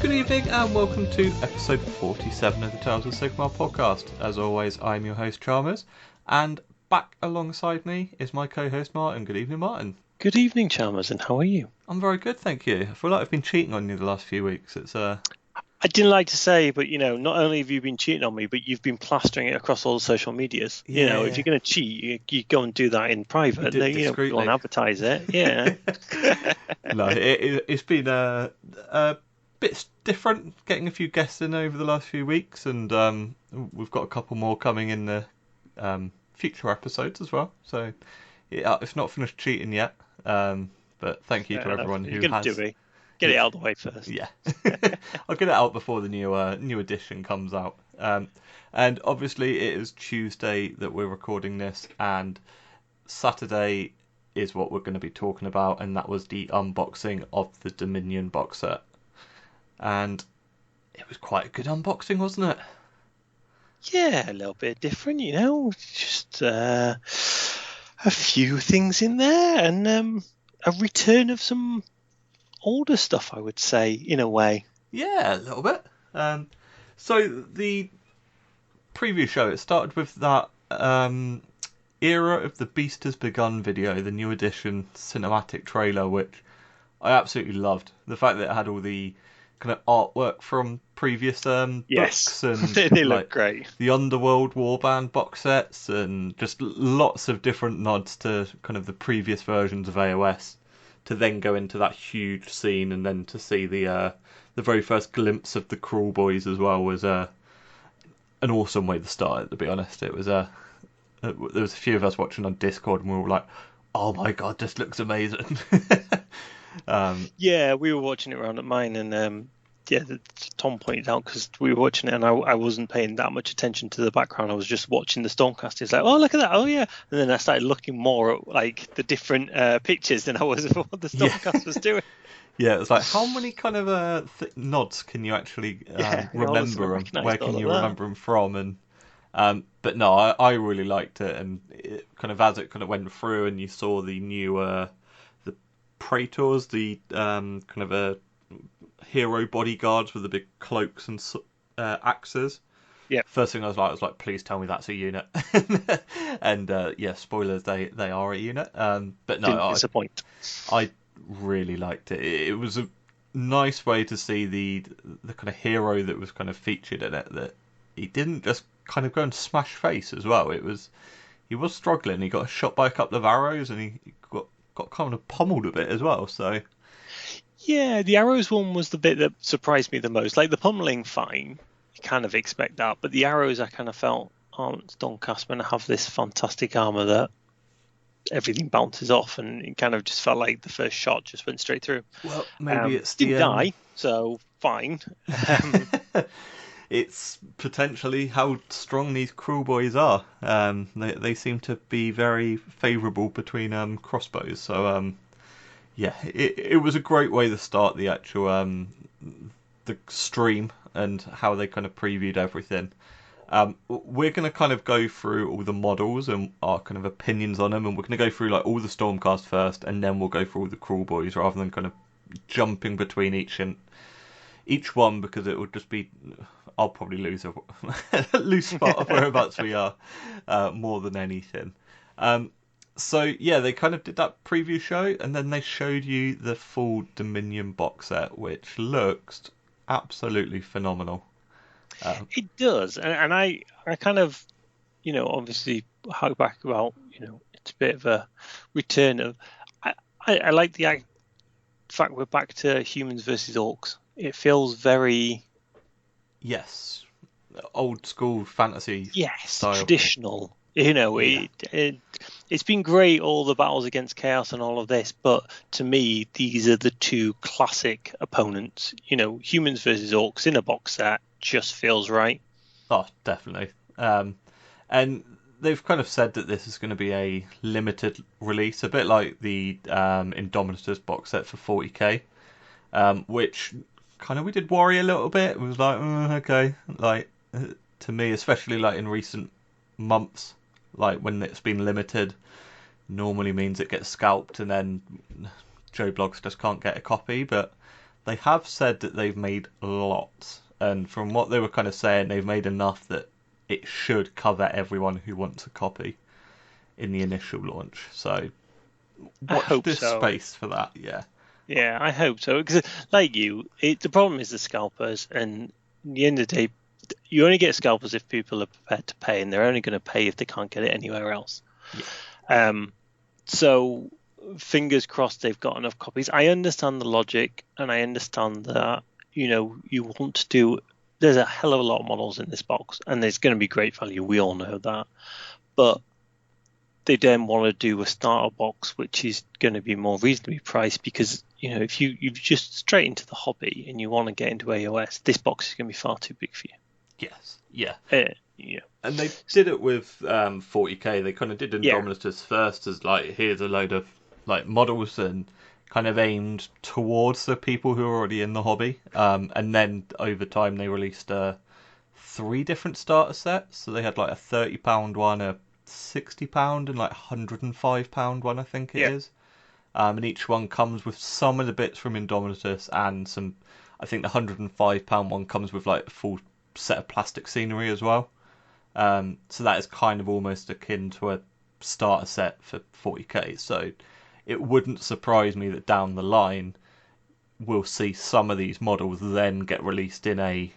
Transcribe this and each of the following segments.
Good evening and welcome to episode 47 of the Tales of Sigmar podcast. As always, I'm your host Chalmers, and back alongside me is my co-host Martin. Good evening, Martin. Good evening, Chalmers, and how are you? I'm very good, thank you. I feel like I've been cheating on you the last few weeks. I didn't like to say, but not only have you been cheating on me, but you've been plastering it across all the social medias. Yeah. If you're going to cheat, you go and do that in private. Discreetly. Go and advertise it. Yeah. No, it's been a bit different getting a few guests in over the last few weeks, and we've got a couple more coming in the future episodes as well. So it's not finished cheating yet, but thank you to everyone who has. Do it. Get it out of the way first. Yeah, I'll get it out before the new edition comes out. And obviously it is Tuesday that we're recording this, and Saturday is what we're going to be talking about, and that was the unboxing of the Dominion box set. And it was quite a good unboxing, wasn't it? Yeah, a little bit different, just a few things in there, and a return of some older stuff, I would say, in a way. Yeah, a little bit. So the preview show, it started with that Era of the Beast Has Begun video, the new edition cinematic trailer, which I absolutely loved. The fact that it had all the kind of artwork from previous books, and they look great. The Underworld Warband box sets, and just lots of different nods to kind of the previous versions of AOS, to then go into that huge scene, and then to see the very first glimpse of the Crawl Boys as well was an awesome way to start it. To be honest, it was there was a few of us watching on Discord, and we were all like, "Oh my god, this looks amazing!" Yeah, we were watching it around at mine, and Tom pointed out, because we were watching it and I wasn't paying that much attention to the background. I was just watching the Stormcast. It's like, oh, look at that. Oh, yeah. And then I started looking more at like the different pictures than I was at what the Stormcast was doing. Yeah, it was like, how many kind of nods can you actually remember, and where can you remember them from? And but no, I really liked it, and it kind of, as it kind of went through, and you saw the new the praetors, the kind of hero bodyguards with the big cloaks and axes. Yeah. First thing I was like, please tell me that's a unit. And yeah, spoilers, they are a unit. But no, didn't disappoint. I really liked it. It was a nice way to see the kind of hero that was kind of featured in it. That he didn't just kind of go and smash face as well. He was struggling. He got shot by a couple of arrows, and he got kind of pummeled a bit as well. So. Yeah, the arrows one was the bit that surprised me the most. Like the pummeling, fine, you kind of expect that, but the arrows, I kind of felt, aren't Stormcastmen have this fantastic armor that everything bounces off, and it kind of just felt like the first shot just went straight through. Well, maybe it's didn't die, so fine. It's potentially how strong these Crawl Boys are. They seem to be very favourable between crossbows, so yeah, it was a great way to start the actual the stream, and how they kind of previewed everything. We're going to kind of go through all the models and our kind of opinions on them, and we're going to go through like all the Stormcast first, and then we'll go through all the Crawl Boys, rather than kind of jumping between each one, because it would just be, I'll probably lose spot of whereabouts we are more than anything. So yeah, they kind of did that preview show, and then they showed you the full Dominion box set, which looks absolutely phenomenal. It does, and I kind of, obviously hark back about, it's a bit of a return of. I like the fact we're back to humans versus orcs. It feels very. Yes, old school fantasy. Yes, style. Traditional. Yeah. It's been great, all the battles against chaos and all of this, but to me, these are the two classic opponents. Humans versus orcs in a box set just feels right. Oh, definitely. And they've kind of said that this is going to be a limited release, a bit like the Indomitus box set for 40k, which kind of we did worry a little bit. It was like, okay, like to me, especially like in recent months, like when it's been limited, normally means it gets scalped, and then Joe Blogs just can't get a copy. But they have said that they've made lots, and from what they were kind of saying, they've made enough that it should cover everyone who wants a copy in the initial launch. So I watch hope this so. space for that. Yeah. Yeah, I hope so. Because, like you, the problem is the scalpers, and at the end of the day, you only get scalpers if people are prepared to pay, and they're only going to pay if they can't get it anywhere else. Yeah. So fingers crossed they've got enough copies. I understand the logic, and I understand that you want to do. There's a hell of a lot of models in this box, and there's going to be great value. We all know that, but they then want to do a starter box, which is going to be more reasonably priced because if you just straight into the hobby and you want to get into AOS, this box is going to be far too big for you. Yes. Yeah. Yeah. And they did it with 40k. They kind of did Indomitus first as like, here's a load of like models and kind of aimed towards the people who are already in the hobby. And then over time they released 3 different starter sets. So they had like a £30 one, a £60 and like £105 one, I think it is. And each one comes with some of the bits from Indomitus and some. I think the £105 one comes with like a full set of plastic scenery as well. So that is kind of almost akin to a starter set for 40k. So it wouldn't surprise me that down the line we'll see some of these models then get released in a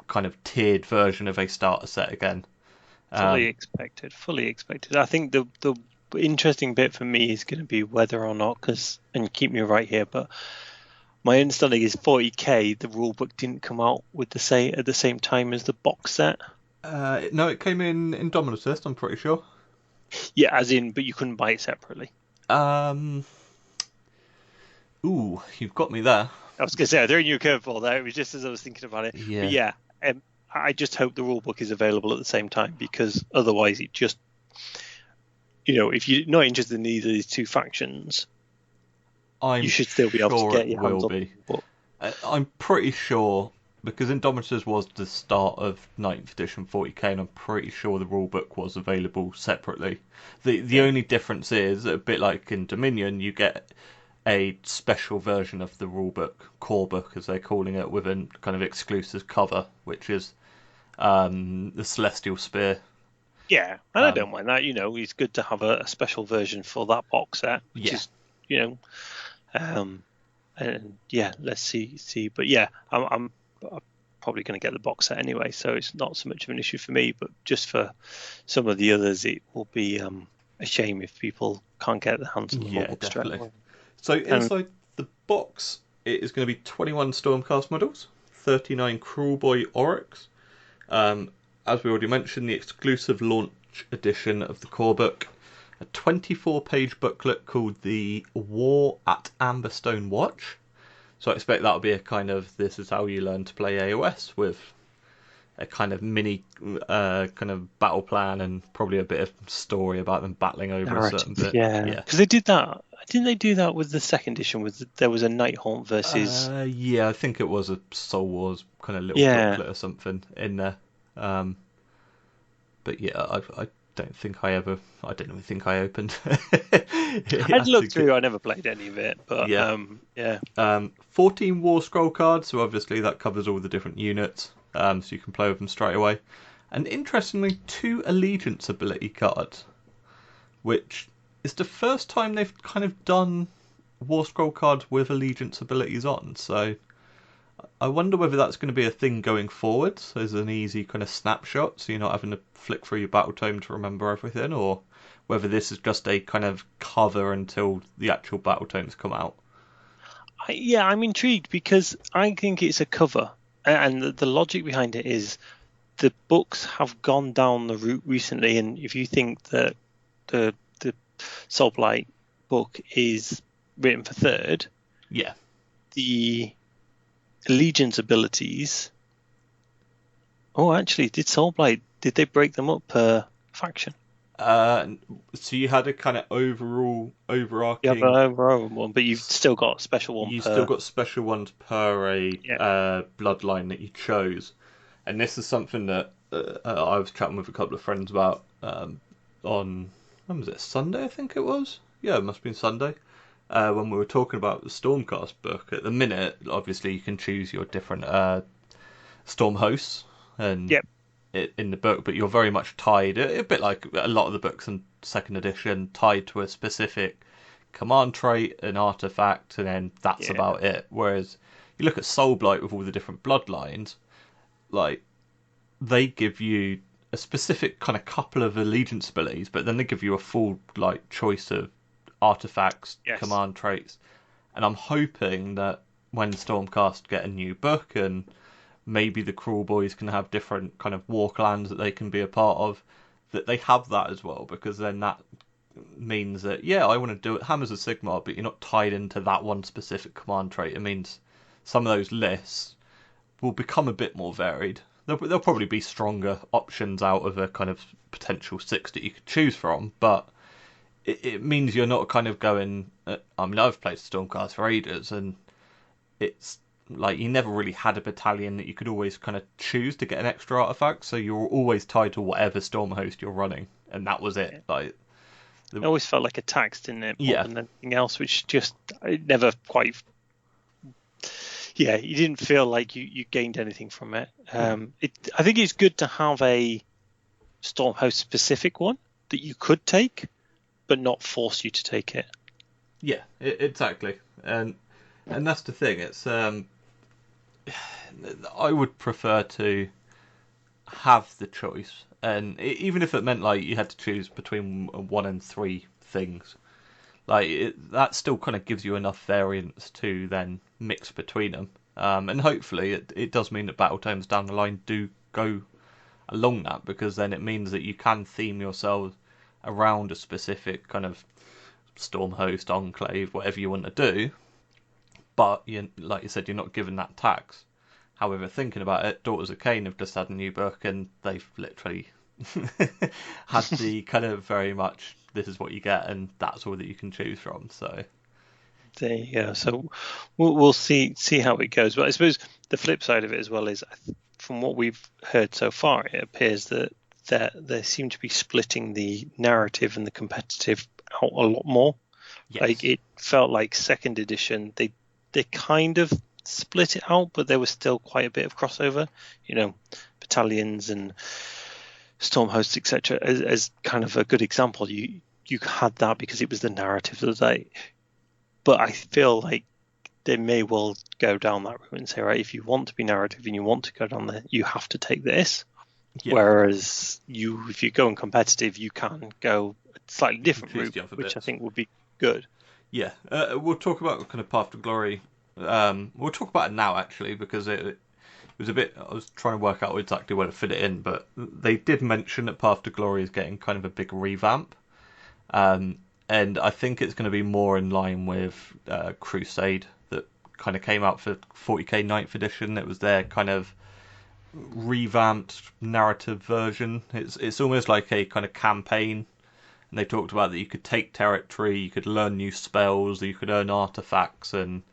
kind of tiered version of a starter set again. Fully expected. I think the interesting bit for me is going to be whether or not, and keep me right here, but my understanding is 40k, the rulebook didn't come out at the same time as the box set. No, it came in Indomitus, I'm pretty sure. Yeah, but you couldn't buy it separately. Ooh, you've got me there. I was going to say, I threw you a curveball there. It was just as I was thinking about it. Yeah. But yeah, I just hope the rulebook is available at the same time, because otherwise it just, if you're not interested in either of these two factions, you should still be able to get your hands on the book. I'm pretty sure, because Indomitus was the start of 9th edition 40k, and I'm pretty sure the rulebook was available separately. The only difference is, a bit like in Dominion, you get a special version of the rulebook, core book as they're calling it, with a kind of exclusive cover, which is the Celestial Spear. Yeah, and I don't mind that. It's good to have a special version for that box set, which is, and yeah, let's see. But yeah, I'm probably going to get the box set anyway, so it's not so much of an issue for me. But just for some of the others, it will be a shame if people can't get their hands on the book straight away. So inside the box, it is going to be 21 Stormcast models, 39 Kruleboy Oryx. As we already mentioned, the exclusive launch edition of the core book, a 24-page booklet called The War at Amberstone Watch. So I expect that'll be a kind of, this is how you learn to play AOS, with a kind of mini kind of battle plan and probably a bit of story about them battling over a certain bit. Yeah, because they did that. Didn't they do that with the second edition? There was a Nighthaunt versus. Yeah, I think it was a Soul Wars kind of little booklet or something in there. But yeah, I don't think I don't think I opened. I'd looked through. I never played any of it, but yeah. 14 War Scroll cards, so obviously that covers all the different units, so you can play with them straight away. And interestingly, 2 Allegiance ability cards, which is the first time they've kind of done War Scroll cards with Allegiance abilities on. So I wonder whether that's going to be a thing going forward, so there's an easy kind of snapshot, so you're not having to flick through your battle tome to remember everything, or whether this is just a kind of cover until the actual battle tomes come out. I'm intrigued, because I think it's a cover, and the logic behind it is the books have gone down the route recently, and if you think that the Soulblight book is written for 3rd, the Allegiance abilities. Oh, actually, did they break them up per faction? So you had a kind of overarching. You have an overall one, but you've still got a special one. Still got special ones per a bloodline that you chose, and this is something that I was chatting with a couple of friends about on, when was it, Sunday? I think it was. Yeah, it must have been Sunday. when we were talking about the Stormcast book. At the minute, obviously, you can choose your different Storm hosts and Yep. in the book, but you're very much tied, a bit like a lot of the books in second edition, tied to a specific command trait, an artifact, and then that's Yeah. about it. Whereas you look at Soulblight with all the different bloodlines, like they give you a specific kind of couple of allegiance abilities, but then they give you a full like choice of artifacts, Yes. command traits, and I'm hoping that when Stormcast get a new book and maybe the Cruel Boys can have different kind of war clans that they can be a part of, that they have that as well, because then that means that, yeah, I want to do it Hammers of Sigmar, but you're not tied into that one specific command trait. It means some of those lists will become a bit more varied. There'll probably be stronger options out of a kind of potential 6 that you could choose from, but it means you're not kind of going. I mean, I've played Stormcast for ages, and it's like you never really had a battalion that you could always kind of choose to get an extra artifact, so you're always tied to whatever storm host you're running, and that was it. Like it always felt like a tax, didn't it? More Yeah. than anything else, which just it never quite. Yeah, you didn't feel like you gained anything from it. I think it's good to have a Stormhost specific one that you could take, but not force you to take it. Yeah, exactly, and that's the thing. It's I would prefer to have the choice, and even if it meant like you had to choose between 1 and 3 things, like that still kind of gives you enough variance to then mix between them. And hopefully it does mean that battle tomes down the line do go along that, because then it means that you can theme yourself around a specific kind of storm host, enclave, whatever you want to do, but you, like you said, you're not given that tax. However, thinking about it, Daughters of Cain have just had a new book, and they've literally had the kind of very much, this is what you get, and that's all that you can choose from. So There you go. So we'll see how it goes. But I suppose the flip side of it as well is, from what we've heard so far, it appears that they seem to be splitting the narrative and the competitive out a lot more. yes. Like it felt like second edition, they kind of split it out, but there was still quite a bit of crossover. You know, battalions and storm hosts, etc. As kind of a good example, you had that because it was the narrative of the day. But I feel like they may well go down that route and say, right, if you want to be narrative and you want to go down there, you have to take this. Yeah. Whereas if you're going competitive, you can go a slightly different route, which I think would be good. Yeah, we'll talk about kind of Path to Glory. We'll talk about it now, actually, because it was a bit. I was trying to work out exactly where to fit it in, but they did mention that Path to Glory is getting kind of a big revamp. And I think it's going to be more in line with Crusade that kind of came out for 40k 9th edition. It was their kind of revamped narrative version. It's almost like a kind of campaign. And they talked about that you could take territory, you could learn new spells, you could earn artifacts, and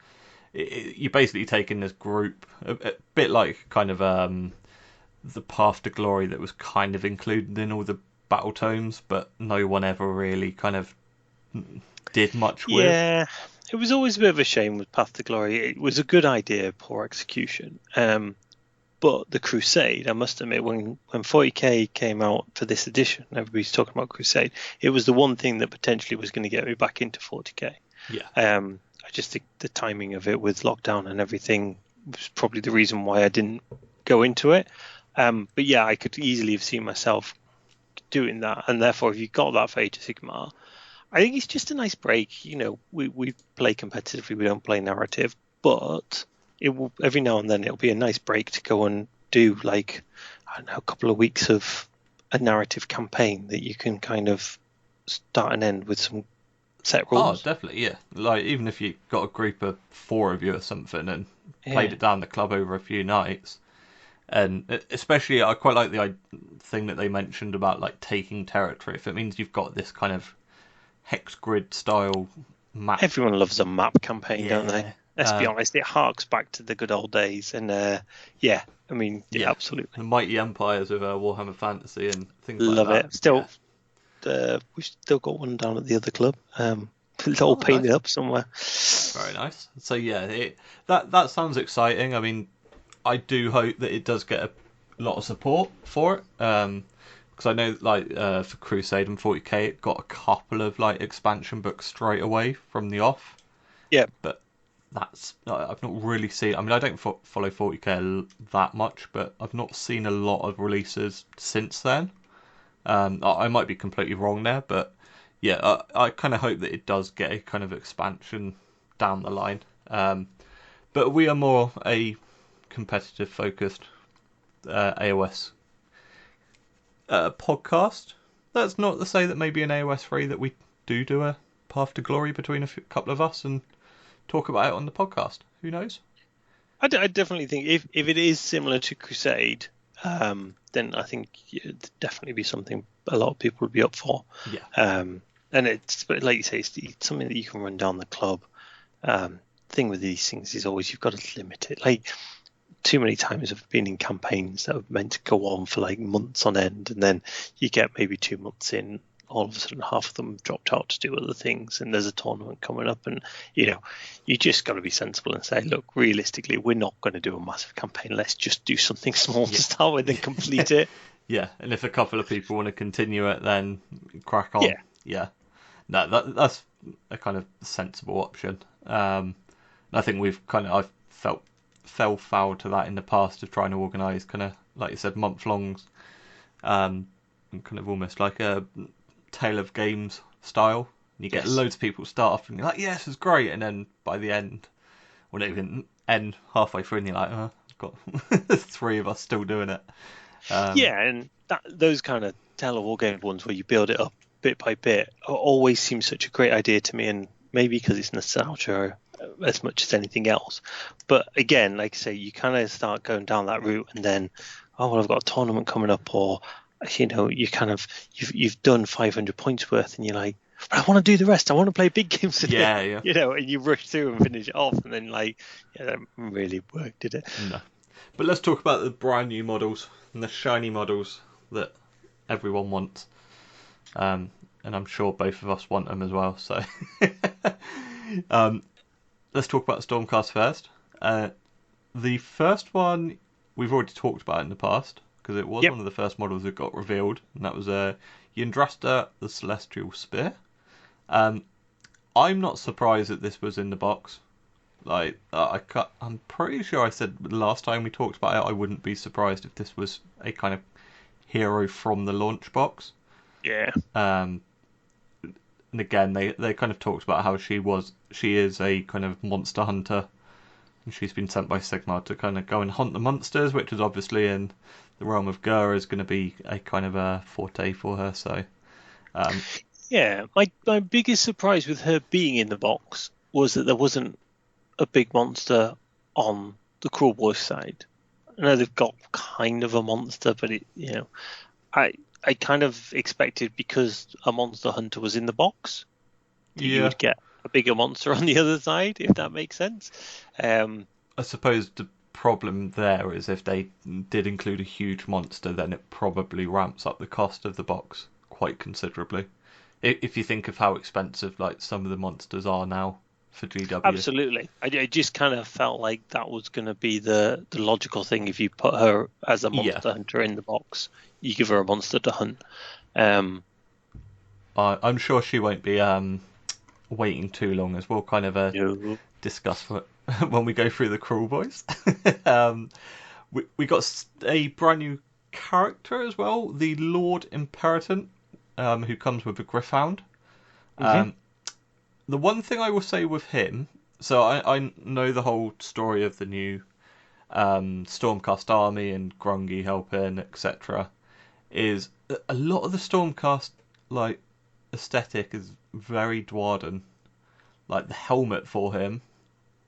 you're basically taking this group, a bit like kind of the Path to Glory that was kind of included in all the battle tomes, but no one ever really kind of did much with. Yeah, it was always a bit of a shame with Path to Glory. It was a good idea, poor execution. But the Crusade, I must admit, when 40k came out for this edition, everybody's talking about Crusade, it was the one thing that potentially was going to get me back into 40k. Yeah. I just think the timing of it with lockdown and everything was probably the reason why I didn't go into it. But yeah, I could easily have seen myself doing that, and therefore, if you got that for Age of Sigmar, I think it's just a nice break. You know, we play competitively, we don't play narrative, but it will every now and then it'll be a nice break to go and do, like, I don't know, a couple of weeks of a narrative campaign that you can kind of start and end with some set rules. Oh, definitely, yeah. Like, even if you got a group of 4 of you or something and played it down the club over a few nights, and especially I quite like the thing that they mentioned about like taking territory. If it means you've got this kind of hex grid style map. Everyone loves a map campaign, don't they? Let's be honest, it harks back to the good old days, and yeah, I mean, yeah, absolutely. The mighty empires of Warhammer Fantasy and things like Love that. It. Still, we've still got one down at the other club. It's all Oh, painted nice. up somewhere. Very nice. So yeah, that sounds exciting. I mean, I do hope that it does get a lot of support for it. Because I know, like, for Crusade and 40k, it got a couple of like expansion books straight away from the off. Yeah. But that's I've not really seen. I mean, I don't follow 40k that much, but I've not seen a lot of releases since then. I might be completely wrong there, but yeah, I kind of hope that it does get a kind of expansion down the line. But we are more a competitive focused AOS podcast. That's not to say that maybe in AOS 3 that we do a Path to Glory between couple of us and talk about it on the podcast. Who knows? I definitely think if it is similar to Crusade, then I think it'd definitely be something a lot of people would be up for. Yeah. And but like you say, it's something that you can run down the club. Thing with these things is always you've got to limit it. Like, too many times I've been in campaigns that are meant to go on for like months on end, and then you get maybe 2 months in, all of a sudden half of them dropped out to do other things, and there's a tournament coming up, and you just got to be sensible and say, look, realistically, we're not going to do a massive campaign. Let's just do something small to start with and complete it. Yeah, and if a couple of people want to continue it, then crack on. Yeah. No, that's a kind of sensible option. I think I've fell foul to that in the past of trying to organise kind of, like you said, month-longs, kind of almost like a Tale of Games style. You get loads of people start off and you're like, yes, it's great, and then by the end, or not even end, halfway through, and you're like, I've got 3 of us still doing it. And those kind of Tale of Wargames ones where you build it up bit by bit always seems such a great idea to me, and maybe because it's nostalgia as much as anything else. But again, like I say, you kind of start going down that route, and then, I've got a tournament coming up, or you've done 500 points worth, and you're like, but I want to do the rest. I want to play big games today. Yeah. And you rush through and finish it off, and then that really worked, did it? No. But let's talk about the brand new models and the shiny models that everyone wants. And I'm sure both of us want them as well. So let's talk about Stormcast first. The first one we've already talked about in the past, because it was one of the first models that got revealed, and that was Yndrasta, the Celestial Spear. I'm not surprised that this was in the box. Like, I'm pretty sure I said the last time we talked about it, I wouldn't be surprised if this was a kind of hero from the launch box. Yeah. And again, they kind of talked about how she is a kind of monster hunter, and she's been sent by Sigmar to kind of go and hunt the monsters, which is obviously in the realm of Gur is going to be a kind of a forte for her. So, my biggest surprise with her being in the box was that there wasn't a big monster on the Cruel Boys side. I know they've got kind of a monster, but I kind of expected, because a monster hunter was in the box, that you would get a bigger monster on the other side, if that makes sense. I suppose the problem there is if they did include a huge monster, then it probably ramps up the cost of the box quite considerably. If you think of how expensive like some of the monsters are now for GW. Absolutely. I just kind of felt like that was going to be the logical thing. If you put her as a monster hunter in the box, you give her a monster to hunt. I'm sure she won't be waiting too long, as we'll kind of discuss when we go through the Cruel Boys. We got a brand new character as well, the Lord Imperator, who comes with a Gryph-hound. The one thing I will say with him, so I know the whole story of the new Stormcast army and Grungy helping, etc., is a lot of the Stormcast like aesthetic is very Dwarden. Like the helmet for him,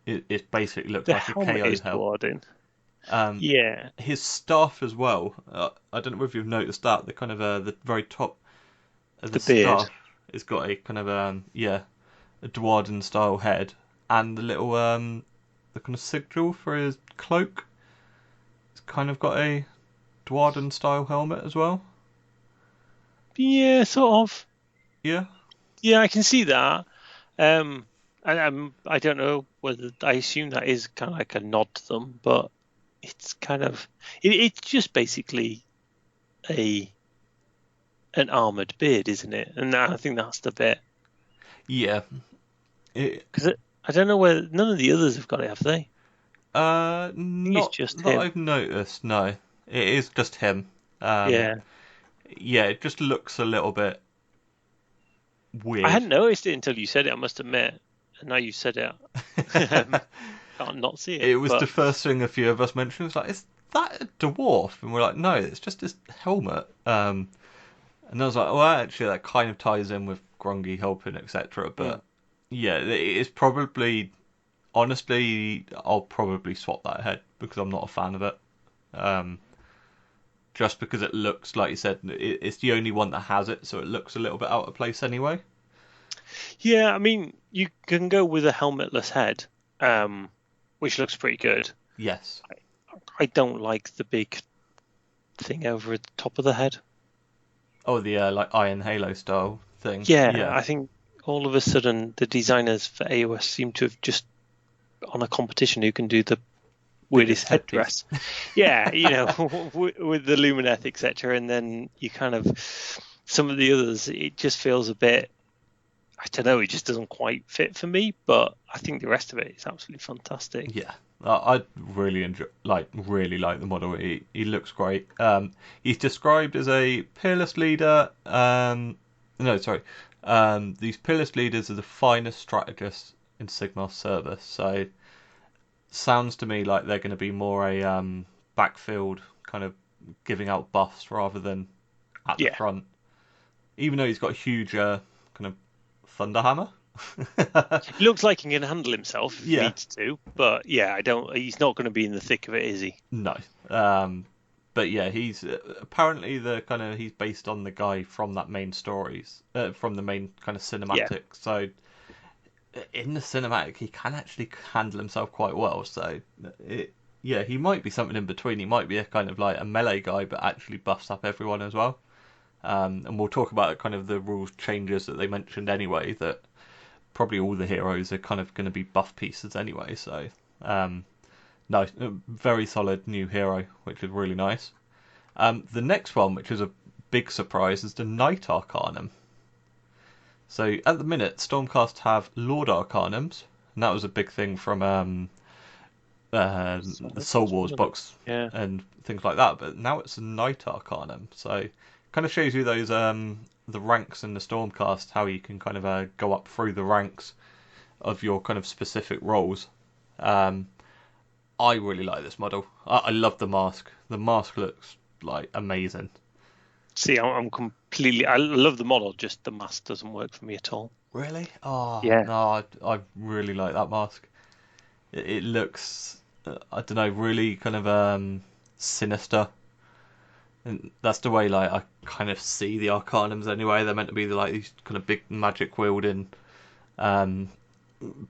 it basically looks like a KO helmet. Yeah. His staff as well. I don't know if you've noticed that the kind of the very top of the staff has got a kind of a Dwarden style head, and the little the kind of sigil for his cloak. It's kind of got a Dwarden style helmet as well. Yeah, sort of. Yeah. Yeah, I can see that. I don't know whether I assume that is kind of like a nod to them, but it's kind of it's just basically a an armored beard, isn't it? And I think that's the bit Yeah. It, because I don't know whether none of the others have got it, have they? I think it's not just that him. I've noticed. No, it is just him. Um, Yeah, yeah, it just looks a little bit I weird. hadn't noticed it until you said it. I must admit, and now you said it, can't not see it. It was the But first thing a few of us mentioned. It was like, is that a dwarf? And we're like, no, it's just his helmet. And I was like, well, actually, that kind of ties in with Grungy helping, etc. mm, But yeah, it's probably, honestly, I'll probably swap that head because I'm not a fan of it. Um, just because it looks, like you said, it's the only one that has it, so it looks a little bit out of place anyway. yeah, I mean, you can go with a helmetless head, which looks pretty good. Yes. I don't like the big thing over the top of the head. Oh, the like Iron Halo style thing. Yeah, Yeah. I think all of a sudden the designers for AOS seem to have just on a competition who can do the weirdest Biggest headpiece. headdress. Yeah, with the Lumineth, etc. And then you kind of some of the others, it just feels a bit. I don't know, it just doesn't quite fit for me. But I think the rest of it is absolutely fantastic. Yeah, I really enjoy, really like the model. He looks great. He's described as a peerless leader. No, sorry. These peerless leaders are the finest strategists in Sigmar's service. So sounds to me like they're going to be more a backfield kind of giving out buffs rather than at the Yeah, front. Even though he's got a huge kind of thunder hammer. he looks like he can handle himself if he Yeah. needs to. But yeah, I don't. He's not going to be in the thick of it, is he? No. But yeah, he's apparently the kind of he's based on the guy from that main stories, from the main kind of Yeah, cinematic. So in the cinematic, he can actually handle himself quite well. So yeah, he might be something in between. He might be a kind of like a melee guy, but actually buffs up everyone as well. And we'll talk about kind of the rules changes that they mentioned anyway. That probably all the heroes are kind of going to be buff pieces anyway. So um, no, very solid new hero, which is really nice. The next one, which is a big surprise, is the Knight Arcanum. So at the minute, Stormcast have Lord Arcanums, and that was a big thing from the Soul Wars wasn't it? box Yeah, and things like that. But now it's a Knight Arcanum, so kind of shows you those the ranks in the Stormcast, how you can kind of go up through the ranks of your kind of specific roles. Um, I really like this model. I love the mask. The mask looks like amazing. see, I'm completely. I love the model, just the mask doesn't work for me at all. Really? Oh Yeah, no, I really like that mask. It looks, I don't know, really kind of sinister, and that's the way like I kind of see the Arcanums anyway. They're meant to be like these kind of big magic wielding um,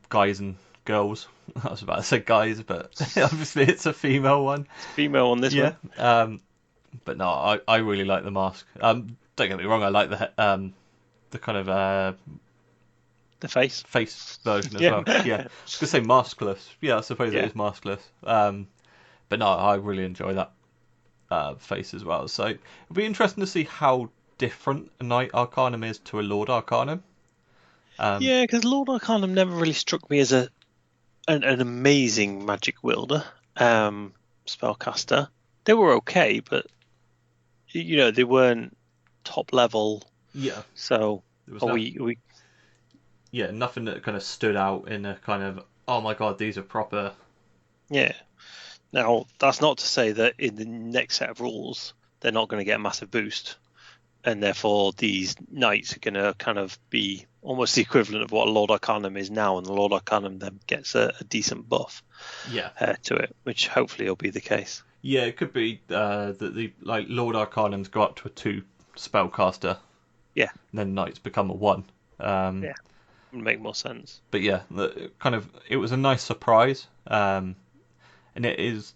guys and girls. I was about to say guys, but obviously it's a female one. it's female on this Yeah. one. But no, I really like the mask. Don't get me wrong, I like the kind of The face. face version as Yeah, well. Yeah, I was gonna say maskless. Yeah, I suppose it yeah, is maskless. But no, I really enjoy that face as well. So it'll be interesting to see how different a Knight Arcanum is to a Lord Arcanum. Um, yeah. Because Lord Arcanum never really struck me as an amazing magic wielder, spellcaster. They were okay, but they weren't top level. yeah, So there was are no, we yeah, nothing that kind of stood out in a kind of oh my god, these are proper. yeah. Now that's not to say that in the next set of rules they're not going to get a massive boost, and therefore these knights are going to kind of be almost the equivalent of what a Lord Arcanum is now, and the Lord Arcanum then gets a decent buff Yeah, to it, which hopefully will be the case. yeah, it could be that the like Lord Arcanums go up to a 2 spellcaster, Yeah, and then Knights become a 1. yeah, would make more sense. But yeah, kind of it was a nice surprise, and it is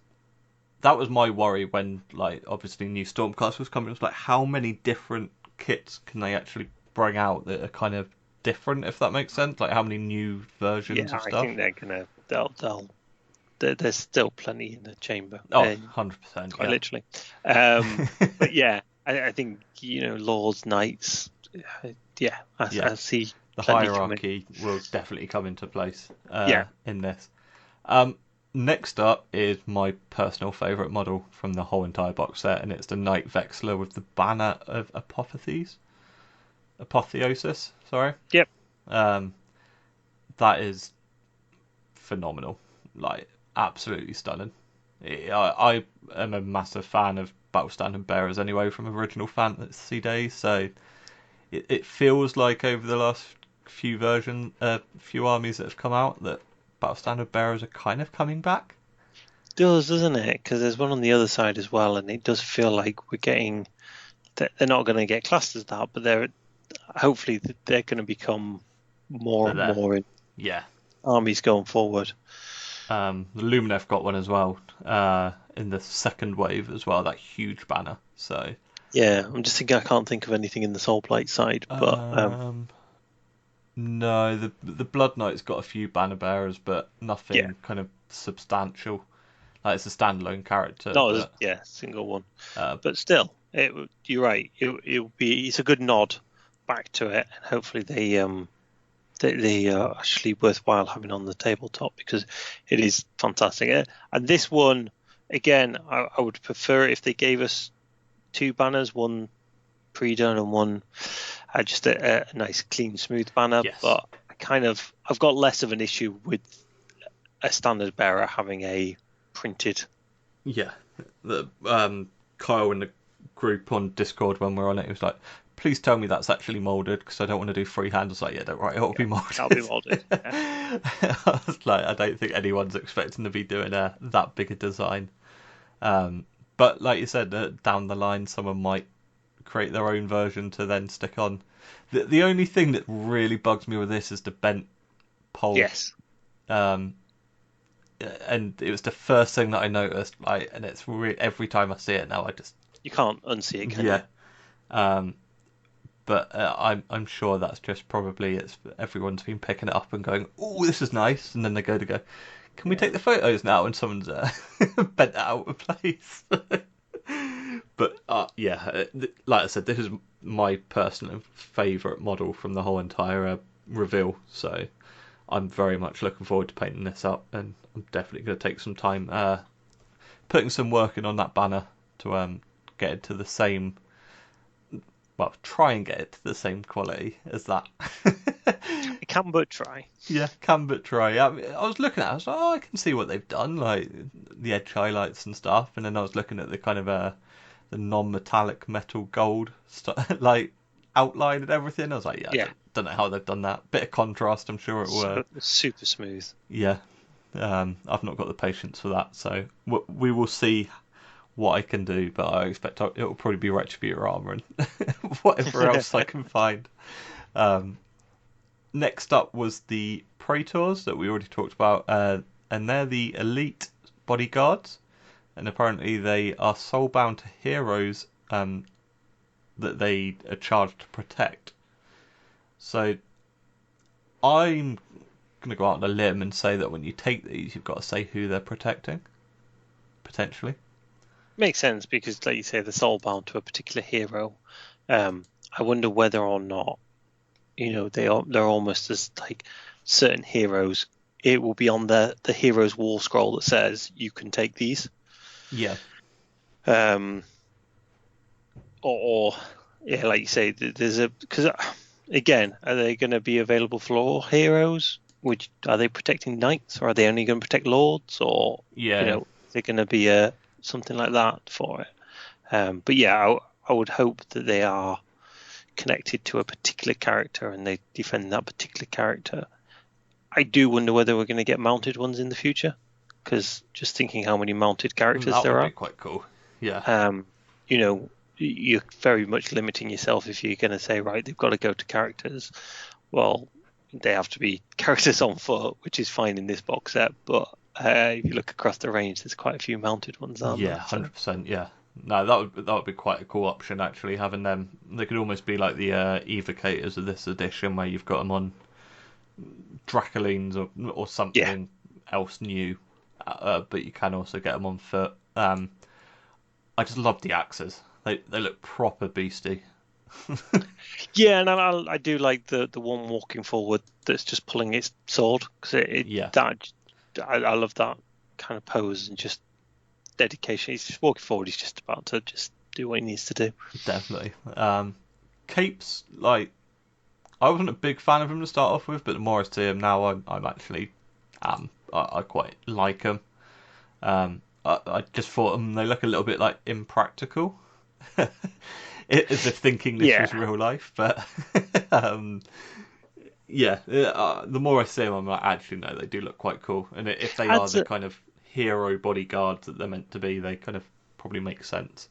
that was my worry when like obviously new Stormcast was coming. It was like how many different kits can they actually bring out that are kind of different, if that makes sense. Like how many new versions Yeah, of I stuff. think they're gonna there's still plenty in the chamber. Oh, 100%, Quite yeah. literally. But yeah, I think lords, knights. Yeah, Yeah. I see The plenty coming. hierarchy will definitely come into place Yeah. in this. Next up is my personal favourite model from the whole entire box set, and it's the Knight Vexler with the banner of Apotheosis. Sorry. Yep. That is phenomenal. Like, absolutely stunning. I am a massive fan of Battle Standard Bearers anyway from original fantasy days, so it feels like over the last few armies that have come out that Battle Standard Bearers are kind of coming back. Does, doesn't it? Because there's one on the other side as well, and it does feel like we're getting. They're not going to get classed as that, but hopefully they're going to become more and more in armies going forward. The Lumineth got one as well in the second wave as well, that huge banner. So yeah, I'm just thinking I can't think of anything in the Soul Plate side, but no, the Blood Knight's got a few banner bearers, but nothing kind of substantial. Like it's a standalone character. Not single one. But still, you're right. It's a good nod back to it, and hopefully they are actually worthwhile having on the tabletop because it is fantastic. And this one, again, I would prefer it if they gave us two banners, one pre-done and one just a nice, clean, smooth banner. Yes. But I've got less of an issue with a standard bearer having a printed. Yeah, Kyle in the group on Discord when we're on it, he was like, "Please tell me that's actually molded because I don't want to do freehand." I was like, "Yeah, don't worry, it'll be molded." It'll be molded. Yeah. I was like, I don't think anyone's expecting to be doing that big a design. But like you said, down the line, someone might create their own version to then stick on. The only thing that really bugs me with this is the bent pole. Yes. And it was the first thing that I noticed, and it's every time I see it now, you can't unsee it, can you? But I'm sure that's just probably everyone's been picking it up and going, "Oh, this is nice," and then they go, "Can we take the photos now?" And someone's bent it out of place. But like I said, this is my personal favourite model from the whole entire reveal, so I'm very much looking forward to painting this up, and I'm definitely going to take some time putting some work in on that banner to get it to the same, well, try and get it to the same quality as that. It can but try. Yeah, can but try. I was looking at it, I was like, I can see what they've done, like the edge highlights and stuff, and then I was looking at the kind of the non-metallic metal gold like outline and everything. I was like, I don't know how they've done that. Bit of contrast, I'm sure it will. Super smooth. Yeah. I've not got the patience for that, so we will see what I can do, but I expect it will probably be Retributor armor and whatever else I can find. Next up was the Praetors that we already talked about, and they're the elite bodyguards, and apparently they are soulbound to heroes that they are charged to protect. So I'm going to go out on a limb and say that when you take these, you've got to say who they're protecting, potentially. Makes sense because, like you say, they're soulbound to a particular hero. I wonder whether or not, they're almost as like certain heroes. It will be on the hero's wall scroll that says you can take these. Yeah. Or like you say, because again, are they going to be available for all heroes? Are they protecting knights, or are they only going to protect lords, or is there going to be something like that for it? But yeah, I would hope that they are connected to a particular character and they defend that particular character. I do wonder whether we're going to get mounted ones in the future, because just thinking how many mounted characters there are, that would be quite cool. Yeah. You're very much limiting yourself if you're going to say, right, they've got to go to characters. Well, they have to be characters on foot, which is fine in this box set, but if you look across the range, there's quite a few mounted ones, aren't there? 100%, yeah. No, that would be quite a cool option actually. Having them, they could almost be like the evocators of this edition, where you've got them on Dracolines or Yeah. something else new, but you can also get them on foot. I just love the axes. They look proper beastie. Yeah, and I do like the one walking forward that's just pulling its sword, because Yeah, I love that kind of pose and just dedication. He's just walking forward. He's just about to just do what he needs to do. definitely. Capes, like I wasn't a big fan of him to start off with, but the more I see him now, I'm actually I quite like him. I just thought they look a little bit like impractical, as if thinking this Yeah, was real life. But um, yeah, the more I see them, I'm like, actually, no, they do look quite cool. And if they are adds the a, kind of hero bodyguards that they're meant to be, they kind of probably make sense.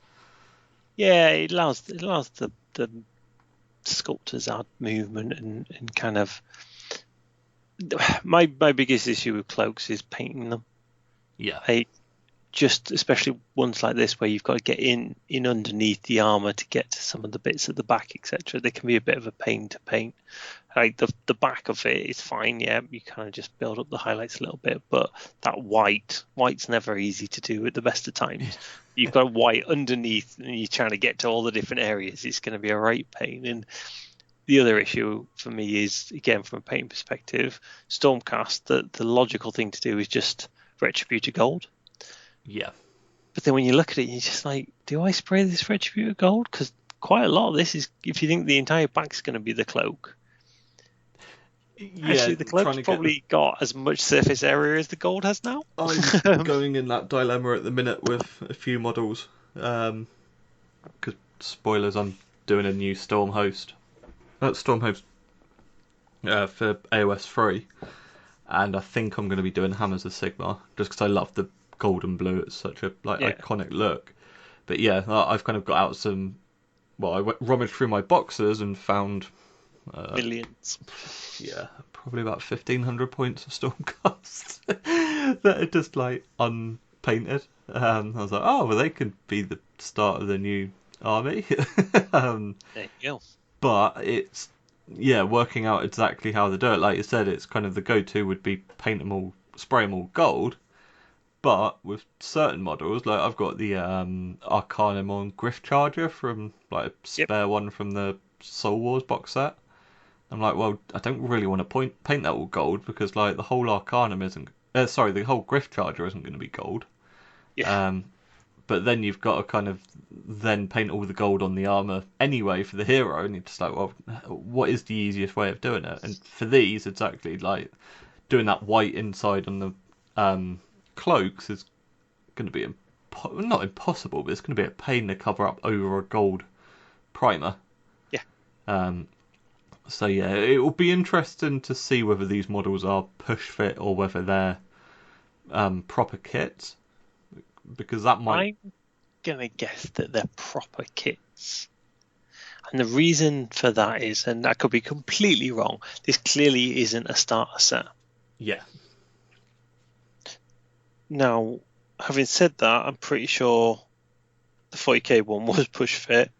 yeah, it allows the sculptors add movement and kind of. My biggest issue with cloaks is painting them. Yeah, I just, especially ones like this where you've got to get in underneath the armor to get to some of the bits at the back, etc. They can be a bit of a pain to paint. Like the back of it is fine, yeah. You kind of just build up the highlights a little bit, but that white's never easy to do at the best of times. You've got white underneath, and you're trying to get to all the different areas. It's going to be a right pain. And the other issue for me is, again, from a painting perspective, Stormcast. The logical thing to do is just retribute gold. yeah. But then when you look at it, you're just like, do I spray this retribute gold? Because quite a lot of this is, if you think the entire back's going to be the cloak. Yeah, Actually, the trying cloak's to get the. probably got as much surface area as the gold has now. I'm going in that dilemma at the minute with a few models. Because spoilers, I'm doing a new Storm host. Storm host for AOS 3, and I think I'm going to be doing Hammers of Sigmar just because I love the gold and blue. It's such a Yeah, iconic look. But yeah, I've kind of got out some. Well, rummaged through my boxes and found millions. yeah, probably about 1,500 points of Stormcast that are just like unpainted. I was like, oh, well, they could be the start of the new army. um, There you go. but it's yeah, working out exactly how to do it. Like you said, it's kind of the go-to would be paint them all, spray them all gold. But with certain models, like I've got the Arcanum on Griff Charger from like a Yep. spare one from the Soul Wars box set. I'm like, well, I don't really want to paint that all gold because like the whole Arcanum isn't. Sorry, the whole Griff Charger isn't going to be gold. Yeah. Um, but then you've got to kind of then paint all the gold on the armor anyway for the hero, and you're just like, well, what is the easiest way of doing it? And for these, exactly like doing that white inside on the cloaks is going to be not impossible, but it's going to be a pain to cover up over a gold primer. Yeah. Um, so yeah, it will be interesting to see whether these models are push fit or whether they're proper kits, because that might. I'm gonna guess that they're proper kits. And the reason for that is, and I could be completely wrong, this clearly isn't a starter set. Yeah. Now, having said that, I'm pretty sure the 40k one was push fit.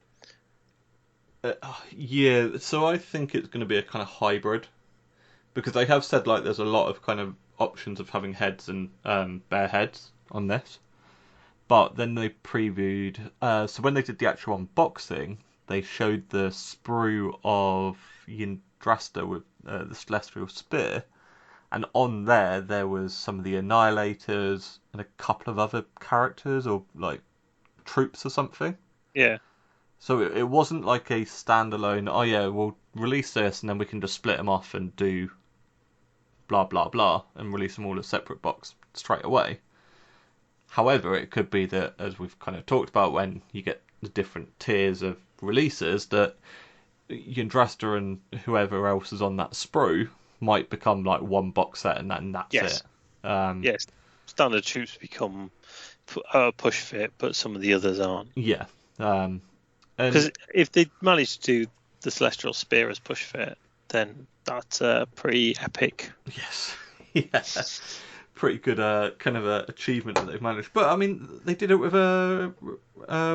Yeah, so I think it's going to be a kind of hybrid because they have said like there's a lot of kind of options of having heads and bare heads on this, but then they previewed. So when they did the actual unboxing, they showed the sprue of Yndrasta with the Celestial Spear, and on there was some of the Annihilators and a couple of other characters or like troops or something. Yeah. So it wasn't like a standalone, oh yeah, we'll release this and then we can just split them off and do blah blah blah and release them all as separate box straight away. However, it could be that, as we've kind of talked about, when you get the different tiers of releases, that Yndrasta and whoever else is on that sprue might become like one box set and that's Yes. it. Yes. Standard troops become push fit, but some of the others aren't. Yeah. Because And if they manage to do the Celestial Spear as push fit, then that's pretty epic. yes, yeah. pretty good kind of achievement that they've managed. But I mean, they did it with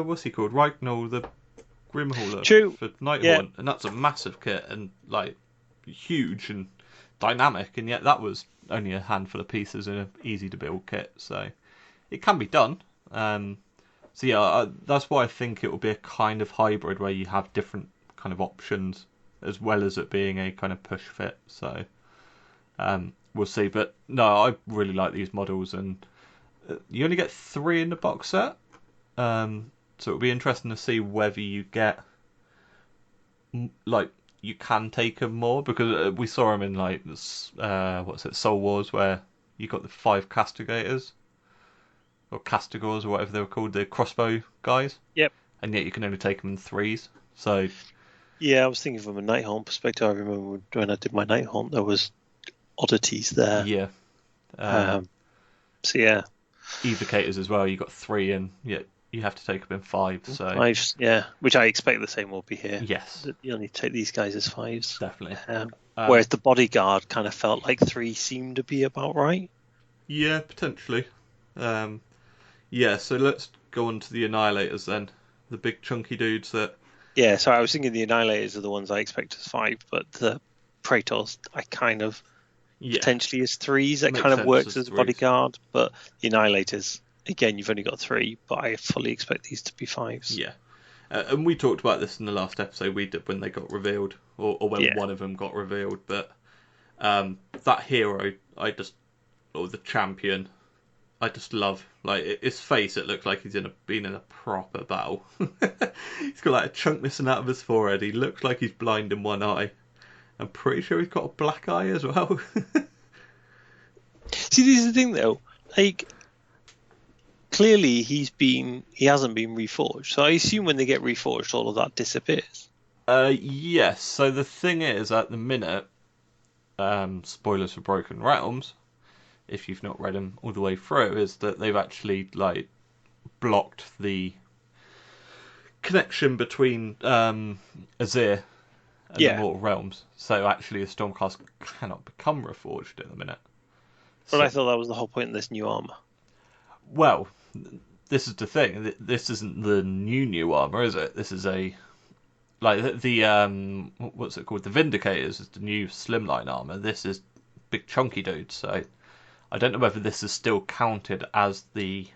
what's he called, Ragnar the Grimhauler True. for Nighthorn, Yeah. and that's a massive kit and like huge and dynamic, and yet that was only a handful of pieces in an easy to build kit. So it can be done. So yeah, that's why I think it will be a kind of hybrid where you have different kind of options as well as it being a kind of push fit. So we'll see. But no, I really like these models, and you only get 3 in the box set. So it'll be interesting to see whether you get like you can take them more, because we saw them in like what's it, Soul Wars, where you got the 5 castigators or castigors or whatever they were called, the crossbow guys, Yep. and yet you can only take them in 3s. So Yeah, I was thinking from a Nighthaunt perspective. I remember when I did my Nighthaunt, there was oddities there. yeah, So yeah, evocators as well. You got 3, and yet you have to take them in 5. So 5s. Yeah, which I expect the same will be here. yes, That you only take these guys as 5s. definitely. Whereas the bodyguard kind of felt like 3 seemed to be about right. Yeah, potentially. Yeah, so let's go on to the Annihilators then. The big chunky dudes that... Yeah, so I was thinking the Annihilators are the ones I expect as 5, but the Praetors I kind of potentially as 3s. That Makes kind of sense works as as a 3s. bodyguard, but the Annihilators, again, you've only got 3, but I fully expect these to be 5s. Yeah. And we talked about this in the last episode we did when they got revealed, or when one of them got revealed, but that hero, or the champion, I just love. Like, his face, it looks like he's been in a proper battle. He's got like a chunk missing out of his forehead. He looks like he's blind in one eye. I'm pretty sure he's got a black eye as well. See, this is the thing though. Like, clearly he hasn't been reforged. So I assume when they get reforged, all of that disappears. Yes. So the thing is, at the minute, spoilers for Broken Realms, if you've not read them all the way through, is that they've actually like blocked the connection between Azir and the Mortal Realms. So actually, a Stormcast cannot become reforged at the minute. But I thought that was the whole point of this new armor. Well, this is the thing. This isn't the new armor, is it? This is a like the what's it called? The Vindicators is the new slimline armor. This is big chunky dudes. So I don't know whether this is still counted as the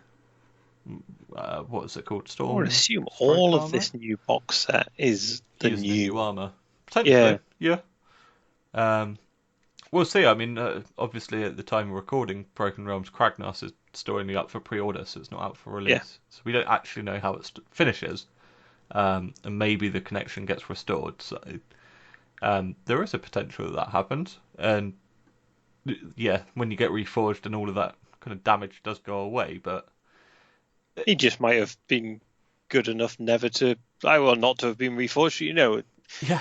what is it called? Storm. I would assume all of this new box set is the new armor. Potentially, yeah. We'll see. I mean, obviously at the time of recording, Broken Realms Kragnos is still only up for pre-order, so it's not out for release. Yeah. So we don't actually know how it finishes, and maybe the connection gets restored. So there is a potential that happens, and yeah, when you get reforged and all of that kind of damage does go away, but he just might have been good enough never to, well, not to have been reforged. You know,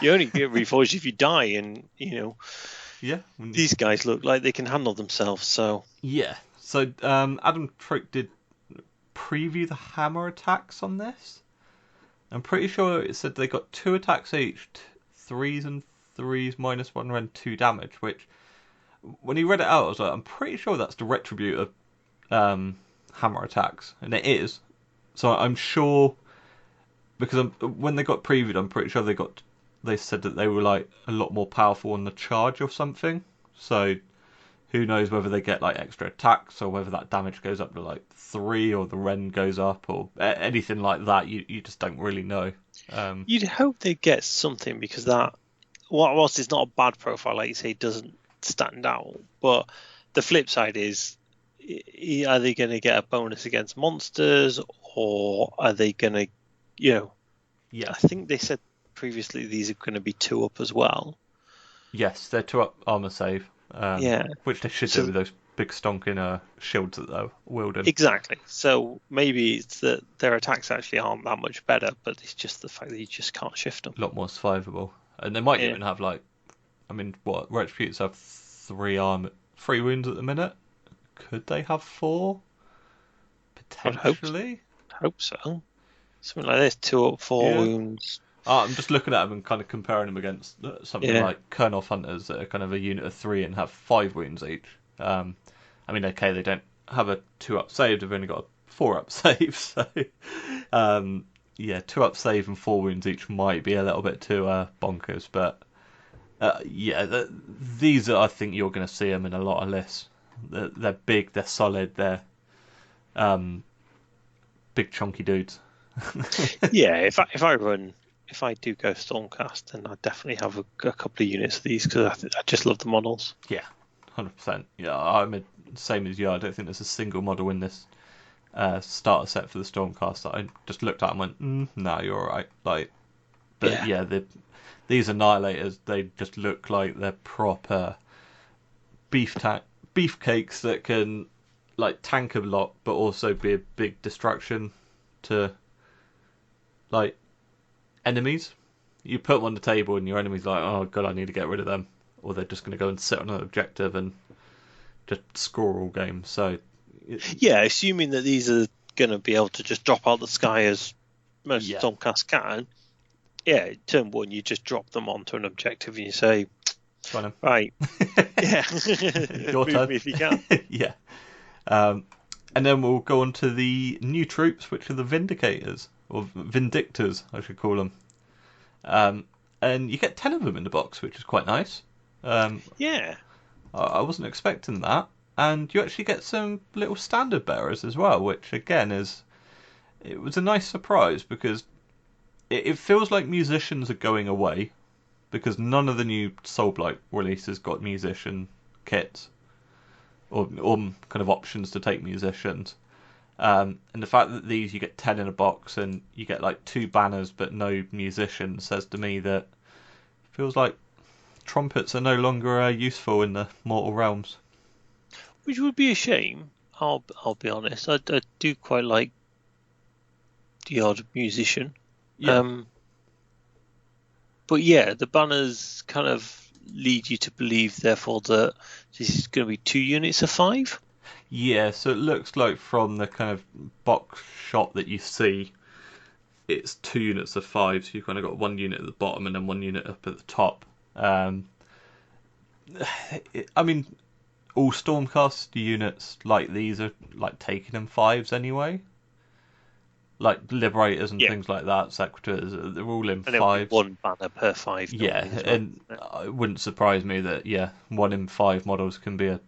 you only get reforged if you die, and you know. Yeah, these guys look like they can handle themselves. So yeah. So Adam Trick did preview the hammer attacks on this. I'm pretty sure it said they got 2 attacks each, 3s and 3s -1 and 2 damage. Which, when he read it out, I was like, I'm pretty sure that's the Retributor hammer attacks, and it is. So I'm sure, because when they got previewed, I'm pretty sure they said that they were like a lot more powerful on the charge or something. So who knows whether they get like extra attacks or whether that damage goes up to like 3 or the rend goes up or anything like that. You just don't really know. You'd hope they get something, because that, whilst it's not a bad profile, like you say, it doesn't stand out. But the flip side is, are they going to get a bonus against monsters, or are they going to, you know? Yeah. I think they said previously these are going to be 2 up as well. Yes, they're 2 up armor save. Which they should do with those big stonking shields that they're wielding. Exactly. So maybe it's that their attacks actually aren't that much better, but it's just the fact that you just can't shift them. A lot more survivable. And they might even have like, I mean, what, Retributors have 3 wounds at the minute. Could they have 4? Potentially. I hope so. Something like this, 2 up, 4 wounds. I'm just looking at them and kind of comparing them against something like Colonel Hunters that are kind of a unit of 3 and have 5 wounds each. And I mean, okay, they don't have a 2-up save; they've only got a 4-up save. So, yeah, 2-up save and 4 wounds each might be a little bit too bonkers. But yeah, these are, I think you're going to see them in a lot of lists. They're big, they're solid, they're big chunky dudes. Yeah, if I do go Stormcast, then I definitely have a couple of units of these because I just love the models. Yeah, 100%. Yeah, I'm the same as you. I don't think there's a single model in this starter set for the Stormcast that I just looked at and went, no, you're all right. Like, but yeah, these Annihilators, they just look like they're proper beefcakes that can like tank a lot, but also be a big distraction to like enemies. You put them on the table and your enemy's like, oh god, I need to get rid of them, or they're just going to go and sit on an objective and just score all games. So yeah, assuming that these are going to be able to just drop out the sky as most Stormcast can. Yeah, turn 1, you just drop them onto an objective and you say, right, yeah, your move turn. me if you can. Yeah. And then we'll go on to the new troops, which are the Vindicators, or Vindictors, I should call them. And you get 10 of them in the box, which is quite nice. Yeah. I wasn't expecting that. And you actually get some little standard bearers as well, which again it was a nice surprise because it feels like musicians are going away because none of the new Soulblight releases got musician kits or kind of options to take musicians. And the fact that these you get 10 in a box and you get like 2 banners but no musicians says to me that it feels like trumpets are no longer useful in the mortal realms. Which would be a shame. I'll be honest. I do quite like the odd musician. Yeah. But yeah, the banners kind of lead you to believe, therefore, that this is going to be 2 units of 5. Yeah, so it looks like from the kind of box shot that you see, it's 2 units of 5. So you've kind of got 1 unit at the bottom and then 1 unit up at the top. I mean, all Stormcast units like these are like taking in 5s anyway. Like Liberators and things like that, Secretors, they're all in 5s. 1 banner per 5. Yeah, and it wouldn't surprise me that 1 in 5 models can be a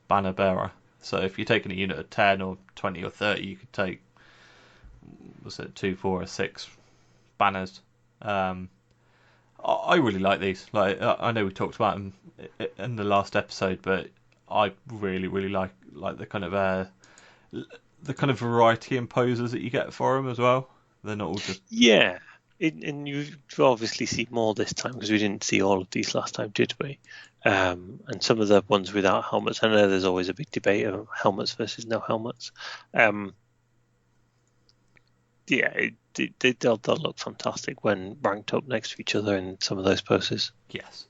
banner bearer. So if you're taking a unit of 10 or 20 or 30, you could take, 2, 4 or 6 banners. I really like these. Like I know we talked about them in the last episode, but I really, really like the kind of variety in poses that you get for them as well. They're not all just and you've obviously seen more this time because we didn't see all of these last time, did we? And some of the ones without helmets. I know there's always a big debate of helmets versus no helmets. They'll look fantastic when ranked up next to each other in some of those poses. Yes.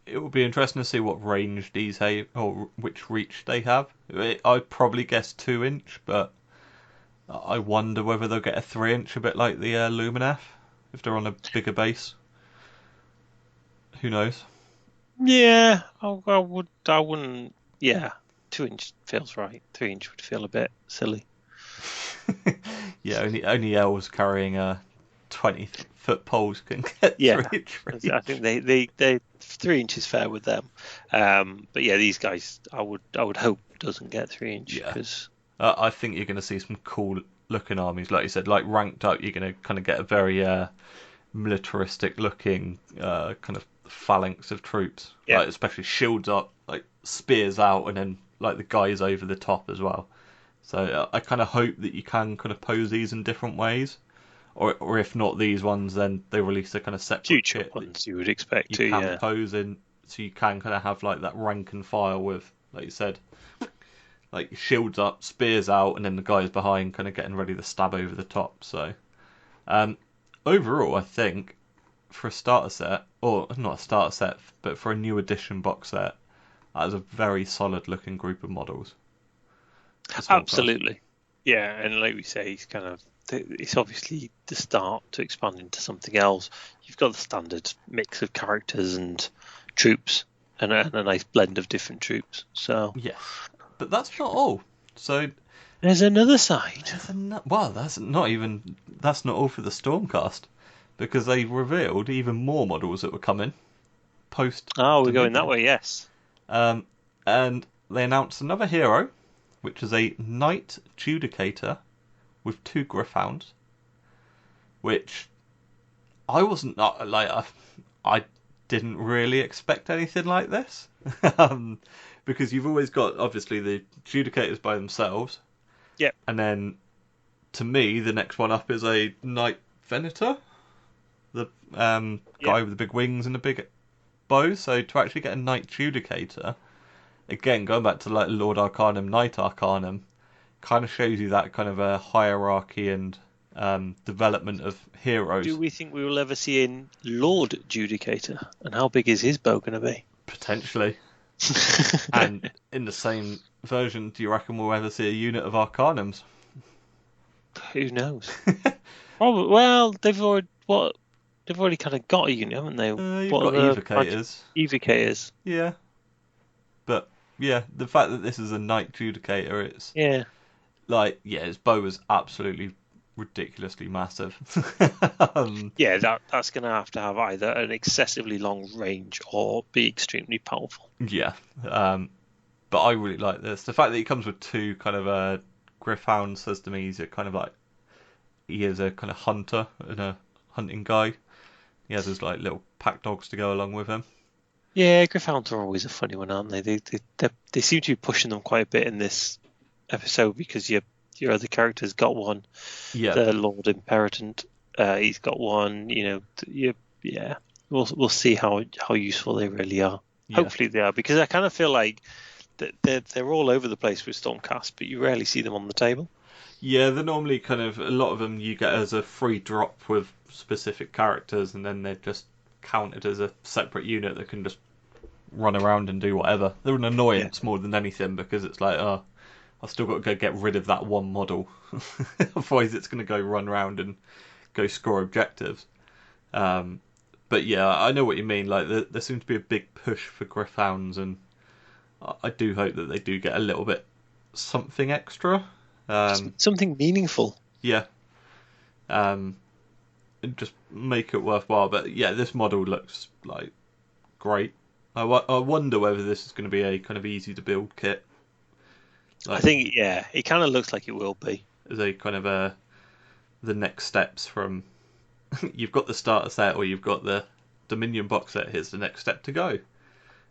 It will be interesting to see what range these have, or which reach they have. I'd probably guess 2-inch, but I wonder whether they'll get a 3-inch, a bit like the Lumineth, if they're on a bigger base. Who knows? Yeah, I wouldn't. Yeah, 2-inch feels right. 3-inch would feel a bit silly. Yeah, only elves carrying 20-foot poles can get 3-inch reach. I think they 3 inches fair with them. But yeah, these guys, I would hope doesn't get 3-inch because I think you're going to see some cool looking armies, like you said, like ranked up. You're going to kind of get a very militaristic looking kind of phalanx of troops, like especially shields up, like spears out, and then like the guys over the top as well. So I kind of hope that you can kind of pose these in different ways, or if not these ones, then they release a kind of separate future ones you would expect you can pose in, so you can kind of have like that rank and file with, like you said, like shields up, spears out, and then the guys behind kind of getting ready to stab over the top. So overall, I think for a starter set, or not a starter set, but for a new edition box set, that is a very solid looking group of models. Absolutely. Yeah, and like we say, it's obviously the start to expand into something else. You've got the standard mix of characters and troops, and a nice blend of different troops. So Yes, but that's not all. So there's another side. well, that's not all for the Stormcast, because they revealed even more models that were coming post Oh, we're going that Dominion. way, yes. And they announced another hero, which is a Knight Judicator with 2 Gryph-hounds, which I wasn't I didn't really expect anything like this, because you've always got obviously the Judicators by themselves. Yep. And then, to me, the next one up is a Knight Venator, the guy with the big wings and the big bow. So to actually get a Knight Judicator, again going back to like Lord Arcanum, Knight Arcanum, kind of shows you that kind of a hierarchy and development of heroes. Do we think we will ever see a Lord Judicator? And how big is his bow going to be? Potentially. And in the same version, do you reckon we'll ever see a unit of Arcanums? Who knows? Probably. Well, they've already kind of got a unit, haven't they? You've got Evocators. Evocators. Yeah. But yeah, the fact that this is a Knight Judicator, it's his bow is absolutely ridiculously massive. Yeah, that's going to have either an excessively long range or be extremely powerful. Yeah, but I really like this. The fact that he comes with 2 kind of Gryph-hounds says to me he is a kind of hunter and a hunting guy. He has his like little pack dogs to go along with him. Yeah, Gryph-hounds are always a funny one, aren't they? They seem to be pushing them quite a bit in this episode, because your other character's got one. Yeah. The Lord Imperatant, he's got one. We'll see how useful they really are. Yeah. Hopefully they are, because I kind of feel like they're all over the place with Stormcast, but you rarely see them on the table. Yeah, they're normally kind of, a lot of them you get as a free drop with specific characters, and then they're just counted as a separate unit that can just run around and do whatever. They're an annoyance more than anything, because it's like, I've still got to go get rid of that one model. Otherwise it's going to go run around and go score objectives. But yeah, I know what you mean. Like there seems to be a big push for Gryph-hounds, and I do hope that they do get a little bit something extra. Something meaningful. Yeah. And just make it worthwhile. But yeah, this model looks like great. I wonder whether this is going to be a kind of easy to build kit. Like, I think, yeah, it kind of looks like it will be. As a kind of the next steps from you've got the starter set or you've got the Dominion box set. Here's the next step to go.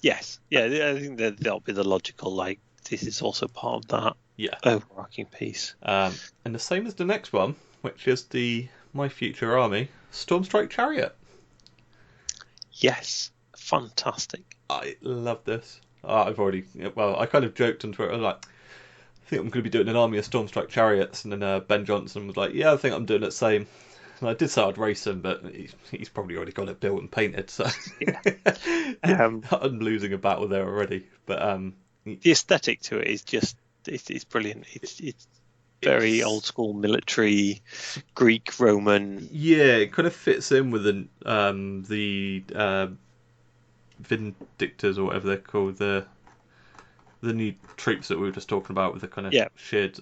Yes, yeah, I think that'll be the logical. Like, this is also part of that. Yeah. Overarching piece. And the same as the next one, which is the My Future Army Stormstrike Chariot. Yes, fantastic. I love this. I kind of joked on Twitter, like, I think I'm going to be doing an army of Stormstrike Chariots, and then Ben Johnson was like, yeah, I think I'm doing the same. And I did say I'd race him, but he's probably already got it built and painted, so I'm losing a battle there already. But the aesthetic to it is just it's brilliant. It's very old school military, Greek, Roman. Yeah, it kind of fits in with the Vindictors or whatever they're called, the new troops that we were just talking about with the kind of shields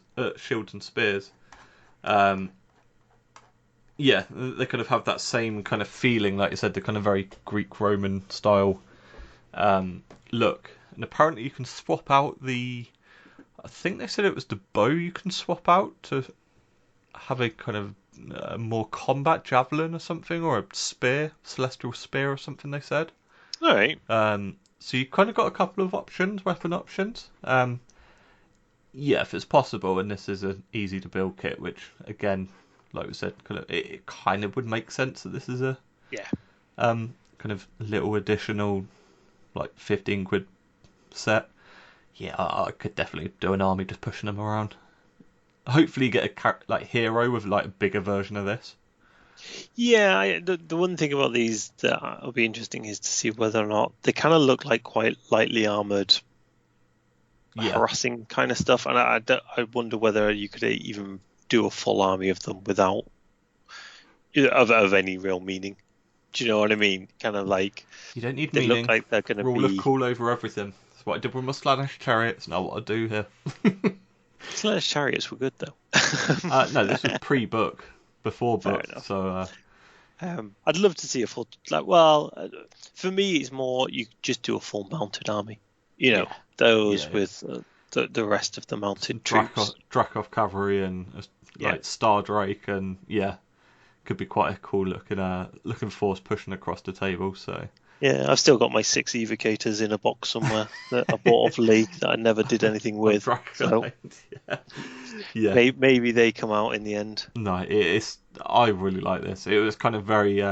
and spears. Yeah, they kind of have that same kind of feeling, like you said, the kind of very Greek Roman style look. And apparently you can swap out I think they said it was the bow you can swap out to have a kind of more combat javelin or something, or a spear, celestial spear or something they said. All right. So you kind of got a couple of options, weapon options. Yeah, if it's possible, and this is an easy to build kit, which again, like we said, it kind of would make sense that this is a kind of little additional like 15 quid set. Yeah, I could definitely do an army just pushing them around. Hopefully get a hero with like a bigger version of this. Yeah, the one thing about these that will be interesting is to see whether or not they kind of look like quite lightly armored, harassing kind of stuff, and I wonder whether you could even do a full army of them without of any real meaning. Do you know what I mean? Kind of like You don't need they look meaning. like they're going to Rule of be. cool over everything. That's what I did with my Slaanesh chariots. Now what I do here. Slash chariots were good though. No, this was pre-book, before Fair book. enough. So I'd love to see a full like. Well, for me, it's more you just do a full mounted army. You know, yeah, those yeah. with the rest of the Some mounted troops. Drakov cavalry and Yeah, like Star Drake and yeah, could be quite a cool looking force pushing across the table. So yeah. I've still got my 6 evocators in a box somewhere that I bought off Lee that I never did anything on with. So Dragonite, yeah, yeah. maybe they come out in the end. No, it's I really like this. It was kind of very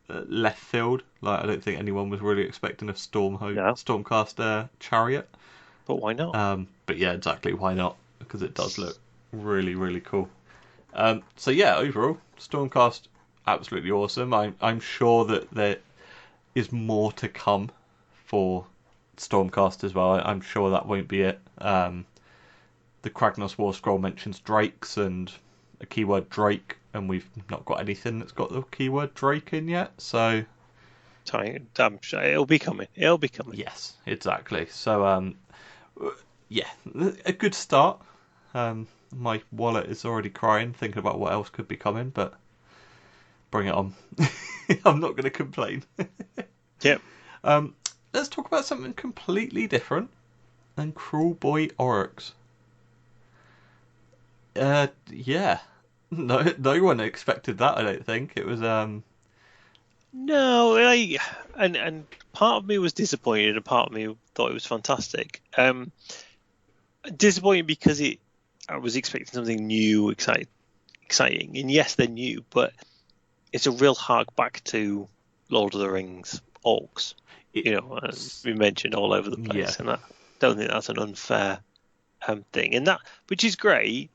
left field. Like I don't think anyone was really expecting a No, Stormcaster chariot. but why not? But yeah, exactly. Why not? Because it does look really, really cool. So yeah, overall, Stormcast absolutely awesome. I'm sure that there is more to come for Stormcast as well. I'm sure that won't be it. The Kragnos War Scroll mentions drakes and a keyword Drake, and we've not got anything that's got the keyword Drake in yet. So I'm sure it'll be coming. It'll be coming. yes, exactly. So yeah, a good start. My wallet is already crying thinking about what else could be coming, but bring it on. I'm not going to complain. Yep. Um, let's talk about something completely different than Cruel Boy Oryx. Yeah, no one expected that. I don't think it was. No, and part of me was disappointed, and part of me thought it was fantastic. Disappointed because I was expecting something new, exciting, and yes, they're new, but it's a real hark back to Lord of the Rings orcs. You know, as It's we mentioned all over the yeah, place, and I don't think that's an unfair thing, and that which is great.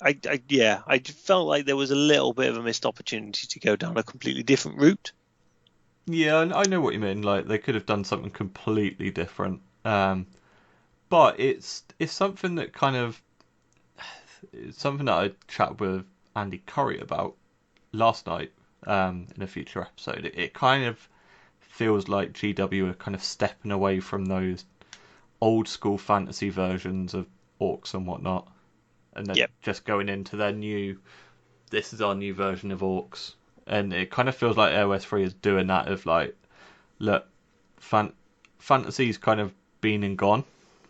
I, yeah, I felt like there was a little bit of a missed opportunity to go down a completely different route. yeah. I know what you mean. Like they could have done something completely different. But it's something that kind of it's something that I chatted with Andy Curry about last night in a future episode. It kind of feels like GW are kind of stepping away from those old school fantasy versions of orcs and whatnot, and they're Yep. just going into their new. This is our new version of orcs, and it kind of feels like AOS 3 is doing that. Of like, look, fantasy's kind of been and gone.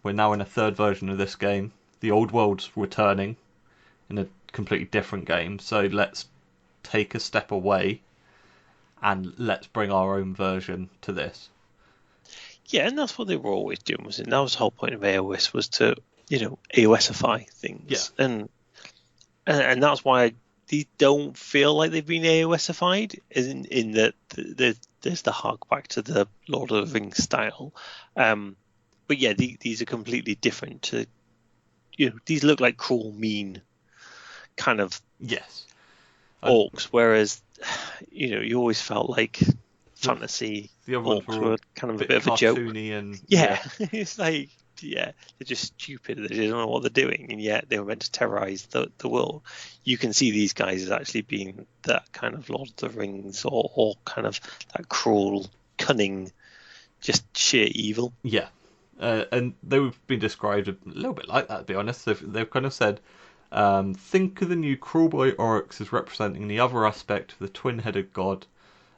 We're now in a third version of this game. The old world's returning in a completely different game. So let's take a step away and let's bring our own version to this. Yeah, and that's what they were always doing, was it? And that was the whole point of AOS, was to, AOSify Yeah. things. And that's why these don't feel like they've been AOSified, in that there's the hark back to the Lord of the Rings style. But yeah, these are completely different to, these look like cruel, mean kind of Yes. orcs, whereas, you always felt like fantasy The other ones orcs were all were kind of a bit bit of a joke. cartoony and Yeah, it's like, yeah, they're just stupid. They don't know what they're doing, and yet they were meant to terrorize the world. You can see these guys as actually being that kind of Lord of the Rings, or kind of that cruel, cunning, just sheer evil. yeah. And they've been described a little bit like that, to be honest. They've kind of said, think of the new Cruelboy Oryx as representing the other aspect of the twin-headed god,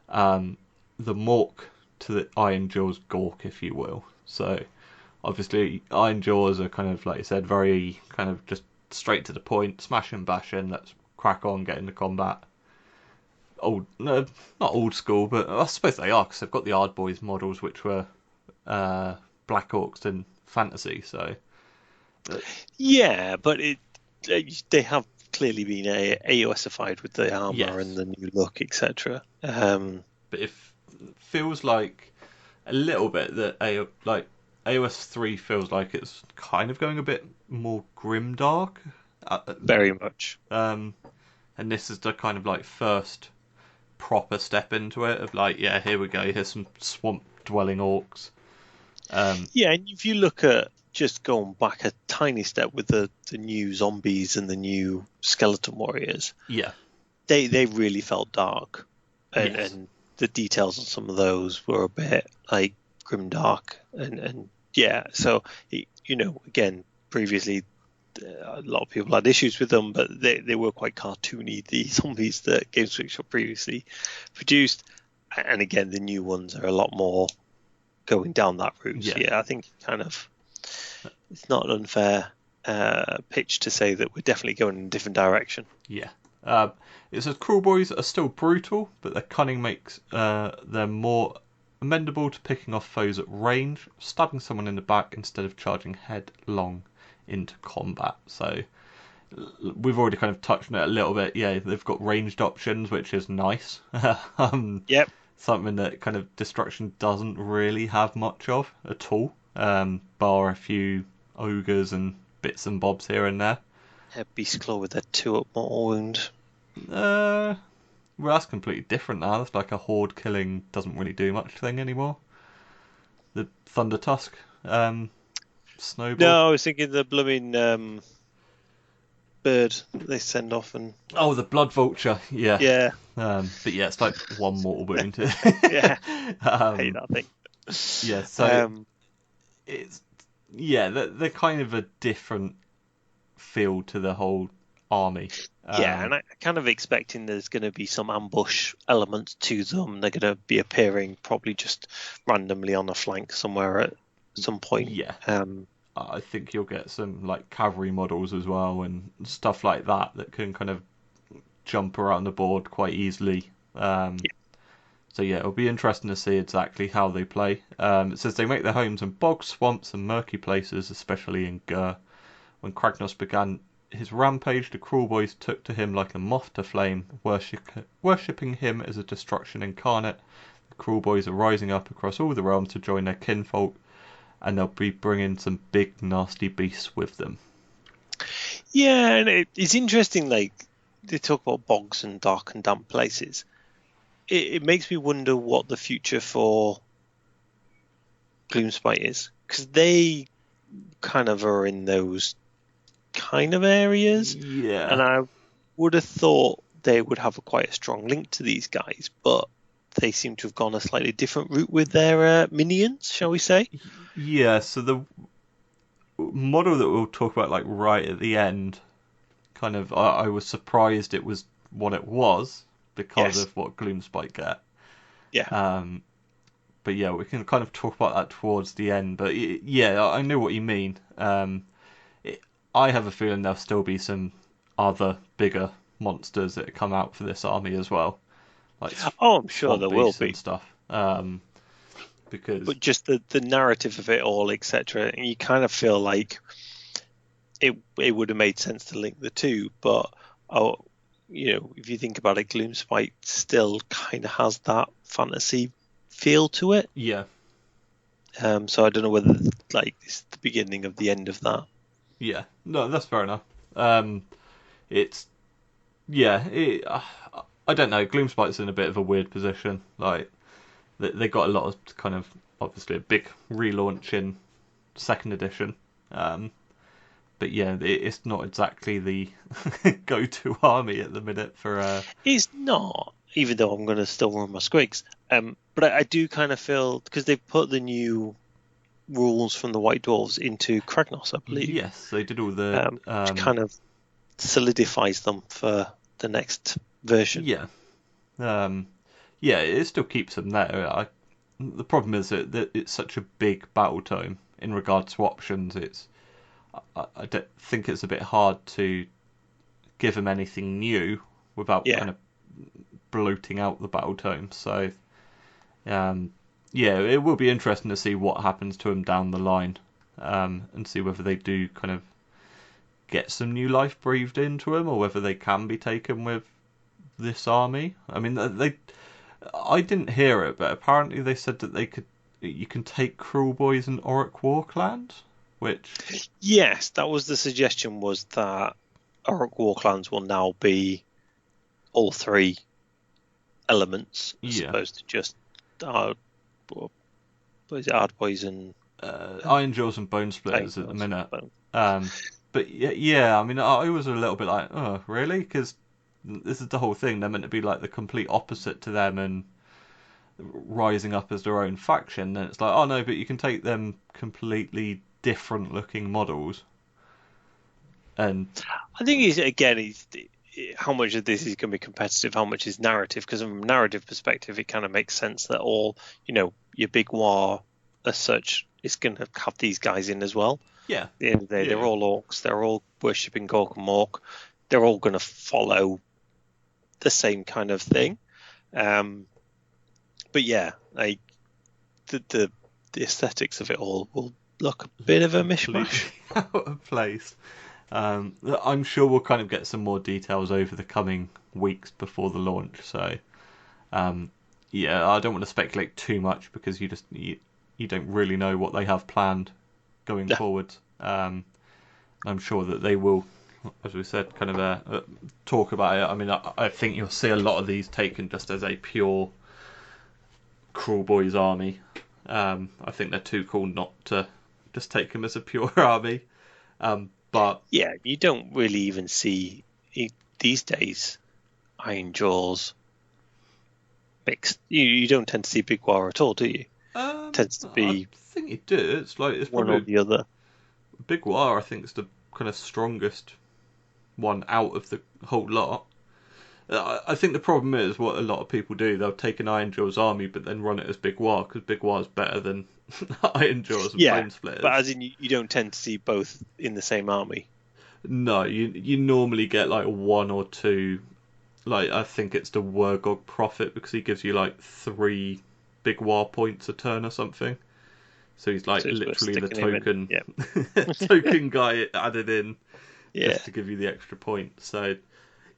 the Mork to the Iron Jaws Gork, if you will. So, obviously, Iron Jaws are kind of, like you said, very kind of just straight to the point, smash and bashing, let's crack on, get into combat. No, not old school, but I suppose they are, because they've got the Ardboys models, which were Black Orcs in fantasy, so Yeah, but they have clearly been AOSified with the armor yes. and the new look, etc. But it feels like a little bit that AOS 3 feels like it's kind of going a bit more grimdark. Very much. And this is the kind of like first proper step into it of like, yeah, here we go, here's some swamp dwelling orcs. Yeah, and if you look at just going back a tiny step with the new zombies and the new skeleton warriors, Yeah. they really felt dark. Yes. and the details on some of those were a bit like grimdark, and yeah. So again, previously a lot of people had issues with them, but they were quite cartoony, the zombies that Games Workshop previously produced. And again, the new ones are a lot more going down that route. So Yeah. yeah, I think it's not an unfair pitch to say that we're definitely going in a different direction. Yeah. It says cruel boys are still brutal, but their cunning makes them more amendable to picking off foes at range, stabbing someone in the back instead of charging headlong into combat. So we've already kind of touched on it a little bit. Yeah, they've got ranged options, which is nice. Yep. Something that kind of destruction doesn't really have much of at all, bar a few ogres and bits and bobs here and there. Beast Claw with a 2-up mortal wound. Well, that's completely different now. That's like a horde killing doesn't really do much thing anymore. The Thunder Tusk, Snowball. No, I was thinking the blooming bird that they send off and Oh, the Blood Vulture. Yeah. yeah, But yeah, it's like one mortal wound. yeah. I hate that thing. Yeah, so it's they're kind of a different feel to the whole army. Yeah, and I'm kind of expecting there's going to be some ambush elements to them. They're going to be appearing probably just randomly on a flank somewhere at some point. Yeah. I think you'll get some like cavalry models as well and stuff like that can kind of jump around the board quite easily. So yeah, it'll be interesting to see exactly how they play. It says they make their homes in bogs, swamps, and murky places, especially in Gur. When Kragnos began his rampage, the cruel boys took to him like a moth to flame, worshipping him as a destruction incarnate. The cruel boys are rising up across all the realms to join their kinfolk, and they'll be bringing some big nasty beasts with them. Yeah, and it's interesting. Like they talk about bogs and dark and damp places. It makes me wonder what the future for Gloomspite is, because they kind of are in those kind of areas. Yeah. And I would have thought they would have quite a strong link to these guys, but they seem to have gone a slightly different route with their minions, shall we say? Yeah, so the model that we'll talk about like right at the end, kind of, I was surprised it was what it was because of what Gloomspite get. Yeah. But yeah, we can kind of talk about that towards the end. But yeah, I know what you mean. I have a feeling there'll still be some other bigger monsters that come out for this army as well, like I'm sure there will be and stuff. Because but just the narrative of it all, etc. You kind of feel like it would have made sense to link the two, but if you think about it, Gloomspite still kind of has that fantasy feel to it. Yeah. So I don't know whether like it's the beginning of the end of that. Yeah. No, that's fair enough. It's I don't know. Gloomspite's in a bit of a weird position. Like they got a lot of kind of obviously a big relaunch in second edition. But yeah, it's not exactly the go-to army at the minute for. It's not, even though I'm going to still run my squigs. But I do kind of feel because they've put the new rules from the White Dwarves into Kragnos, I believe. Yes, they did all the which kind of solidifies them for the next version. Yeah, yeah, it still keeps them there. The problem is that it's such a big battle tome in regards to options. I don't think it's a bit hard to give them anything new without kind of bloating out the battle tome. So, yeah, it will be interesting to see what happens to them down the line, and see whether they do kind of get some new life breathed into them, or whether they can be taken with this army. I mean, I didn't hear it, but apparently they said that you can take Cruel Boys and Orc Warclans, which... Yes, that was the suggestion, was that Orc Warclans will now be all three elements, as opposed to just what is it, Ardboys and... Iron Jaws and Bone Splitters at the minute. But yeah, I mean, I was a little bit like, oh, really? Because this is the whole thing. They're meant to be like the complete opposite to them and rising up as their own faction. Then it's like, oh no, but you can take them completely different looking models. And I think it's how much of this is going to be competitive, how much is narrative. Because from a narrative perspective, it kind of makes sense that all your big war as such is going to have these guys in as well. yeah, At the end of the day, they're all orcs. They're all worshipping Gork and Mork. They're all going to follow the same kind of thing. But yeah, like the aesthetics of it all will look a bit of a mishmash. out of place. I'm sure we'll kind of get some more details over the coming weeks before the launch. So, yeah, I don't want to speculate too much because you don't really know what they have planned going forward. I'm sure that they will, as we said, kind of talk about it. I mean, I think you'll see a lot of these taken just as a pure Cruel Boys army. I think they're too cool not to just take them as a pure army. But yeah, you don't really even see these days Iron Jaws mixed. You don't tend to see Big War at all, do you? Tends to be. I think you do. It's one probably or the other. Big War. I think is the kind of strongest one out of the whole lot. I think the problem is what a lot of people do. They'll take an Iron Jaws army, but then run it as Big War because Big War is better than Iron Jaws and Plane Splitters. But as in, you don't tend to see both in the same army. No, you normally get like one or two. Like I think it's the Wargog Prophet because he gives you like 3 Big War points a turn or something. So he's like literally the token token guy added in just to give you the extra point. So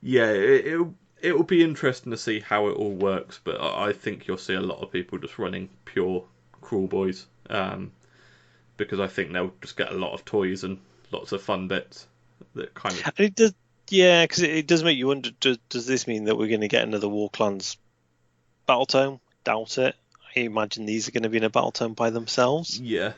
yeah, it will be interesting to see how it all works. But I think you'll see a lot of people just running pure Cruel Boys because I think they'll just get a lot of toys and lots of fun bits that kind of. And it does, yeah, because it does make you wonder. Does this mean that we're going to get another Warclans battle tome? Doubt it. I imagine these are going to be in a battle tome by themselves. Yeah,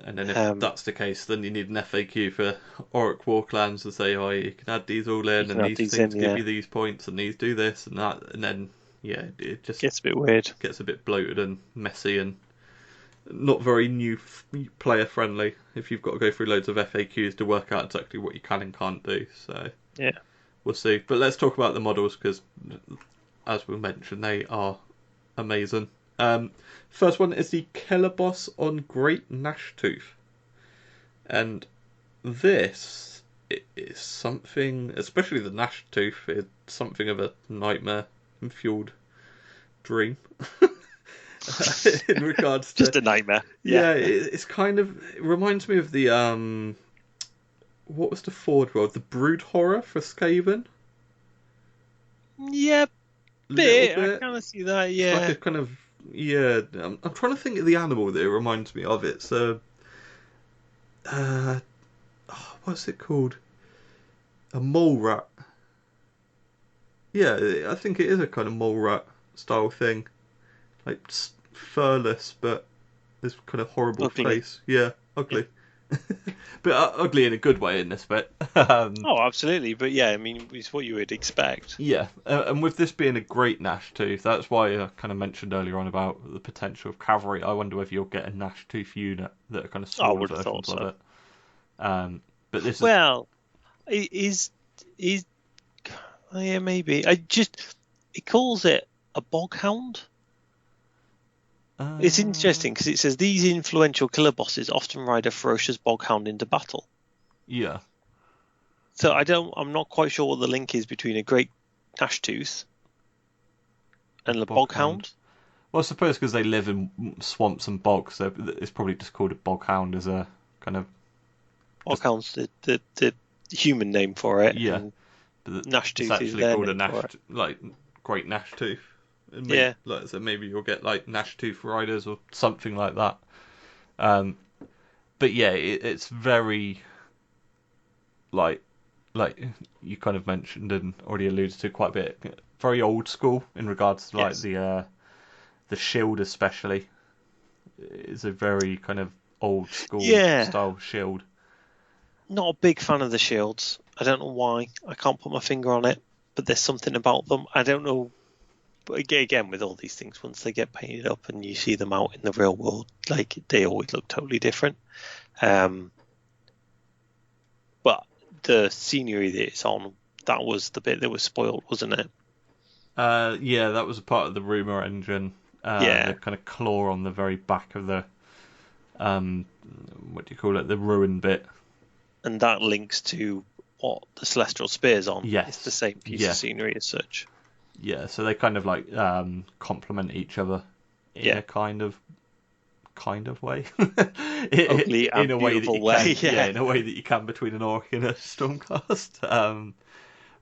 and then if that's the case, then you need an FAQ for Orc Warclans to say, oh, you can add these all in, and these things give you these points, and these do this and that, and then yeah, it just gets a bit weird, gets a bit bloated and messy, and not very new player friendly. If you've got to go through loads of FAQs to work out exactly what you can and can't do, so yeah, we'll see. But let's talk about the models because, as we mentioned, they are amazing. First one is the Killer Boss on Great Gnashtooth. And this is something, especially the Gnashtooth, is something of a nightmare-fueled dream. In regards to... Just a nightmare. Yeah, it's kind of... It reminds me of the... what was the Ford world? The Brood Horror for Skaven? Yeah, bit. I kind of see that, yeah. It's like a kind of... Yeah, I'm trying to think of the animal that it reminds me of. It's what's it called? A mole rat. Yeah, I think it is a kind of mole rat style thing, like furless, but this kind of horrible face. Yeah, ugly. But ugly in a good way in this bit. Oh, absolutely. But yeah, I mean, it's what you would expect. Yeah, and with this being a great Gnashtooth, that's why I kind of mentioned earlier on about the potential of cavalry. I wonder if you'll get a Gnashtooth unit that are kind of smaller versions of it. But this is yeah, maybe. It calls it a boghound. It's interesting because it says these influential killer bosses often ride a ferocious boghound into battle. Yeah. So I'm not quite sure what the link is between a great Gnashtooth and a boghound. Well, I suppose because they live in swamps and bogs, so it's probably just called a boghound as a kind of. Boghound's the human name for it. Yeah. But Gnashtooth it's actually is their called a name great Gnashtooth. Yeah. Like I said, maybe you'll get like Gnashtooth Riders or something like that. But yeah, it's very like you kind of mentioned and already alluded to quite a bit. Very old school in regards to like the shield especially. It's a very kind of old school style shield. Not a big fan of the shields. I don't know why. I can't put my finger on it. but there's something about them. I don't know. But again, with all these things, once they get painted up and you see them out in the real world, like they always look totally different. But the scenery that it's on, that was the bit that was spoiled, wasn't it? Yeah, that was a part of the rumor engine. Yeah, The kind of claw on the very back of the what do you call it? The ruin bit. and that links to what the Celestial Spear's on. It's the Yes. same piece Yeah. of scenery as such. Yeah. So they kind of like complement each other in Yeah, a kind of way. ugly In and a way that you beautiful way. can, yeah, Yeah, in a way that you can between an orc and a stormcast.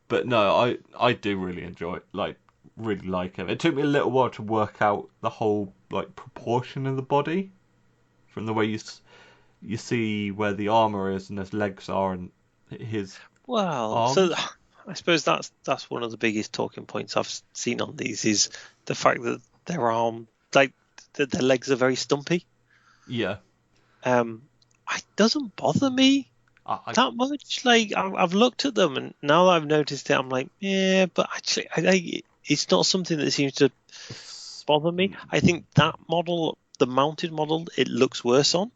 But no, I do really enjoy it. Like, really like him. It took me a little while to work out the whole like proportion of the body from the way you see where the armor is and his legs are and his well, so arms. I suppose that's one of the biggest talking points I've seen on these is the fact that their arm, like their legs are very stumpy. Yeah, It doesn't bother me I that much. Like I've looked at them and now that I've noticed it, I'm like, yeah, but actually, it's not something that seems to it's bother me. I think that model, the mounted model, it looks worse on,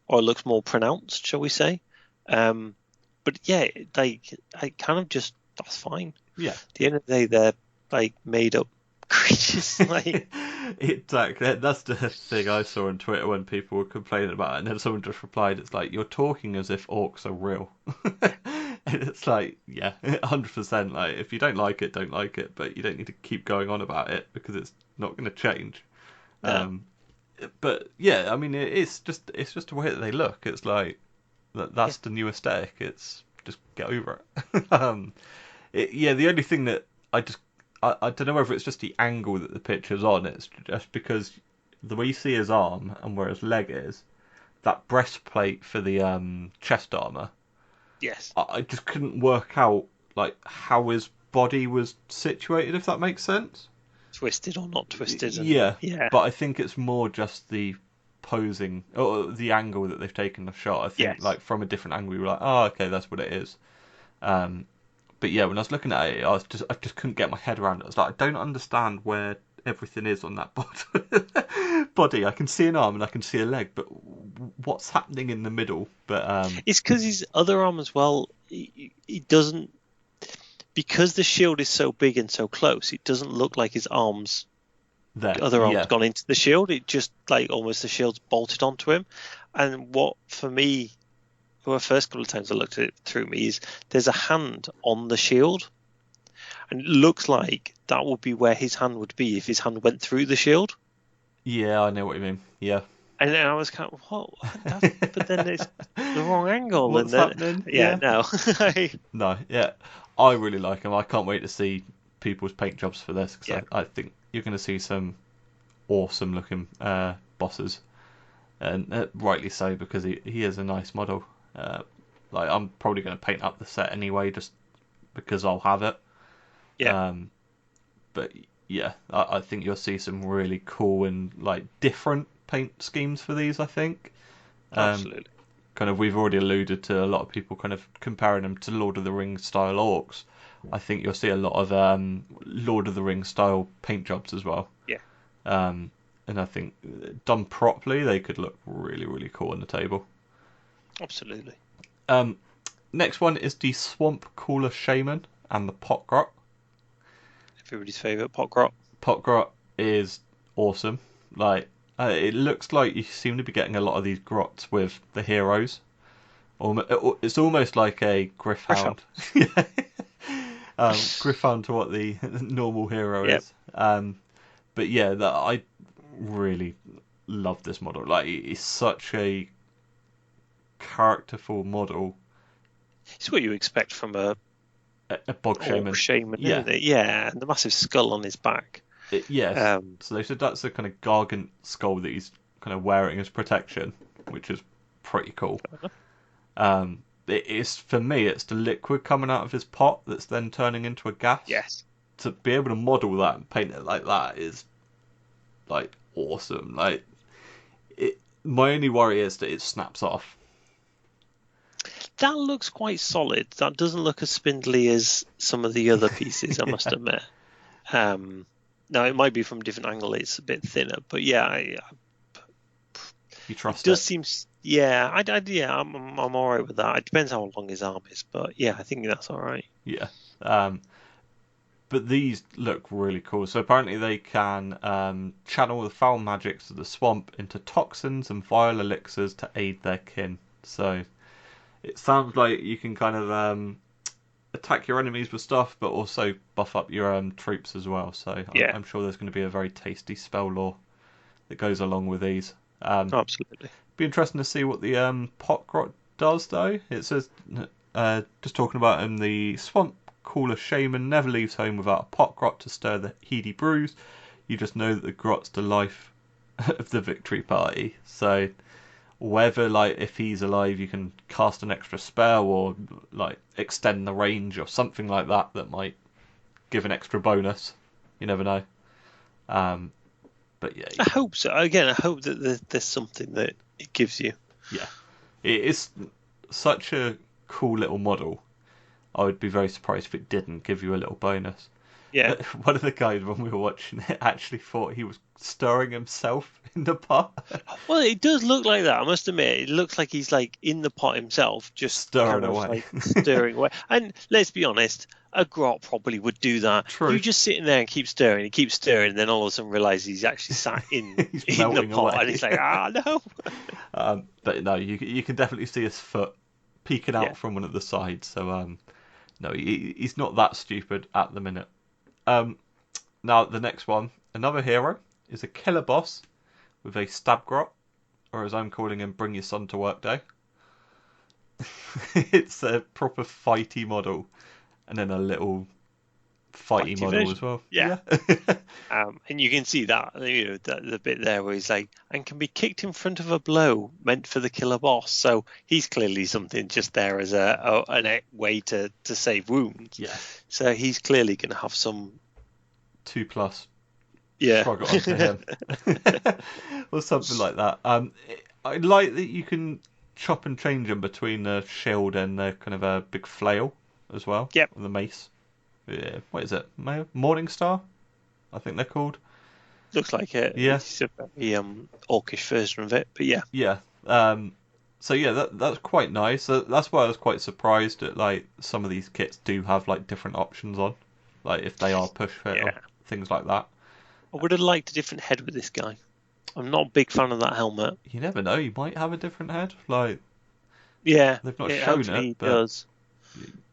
or it looks more pronounced, shall we say? Um, but yeah, like I kind of just that's fine. yeah. At the end of the day, they're like made up creatures. Like Exactly. That's the thing I saw on Twitter when people were complaining about it, and then someone just replied, "It's like you're talking as if orcs are real." And it's like, yeah, 100%. Like, if you don't like it, don't like it, but you don't need to keep going on about it because it's not going to change. no, Um, but yeah, I mean, it's just the way that they look. It's like yeah, that's the new aesthetic. It's just get over it. Yeah, the only thing that I just I don't know whether it's just the angle that the picture's on. It's just because the way you see his arm and where his leg is, that breastplate for the chest armor. yes, I just couldn't work out like how his body was situated, if that makes sense. twisted or not twisted, and Yeah, yeah, but I think it's more just the posing or the angle that they've taken the shot. I think yes. like from a different angle, you were like, oh, okay, that's what it is. Um, but yeah, when I was looking at it, I just couldn't get my head around it. I was like, I don't understand where everything is on that body. I can see an arm and I can see a leg, but what's happening in the middle? But It's because his other arm as well. He doesn't because the shield is so big and so close. It doesn't look like his there, other arm's yeah, gone into the shield. It just like almost the shield's bolted onto him. And what for me, the first couple of times I looked at it through me is there's a hand on the shield, and it looks like that would be where his hand would be if his hand went through the shield. yeah, I know what you mean. Yeah. And then I was kind of, what? But then it's the wrong angle, and What's then happening? yeah, Yeah. no, No, yeah. I really like him. I can't wait to see people's paint jobs for this because yeah, I think you're going to see some awesome looking bosses, and rightly so because he is a nice model. Uh, like I'm probably going to paint up the set anyway, just because I'll have it. yeah, Um, but yeah, I think you'll see some really cool and like different paint schemes for these. I think. Um, absolutely. Kind of we've already alluded to a lot of people kind of comparing them to Lord of the Rings style orcs. I think you'll see a lot of Lord of the Rings style paint jobs as well. Yeah, Um, and I think done properly, they could look really, really cool on the table. absolutely. Um, Next one is the Swamp Cooler Shaman and the Potgrot. Everybody's favourite pot grot. Potgrot is awesome. Like it looks like you seem to be getting a lot of these grots with the heroes. It's almost like a Griffhound. Griffhound. Yeah. Griffhound to what the normal hero Yeah, is. But yeah, that I really love this model. Like it's such a characterful model. it's what you expect from a A bog orc shaman. shaman, Yeah. isn't it? Yeah, and the massive skull on his back. Yes. Um, So they said that's the kind of gargant skull that he's kind of wearing as protection, which is pretty cool. It is for me. It's the liquid coming out of his pot that's then turning into a gas. yes, To be able to model that and paint it like that is like awesome. My only worry is that it snaps off. That looks quite solid. That doesn't look as spindly as some of the other pieces, I must admit. Now, it might be from a different angle, it's a bit thinner, but yeah, You it trust does it? seem. Yeah, I'm all right with that. It depends how long his arm is, but yeah, I think that's all right. Yeah. But these look really cool. So apparently they can channel the foul magics of the swamp into toxins and vile elixirs to aid their kin. So it sounds like you can kind of attack your enemies with stuff, but also buff up your troops as well. So Yeah, I'm sure there's going to be a very tasty spell lore that goes along with these. Um, absolutely. be interesting to see what the pot grot does, though. It says, just talking about him, the swamp caller shaman never leaves home without a pot grot to stir the heady brews. You just know that the grot's the life of the victory party. So whether like if he's alive, you can cast an extra spell or like extend the range or something like that that might give an extra bonus. You never know. Um, but yeah, I hope so. Again, I hope that there's something that it gives you. yeah, it is such a cool little model. I would be very surprised if it didn't give you a little bonus. Yeah. One of the guys when we were watching it actually thought he was stirring himself in the pot. Well, it does look like that. I must admit, it looks like he's like in the pot himself, just Stirring kind of away. like stirring away. And let's be honest, a grot probably would do that. True. You just sitting there and keep stirring, and then all of a sudden realize he's actually sat in He's in the melting pot, away. and he's like, no. But no, you can definitely see his foot peeking out Yeah. from one of the sides. So no, he's not that stupid at the minute. Now the next one, another hero, is a killer boss with a stab grot, or as I'm calling him, bring your son to work day. It's a proper fighty model, and then a little fighty Fighty model as version. well. Yeah. And you can see that, the bit there where he's like, and can be kicked in front of a blow meant for the killer boss. So he's clearly something just there as a way to save wounds. Yeah. So he's clearly going to have some. 2+. Yeah. Shrug it onto him. Or something like that. I like that you can chop and change them between the shield and the kind of a big flail as well. Yep. And the mace. Yeah, what is it? Morning Star? I think they're called. Looks like it. Yeah. It's a very orcish version of it, but yeah. Yeah. So yeah, that's quite nice. That's why I was quite surprised that like some of these kits do have like different options on, like if they are push fit or Yeah. things like that. I would have liked a different head with this guy. I'm not a big fan of that helmet. You never know. You might have a different head. Like Yeah, they've not it shown actually it, but does.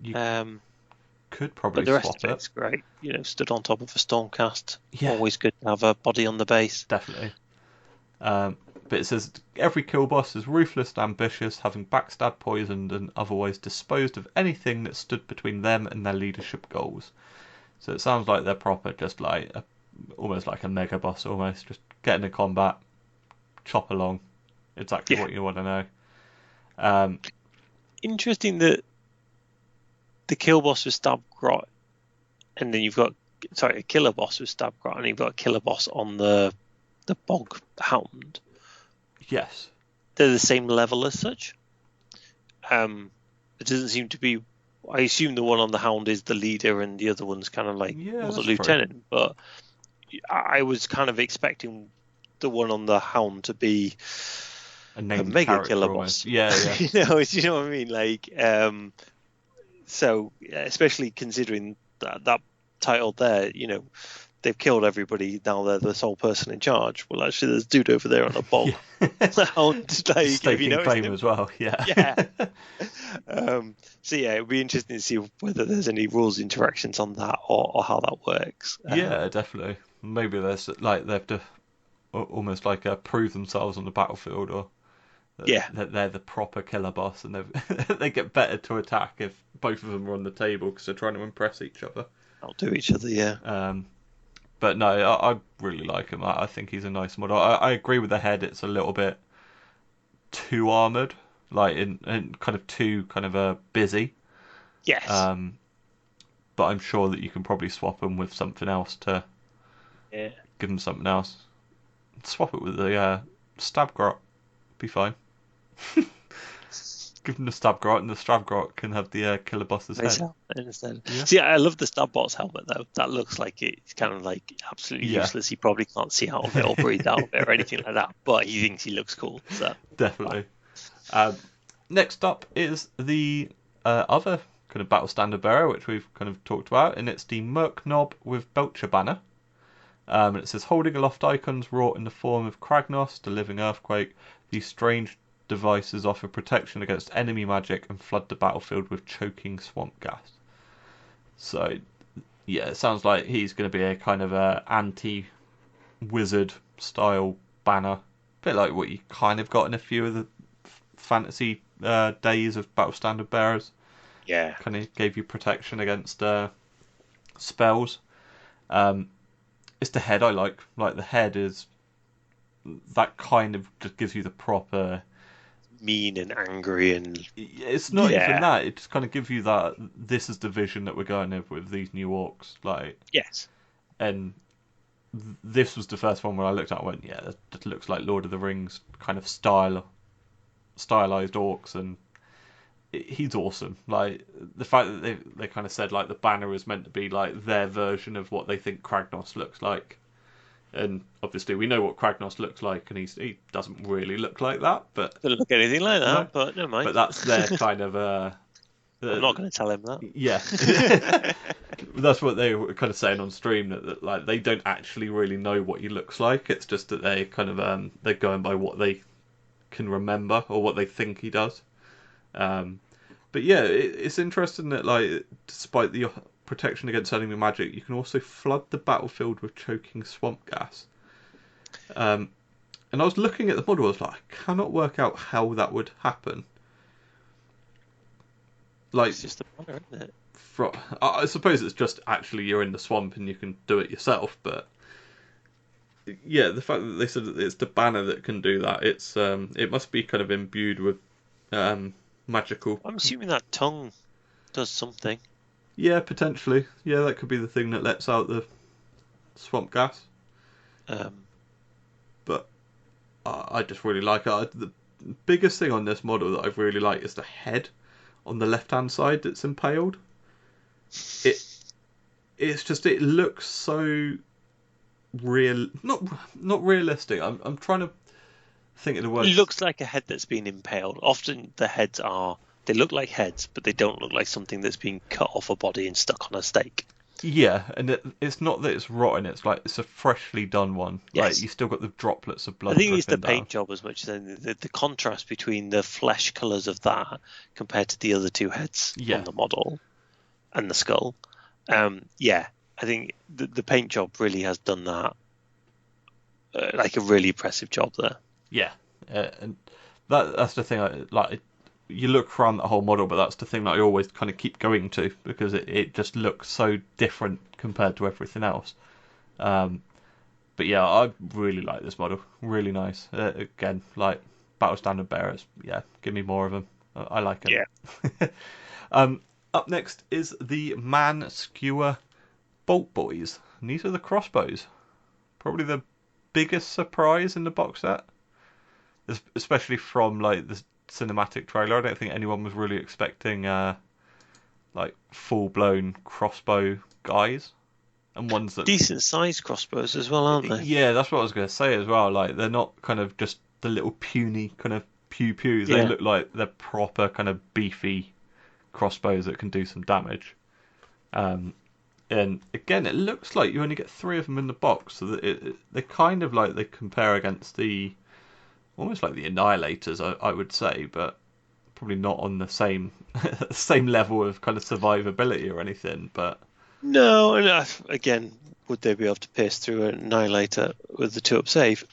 you But could probably the rest swap of it. it's great. Stood on top of a stormcast. Yeah. Always good to have a body on the base. Definitely. But it says every kill boss is ruthless and ambitious, having backstabbed, poisoned, and otherwise disposed of anything that stood between them and their leadership goals. So it sounds like they're proper, just like almost like a mega boss, almost just get into combat, chop along. Exactly what you want to know. Interesting that the kill boss was stab grot, and then you've got a killer boss with stab grot, and you've got a killer boss on the bog hound. Yes. They're the same level as such. It doesn't seem to be. I assume the one on the hound is the leader, and the other one's kind of like the lieutenant. But I was kind of expecting the one on the hound to be a mega killer almost. boss. Yeah. you know what I mean? Like, so especially considering that title there, they've killed everybody. Now they're the sole person in charge. Well, actually, there's a dude over there on a bog. Staking claim as well. Yeah. So yeah, it'd be interesting to see whether there's any rules interactions on that or how that works. Yeah, definitely. Maybe there's like they have to almost like prove themselves on the battlefield, or that they're the proper killer boss, and they get better to attack if both of them are on the table because they're trying to impress each other. Outdo each other, yeah. But no, I really like him. I think he's a nice model. I agree with the head. It's a little bit too armoured, like in kind of too kind of busy. Yes. But I'm sure that you can probably swap him with something else to give him something else. Swap it with the stab grot. Be fine. give them the Stabgrot, and the Stabgrot can have the killer boss's Nice head. helmet instead. Yeah. See, I love the Stabbot's helmet though. That looks like it's kind of like absolutely Yeah. useless. He probably can't see out of it or breathe out of it or anything like that. But he thinks he looks cool. So Definitely. Next up is the other kind of battle standard bearer, which we've kind of talked about, and it's the Merc Knob with Belcher banner. And it says, holding aloft icons wrought in the form of Kragnos, the living earthquake. These strange devices offer protection against enemy magic and flood the battlefield with choking swamp gas. So, yeah, it sounds like he's going to be a kind of anti-wizard style banner. A bit like what you kind of got in a few of the fantasy days of battle standard bearers. yeah, Kind of gave you protection against spells. It's the head I like. Like, the head is that kind of just gives you the proper. mean and angry and It's not Yeah. even that. It just kind of gives you that. This is the vision that we're going with these new orcs. Like, yes, and this was the first one where I looked at it and went, yeah, that looks like Lord of the Rings kind of stylized orcs, and he's awesome. Like, the fact that they kind of said like the banner is meant to be like their version of what they think Kragnos looks like, and obviously we know what Kragnos looks like, and he doesn't really look like that, but doesn't look anything like that. No. But never mind. but that's their kind of I'm not going to tell him that. yeah. That's what they were kind of saying on stream, that like they don't actually really know what he looks like. It's just that they kind of they're going by what they can remember or what they think he does. But yeah, it's interesting that like despite the protection against enemy magic, you can also flood the battlefield with choking swamp gas. And I was looking at the model, I was like, I cannot work out how that would happen. Like, It's just a banner, isn't it? I suppose it's just actually you're in the swamp and you can do it yourself, but yeah, the fact that they said that it's the banner that can do that, it's it must be kind of imbued with magical. I'm assuming that tongue does something. Yeah, potentially. Yeah, that could be the thing that lets out the swamp gas. But I just really like it. The biggest thing on this model that I really like is the head on the left-hand side that's impaled. It looks so real, not realistic. I'm trying to think of the word. It looks like a head that's been impaled. Often the heads they look like heads, but they don't look like something that's been cut off a body and stuck on a stake. Yeah, and it's not that it's rotten. It's like it's a freshly done one. Yes. Like you still got the droplets of blood. I think it's the dripping paint job as much as the contrast between the flesh colours of that compared to the other two heads Yeah. on the model and the skull. Yeah, I think the paint job really has done that. Like a really impressive job there. Yeah, and that's the thing. Like you look around the whole model, but that's the thing that I always kind of keep going to because it just looks so different compared to everything else. But yeah, I really like this model. Really nice. Again, like battle standard bearers. Yeah, give me more of them. I like it. Yeah. Up next is the Man Skewer Bolt Boys. And these are the crossbows. Probably the biggest surprise in the box set, especially from like the cinematic trailer. I don't think anyone was really expecting like full blown crossbow guys, and ones that Decent sized crossbows as well, aren't they? Yeah, that's what I was going to say as well. Like they're not kind of just the little puny kind of pew pews. They Yeah. look like they're proper kind of beefy crossbows that can do some damage. And again, it looks like you only get 3 of them in the box, so that they kind of like they compare against almost like the Annihilators, I would say, but probably not on the same same level of kind of survivability or anything. But No, and again, would they be able to pierce through an Annihilator with the 2-up save?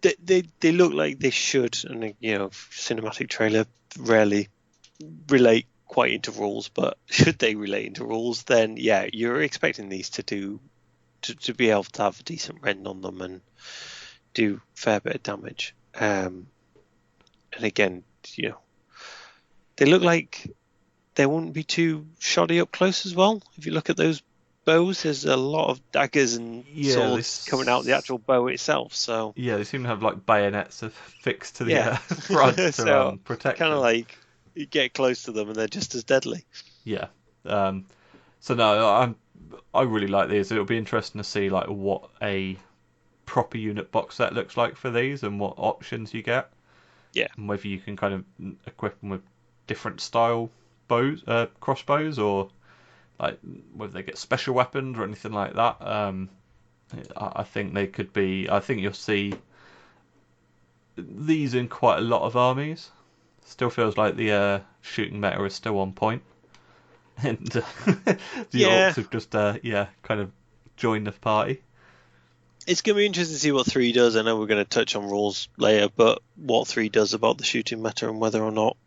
They look like they should, and cinematic trailer rarely relate quite into rules, but should they relate into rules, then yeah, you're expecting these to be able to have a decent rend on them and do a fair bit of damage. And again, they look like they wouldn't be too shoddy up close as well. If you look at those bows, there's a lot of daggers and swords coming out the actual bow itself. So yeah, they seem to have like bayonets affixed to the front to so protect kind of them. like You get close to them and they're just as deadly. Yeah. So no, I really like these. It'll be interesting to see like what a proper unit box set looks like for these and what options you get, Yeah. and whether you can kind of equip them with different style crossbows, or like whether they get special weapons or anything like that. I think they could be. I think you'll see these in quite a lot of armies. Still feels like the shooting meta is still on point, and the Yeah. orcs have just kind of joined the party. It's going to be interesting to see what 3 does. I know we're going to touch on rules later, but what 3 does about the shooting meta and whether or not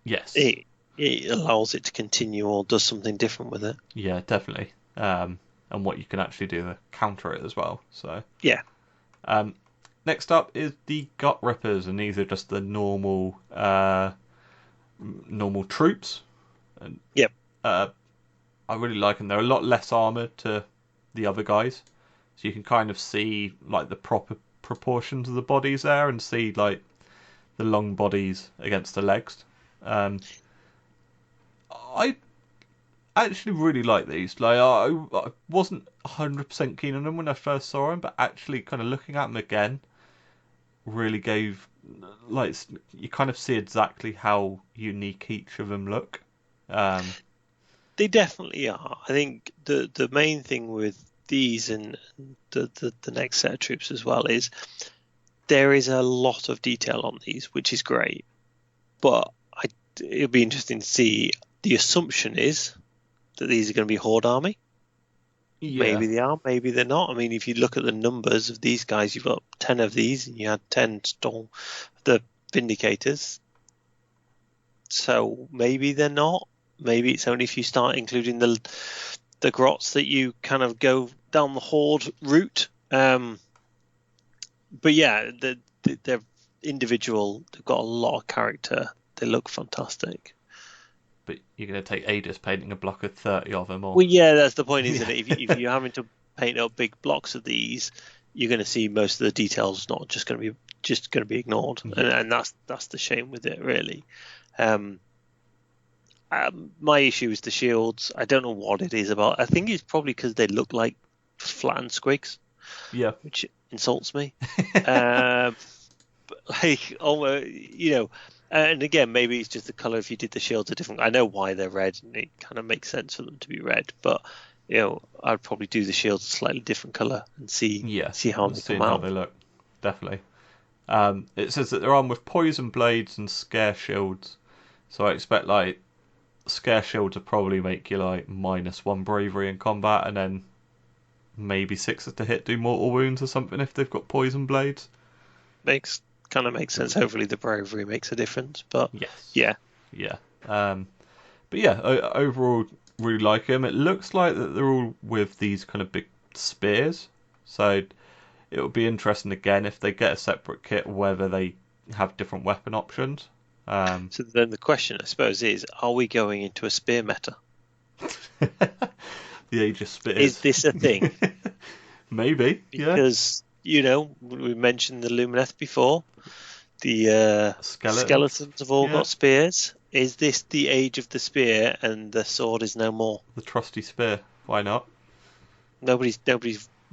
Yes. it allows it to continue or does something different with it. Yeah, definitely. And what you can actually do to counter it as well. So yeah. Next up is the Gut Rippers, and these are just the normal troops. And Yep. I really like them. They're a lot less armored to the other guys, so you can kind of see like the proper proportions of the bodies there, and see like the long bodies against the legs. I actually really like these. Like I wasn't 100% keen on them when I first saw them, but actually kind of looking at them again really gave, like, you kind of see exactly how unique each of them look. They definitely are. I think the main thing with these and the next set of troops as well is there is a lot of detail on these, which is great. But it'll be interesting to see. The assumption is that these are going to be Horde army. Yeah. Maybe they are, maybe they're not. I mean, if you look at the numbers of these guys, you've got 10 of these, and you had 10 the Vindicators. So maybe they're not. Maybe it's only if you start including the grots that you kind of go down the Horde route. But yeah, they're individual. They've got a lot of character. They look fantastic. But you're going to take ages painting a block of 30 of them, or Well, yeah, that's the point, isn't it? If you're having to paint up big blocks of these, you're going to see most of the details not just going to be ignored, and that's the shame with it, really. My issue is the shields. I don't know what it is about. I think it's probably because they look like flattened squigs. Yeah. Which insults me. Like, and again, maybe it's just the color. If you did the shields are different, I know why they're red, and it kind of makes sense for them to be red. But I'd probably do the shields a slightly different color and see how they come out. How they look, definitely. It says that they're armed with poison blades and scare shields, so I expect like scare shields will probably make you like -1 bravery in combat, and then maybe 6 to hit, do mortal wounds or something if they've got poison blades. Kind of makes sense. Hopefully the bravery makes a difference, but yeah. But yeah, overall really like them. It looks like that they're all with these kind of big spears, so it'll be interesting again if they get a separate kit whether they have different weapon options. So then the question, I suppose, is: are we going into a spear meta? The age of spears. Is this a thing? Maybe, because we mentioned the Lumineth before. The skeletons have all got spears. Is this the age of the spear and the sword is no more? The trusty spear. Why not? Nobody's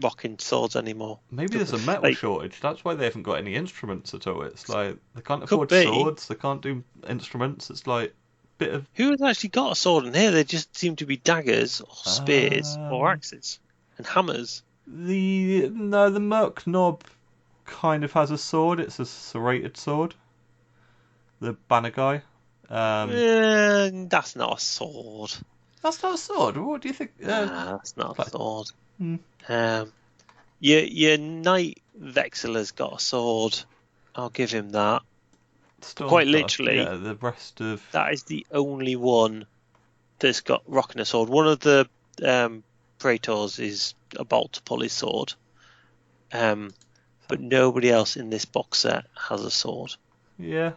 rocking swords anymore. Maybe there's a metal shortage. That's why they haven't got any instruments at all. It's like they can't afford swords. They can't do instruments. It's like a bit of... Who has actually got a sword in here? They just seem to be daggers or spears or axes and hammers. The Merc Knob kind of has a sword. It's a serrated sword. The banner guy. That's not a sword. That's not a sword. What do you think? That's not a sword. Your Knight Vexiller's got a sword. I'll give him that. Quite literally, the rest of that is the only one that's got rocking a sword. One of the Praetors is about to pull his sword, but nobody else in this box set has a sword. Yeah.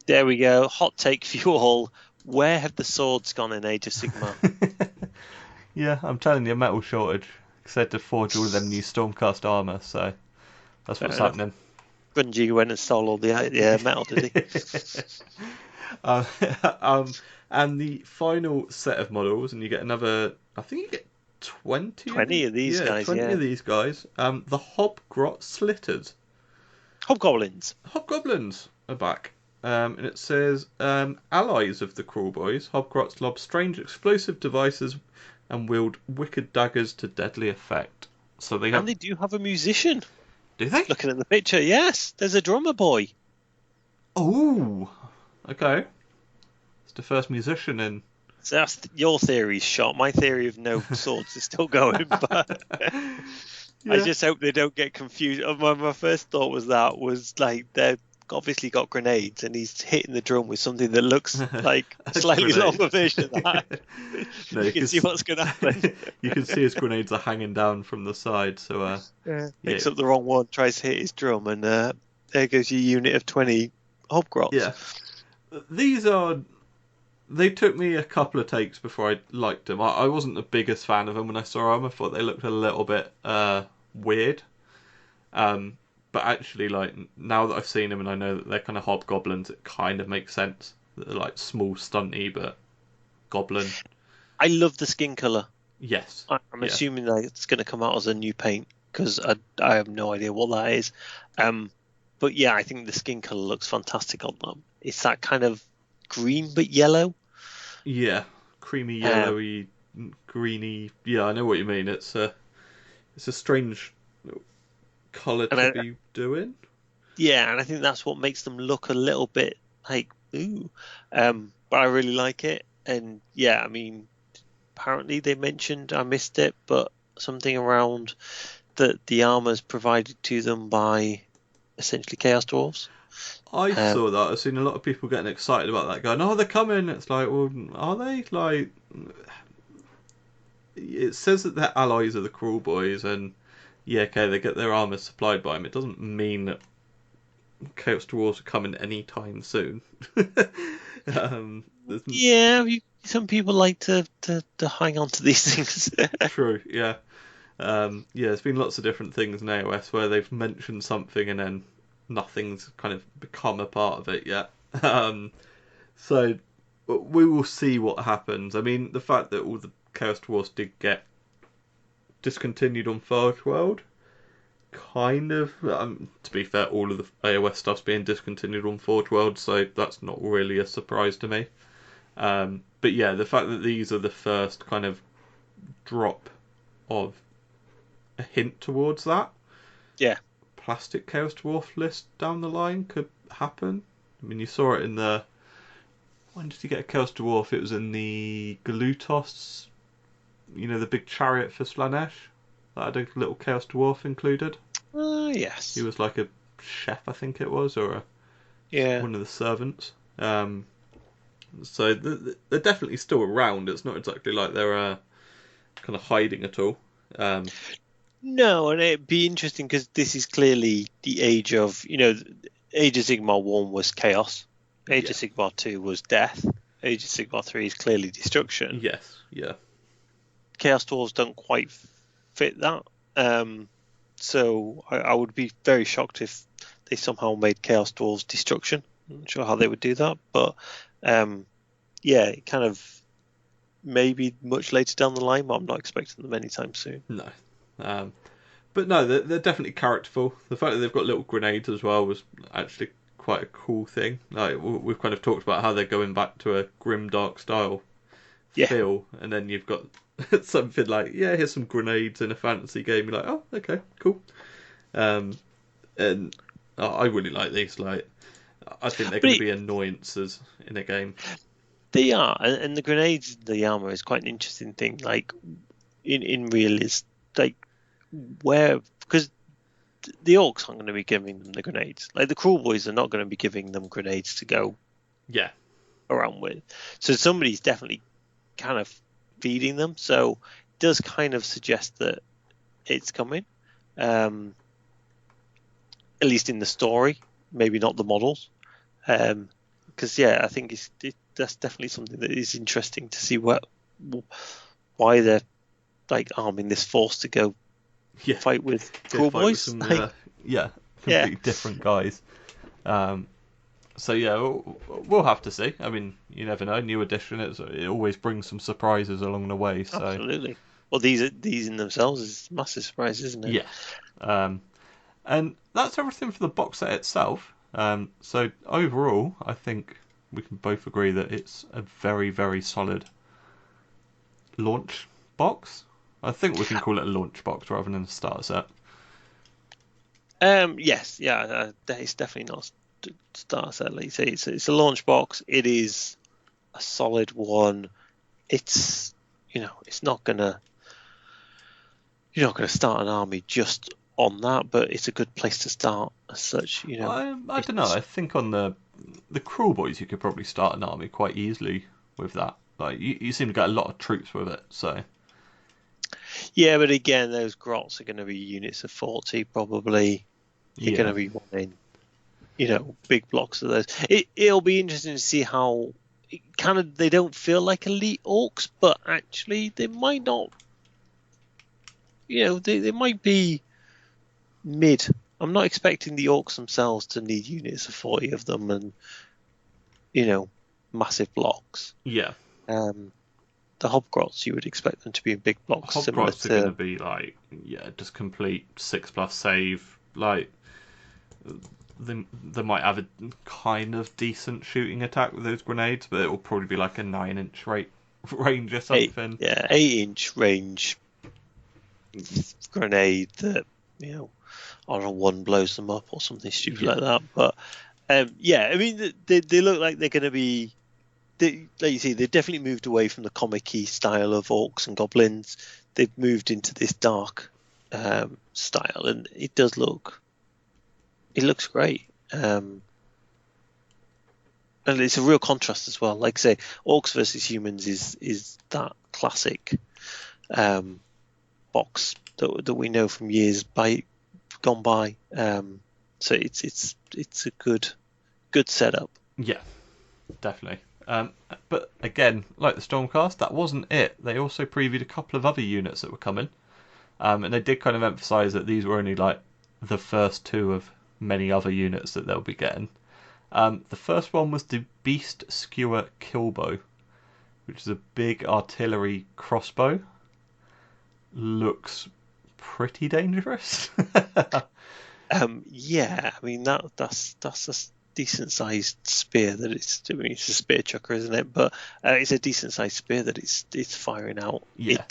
There we go. Hot take for you all. Where have the swords gone in Age of Sigmar? Yeah, I'm telling you, metal shortage. Because they had to forge all of them new Stormcast armour, so that's what's happening. Grungy went and stole all the metal, did he? um, um, and the final set of models, and you get another. I think you get 20 of 20 them. of these Yeah, guys, 20 yeah. of these guys. The Hobgrot Slitters. Hobgoblins. Hobgoblins are back. And it says, allies of the Crawl Boys, Hobgrots lob strange explosive devices and wield wicked daggers to deadly effect. So they have. And they do have a musician. Do they? Looking at the picture, yes, there's a drummer boy. Oh, okay. It's the first musician in. So that's your theory's shot. My theory of no swords is still going, but Yeah. I just hope they don't get confused. My first thought was like they've obviously got grenades, and he's hitting the drum with something that looks like a slightly grenade. longer version of that. No, you can see what's going to happen. You can see his grenades are hanging down from the side. So Picks up the wrong one, tries to hit his drum, and there goes your unit of 20 hobgrots. Yeah, these are. They took me a couple of takes before I liked them. I wasn't the biggest fan of them when I saw them. I thought they looked a little bit weird. But actually, like now that I've seen them and I know that they're kind of hobgoblins, it kind of makes sense. They're like small, stunty, but goblin. I love the skin colour. Yes. I'm assuming that it's going to come out as a new paint because I have no idea what that is. But yeah, I think the skin colour looks fantastic on them. It's that kind of green but yellow. Yeah, creamy, yellowy, greeny. Yeah, I know what you mean. It's a strange colour to be doing. Yeah, and I think that's what makes them look a little bit like ooh. But I really like it, and yeah, I mean, apparently they mentioned, I missed it, but something around that the armor's provided to them by essentially Chaos Dwarves. I saw that. I've seen a lot of people getting excited about that, going, "Oh, they're coming!" It's like, well, are they? Like, it says that they're allies of the Crawl Boys, and yeah, okay, they get their armor supplied by them. It doesn't mean that Chaos Dwarves are coming anytime soon. Yeah, some people like to hang on to these things. True, yeah. Yeah, there's been lots of different things in AOS where they've mentioned something and then nothing's kind of become a part of it yet. So we will see what happens. I mean, the fact that all the Chaos Dwarfs did get discontinued on Forge World, kind of. To be fair, all of the AOS stuff's being discontinued on Forge World, so that's not really a surprise to me. But yeah, the fact that these are the first kind of drop of a hint towards that. Yeah. Plastic Chaos Dwarf list down the line could happen. I mean, you saw it in the. When did you get a Chaos Dwarf? It was in the Galutos. You know, the big chariot for Slanesh. That had a little Chaos Dwarf included. Yes. He was like a chef, I think it was, or one of the servants. So they're definitely still around. It's not exactly like they're kind of hiding at all. No, and it'd be interesting because this is clearly the age of, Age of Sigmar 1 was chaos. Age of Sigmar 2 was death. Age of Sigmar 3 is clearly destruction. Yes, yeah. Chaos Dwarves don't quite fit that. So I would be very shocked if they somehow made Chaos Dwarves destruction. I'm not sure how they would do that, but it kind of maybe much later down the line, but I'm not expecting them anytime soon. No. But no, they're definitely characterful. The fact that they've got little grenades as well was actually quite a cool thing. Like we've kind of talked about how they're going back to a grimdark style feel, and then you've got something like, here's some grenades in a fantasy game. You're like, oh, okay, cool. And I really like these. Like, I think they're going to be annoyances in a game. They are, and the grenades, the armor is quite an interesting thing. Like in real is like where, because the orcs aren't going to be giving them the grenades. Like the Crawl Boys are not going to be giving them grenades to go around with. So somebody's definitely kind of feeding them. So it does kind of suggest that it's coming. At least in the story, maybe not the models. Because I think that's definitely something that is interesting to see why they're like arming this force to go fight with Crawl Boys. Yeah. completely different guys. Um, so yeah, we'll have to see. I mean, you never know. New edition, it always brings some surprises along the way. So Absolutely. Well, these in themselves is a massive surprise, isn't it? yeah, and that's everything for the box set itself. So overall, I think we can both agree that it's a very, very solid launch box. I think we can call it a launch box rather than a starter set. Yes, yeah, it's definitely not a starter set. Like you say, it's a launch box. It is a solid one. It's it's not gonna you're not gonna start an army just on that, but it's a good place to start as such. I don't know. I think on the Cruel Boys, you could probably start an army quite easily with that. Like you seem to get a lot of troops with it. So Yeah, but again, those grots are going to be units of 40 probably. You're going yeah, to be wanting, big blocks of those. It'll be interesting to see how they don't feel like elite orcs, but actually they might not. They might be mid. I'm not expecting the orcs themselves to need units of 40 of them and massive blocks. yeah. The hobgrots, you would expect them to be in big blocks, similar Hobgrots are going to to. be like just complete 6+ save. Like they might have a kind of decent shooting attack with those grenades, but it will probably be like a 9-inch range or something. 8-inch range grenade that on a one blows them up or something stupid like that. But yeah, I mean they look like they're going to be. Like you see, they've definitely moved away from the comic-y style of orcs and goblins. They've moved into this dark style, and it does look. It looks great, and it's a real contrast as well. Like I say, orcs versus humans is that classic box that we know from years gone by. So it's a good setup. Yeah, definitely. But again, like the Stormcast, that wasn't it. They also previewed a couple of other units that were coming, and they did kind of emphasise that these were only like the first two of many other units that they'll be getting. The first one was the Beast Skewer Killbow, which is a big artillery crossbow. Looks pretty dangerous. Yeah, I mean that's a decent sized spear that it's. I mean, it's a spear chucker, isn't it? But it's a decent sized spear that it's firing out. Yeah.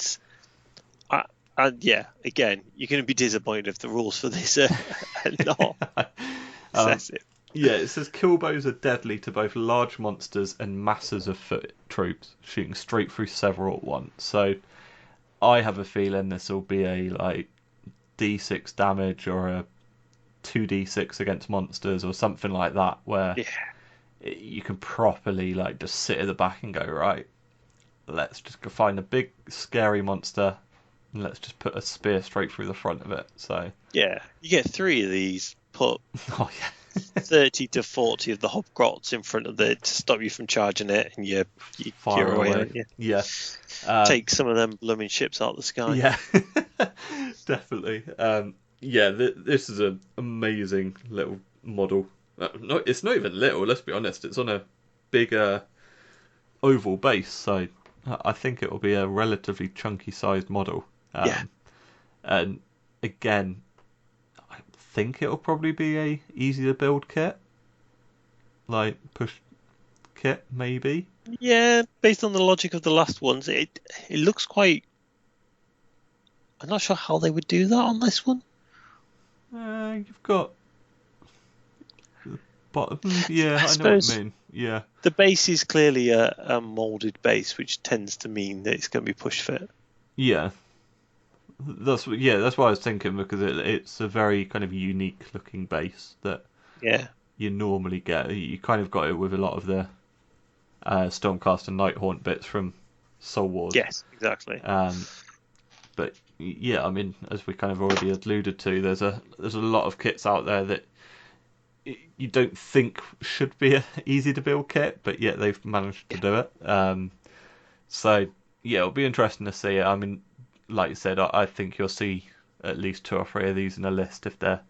And yeah, again, you're going to be disappointed if the rules for this are not excessive. Yeah, it says killbows are deadly to both large monsters and masses of foot troops, shooting straight through several at once. So I have a feeling this will be a like D6 damage or a 2d6 against monsters or something like that, where you can properly like just sit at the back and go, right, let's just go find a big scary monster and let's just put a spear straight through the front of it. So yeah, you get 3 of these, put oh yeah. 30 to 40 of the hobgrots in front of it to stop you from charging it, and you're Far away, away. aren't you? Yeah. Take some of them blooming ships out of the sky. Yeah, definitely. Yeah, this is an amazing little model. No, it's not even little. Let's be honest. It's on a bigger oval base, so I think it will be a relatively chunky sized model. Yeah. And again, I think it will probably be a easy to build kit, like push kit maybe. Yeah, based on the logic of the last ones, it looks quite. I'm not sure how they would do that on this one. You've got the bottom. Yeah, I know what you mean. Yeah. The base is clearly a molded base, which tends to mean that it's going to be push fit. Yeah. That's why I was thinking, because it's a very kind of unique looking base that you normally get. You kind of got it with a lot of the Stormcast and Nighthaunt bits from Soul Wars. Yes, exactly. But yeah, I mean, as we kind of already alluded to, there's a lot of kits out there that you don't think should be an easy to build kit, but yet they've managed to do it. So yeah, it'll be interesting to see it. I mean, like you said, I think you'll see at least 2 or 3 of these in a list if they're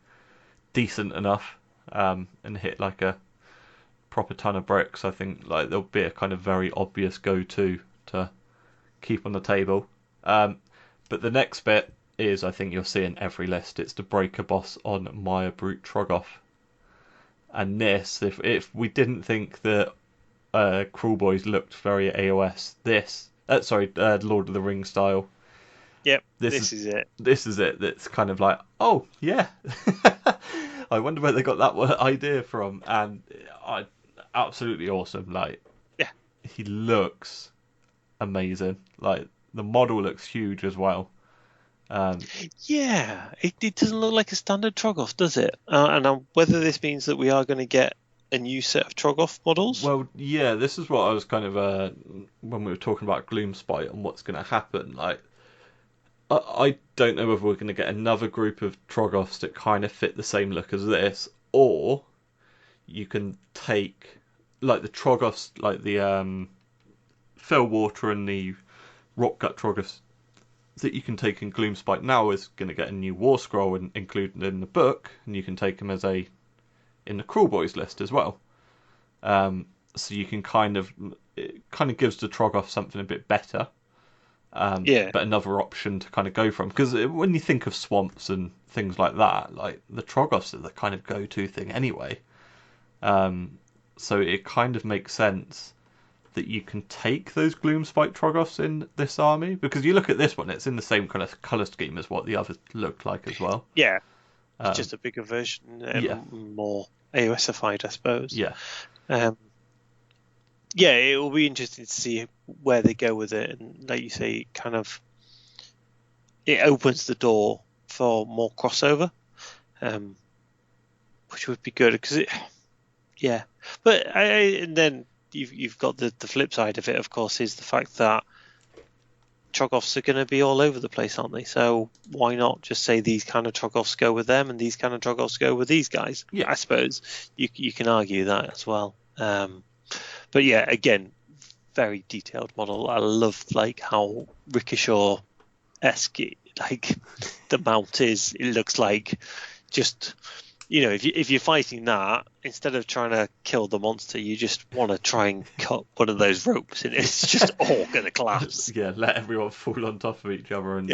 decent enough and hit like a proper ton of bricks, I think like there'll be a kind of very obvious go-to to keep on the table. But the next bit is, I think you'll see in every list, it's the breaker boss on Maya Brute Troggoth. And this, if we didn't think that Cruel Boys looked very AOS, Lord of the Rings style. Yep, this is it. This is it. That's kind of like, oh yeah. I wonder where they got that idea from, and absolutely awesome. Like, yeah, he looks amazing. Like the model looks huge as well. Yeah, it doesn't look like a standard Troggoth, does it? And whether this means that we are going to get a new set of Troggoth models. Well, yeah, this is what I was kind of when we were talking about Gloomspite and what's going to happen. Like, I don't know if we're going to get another group of Troggoths that kind of fit the same look as this, or you can take like the Troggoths, like the Fellwater and the Rockgut Troggoths that you can take in Gloomspite now is going to get a new War Scroll included in the book, and you can take them as in the Cruel Boys list as well. So you can it kind of gives the Troggoth something a bit better. But another option to kind of go from, because when you think of swamps and things like that, like the Troggoths are the kind of go-to thing anyway. So it kind of makes sense that you can take those Gloomspite Troggoths in this army, because you look at this one, it's in the same kind of colour scheme as what the others looked like as well. Yeah, it's just a bigger version, more AOSified, I suppose. Yeah. Yeah, it will be interesting to see where they go with it, and like you say, it opens the door for more crossover, which would be good because But and then you've got the flip side of it, of course, is the fact that Troggoths are going to be all over the place, aren't they? So why not just say these kind of Troggoths go with them and these kind of Troggoths go with these guys? Yeah, I suppose you can argue that as well. But yeah, again, very detailed model. I love like how Ricochet-esque like the mount is. It looks like just, if you're fighting that, instead of trying to kill the monster, you just want to try and cut one of those ropes, and it's just all going to collapse. Yeah, let everyone fall on top of each other and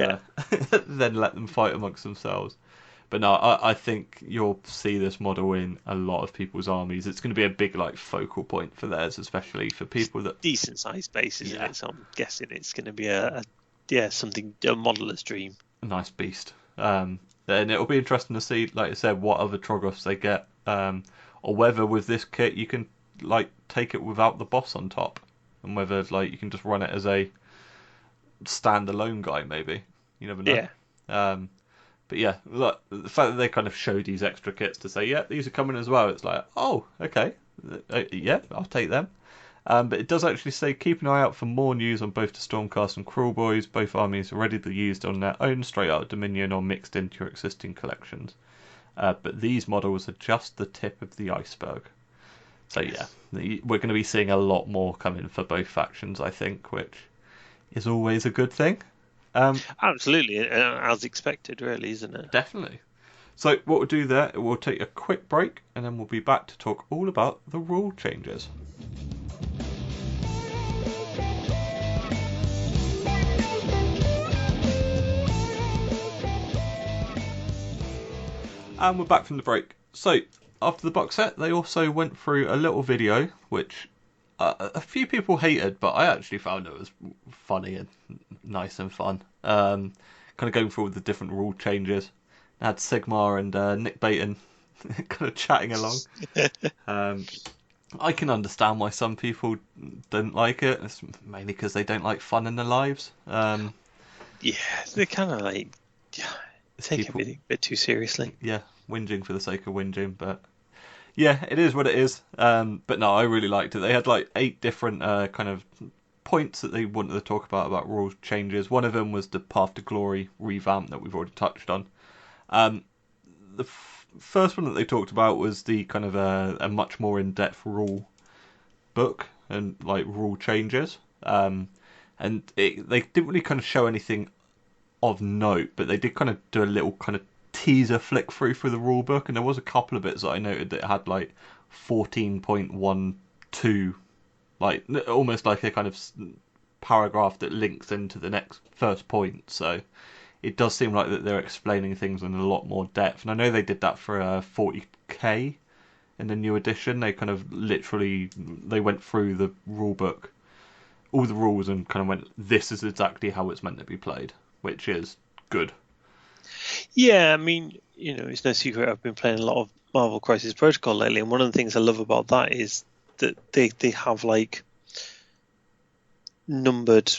then let them fight amongst themselves. But no, I think you'll see this model in a lot of people's armies. It's going to be a big like focal point for theirs, especially for people that decent sized base, isn't it? So I'm guessing it's going to be a modeler's dream. A nice beast. And it'll be interesting to see, like I said, what other Troggoths they get, or whether with this kit you can like take it without the boss on top, and whether like you can just run it as a standalone guy. Maybe you never know. Yeah. But yeah, look, the fact that they kind of show these extra kits to say, yeah, these are coming as well. It's like, oh, okay, yeah, I'll take them. But it does actually say, keep an eye out for more news on both the Stormcast and Cruel Boys. Both armies are ready to be used on their own, straight out of Dominion, or mixed into your existing collections. But these models are just the tip of the iceberg. So yeah, we're going to be seeing a lot more coming for both factions, I think, which is always a good thing. Absolutely, as expected, really, isn't it? Definitely. So what we'll do there, we'll take a quick break, and then we'll be back to talk all about the rule changes. And we're back from the break. So after the box set, they also went through a little video, which a few people hated, but I actually found it was funny and nice and fun. Kind of going through all the different rule changes. I had Sigmar and Nick Baton kind of chatting along. I can understand why some people don't like it. It's mainly because they don't like fun in their lives. Yeah, they're kind of like take everything a bit too seriously. Yeah, whinging for the sake of whinging, but yeah, it is what it is. But no, I really liked it. They had like 8 different kind of points that they wanted to talk about rule changes. One of them was the Path to Glory revamp that we've already touched on. The first one that they talked about was the kind of a much more in-depth rule book and like rule changes. And they didn't really kind of show anything of note, but they did kind of do a little kind of teaser flick through for the rule book, and there was a couple of bits that I noted that had like 14.12, like almost like a kind of paragraph that links into the next first point. So it does seem like that they're explaining things in a lot more depth. And I know they did that for 40k in the new edition. They kind of literally they went through the rule book, all the rules, and kind of went, this is exactly how it's meant to be played, which is good. Yeah, I mean, it's no secret I've been playing a lot of Marvel Crisis Protocol lately, and one of the things I love about that is that they have like numbered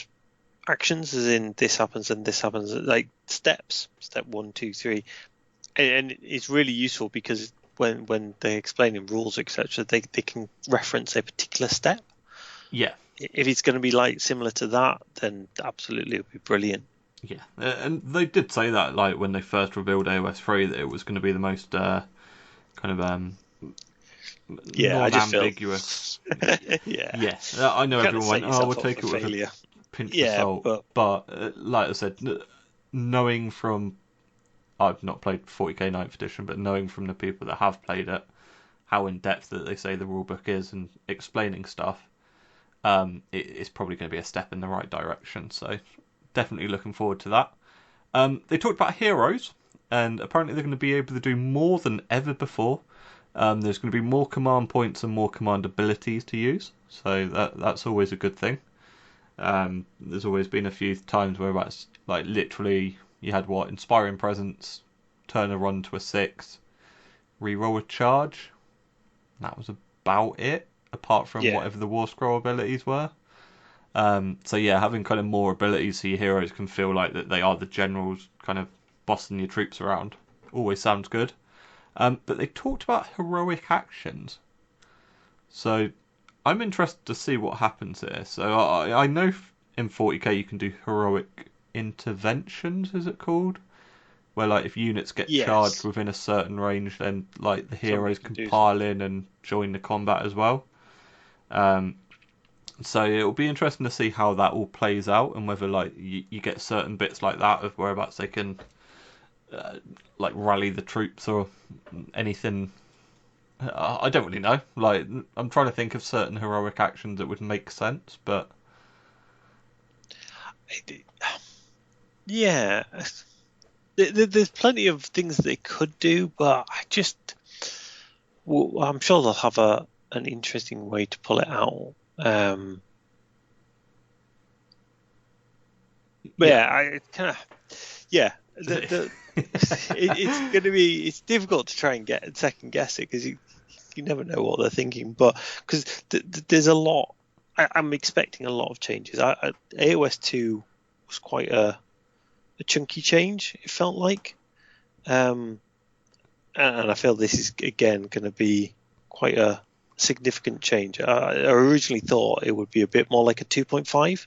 actions, as in this happens and this happens, like steps, step 1, 2, 3, and it's really useful because when they're explaining rules, etc., they can reference a particular step. Yeah. If it's going to be like similar to that, then absolutely it would be brilliant. Yeah, and they did say that, like when they first revealed AOS 3, that it was going to be the most kind of non-ambiguous. Yeah, I know everyone went, "Oh, we'll take it with a pinch of salt," but like I said, knowing from I've not played 40k 9th edition, but knowing from the people that have played it, how in depth that they say the rulebook is and explaining stuff, it's probably going to be a step in the right direction. So definitely looking forward to that. They talked about heroes, and apparently they're going to be able to do more than ever before. There's going to be more command points and more command abilities to use, so that's always a good thing. There's always been a few times where that's like literally you had inspiring presence, turn a run to a 6, reroll a charge. That was about it, apart from whatever the War Scroll abilities were. So yeah, having kind of more abilities so your heroes can feel like that they are the generals kind of bossing your troops around always sounds good. But they talked about heroic actions. So I'm interested to see what happens here. So I know in 40k you can do heroic interventions, is it called? Where like if units get charged within a certain range, then like the heroes can pile in and join the combat as well. So it'll be interesting to see how that all plays out, and whether like you get certain bits like that of whereabouts they can like rally the troops or anything. I don't really know. Like I'm trying to think of certain heroic actions that would make sense, but yeah, there's plenty of things they could do, but I'm sure they'll have an interesting way to pull it out. It's difficult to try and get second guess it because you never know what they're thinking. But because there's a lot, I'm expecting a lot of changes. AOS 2 was quite a chunky change. It felt like, and I feel this is again going to be quite a significant change. I originally thought it would be a bit more like a 2.5.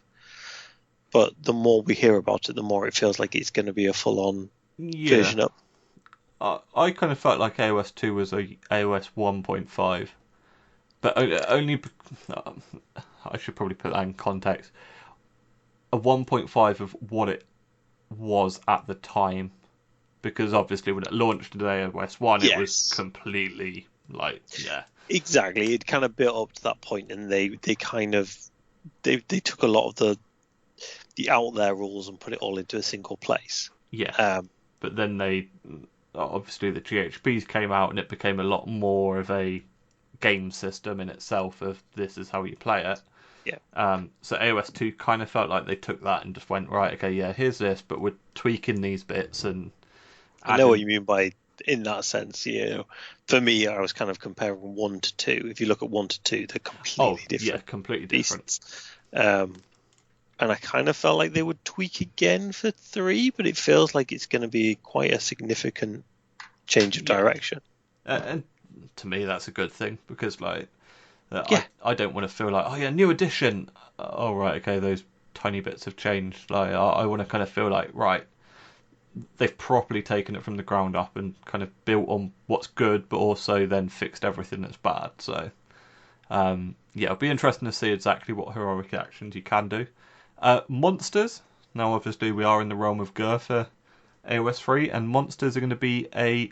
But the more we hear about it, the more it feels like it's going to be a full-on version up. I kind of felt like AOS 2 was a AOS 1.5, but only I should probably put that in context. A 1.5 of what it was at the time, because obviously when it launched in AOS 1, it was completely exactly. It kind of built up to that point, and they took a lot of the out there rules and put it all into a single place. But then obviously the GHPs came out and it became a lot more of a game system in itself of this is how you play it. So AOS 2 kind of felt like they took that and just went, right, okay, here's this, but we're tweaking these bits and I know what you mean by in that sense. For me, I was kind of comparing 1 to 2. If you look at 1 to 2, they're completely different. Yeah, completely different. And I kind of felt like they would tweak again for 3, but it feels like it's going to be quite a significant change of direction. And to me, that's a good thing because, I don't want to feel like, new edition. Oh, right, okay, those tiny bits have changed. I want to kind of feel like, right, they've properly taken it from the ground up and kind of built on what's good, but also then fixed everything that's bad. So, it'll be interesting to see exactly what heroic actions you can do. Monsters. Now, obviously, we are in the realm of Gertha. AOS 3, and monsters are going to be a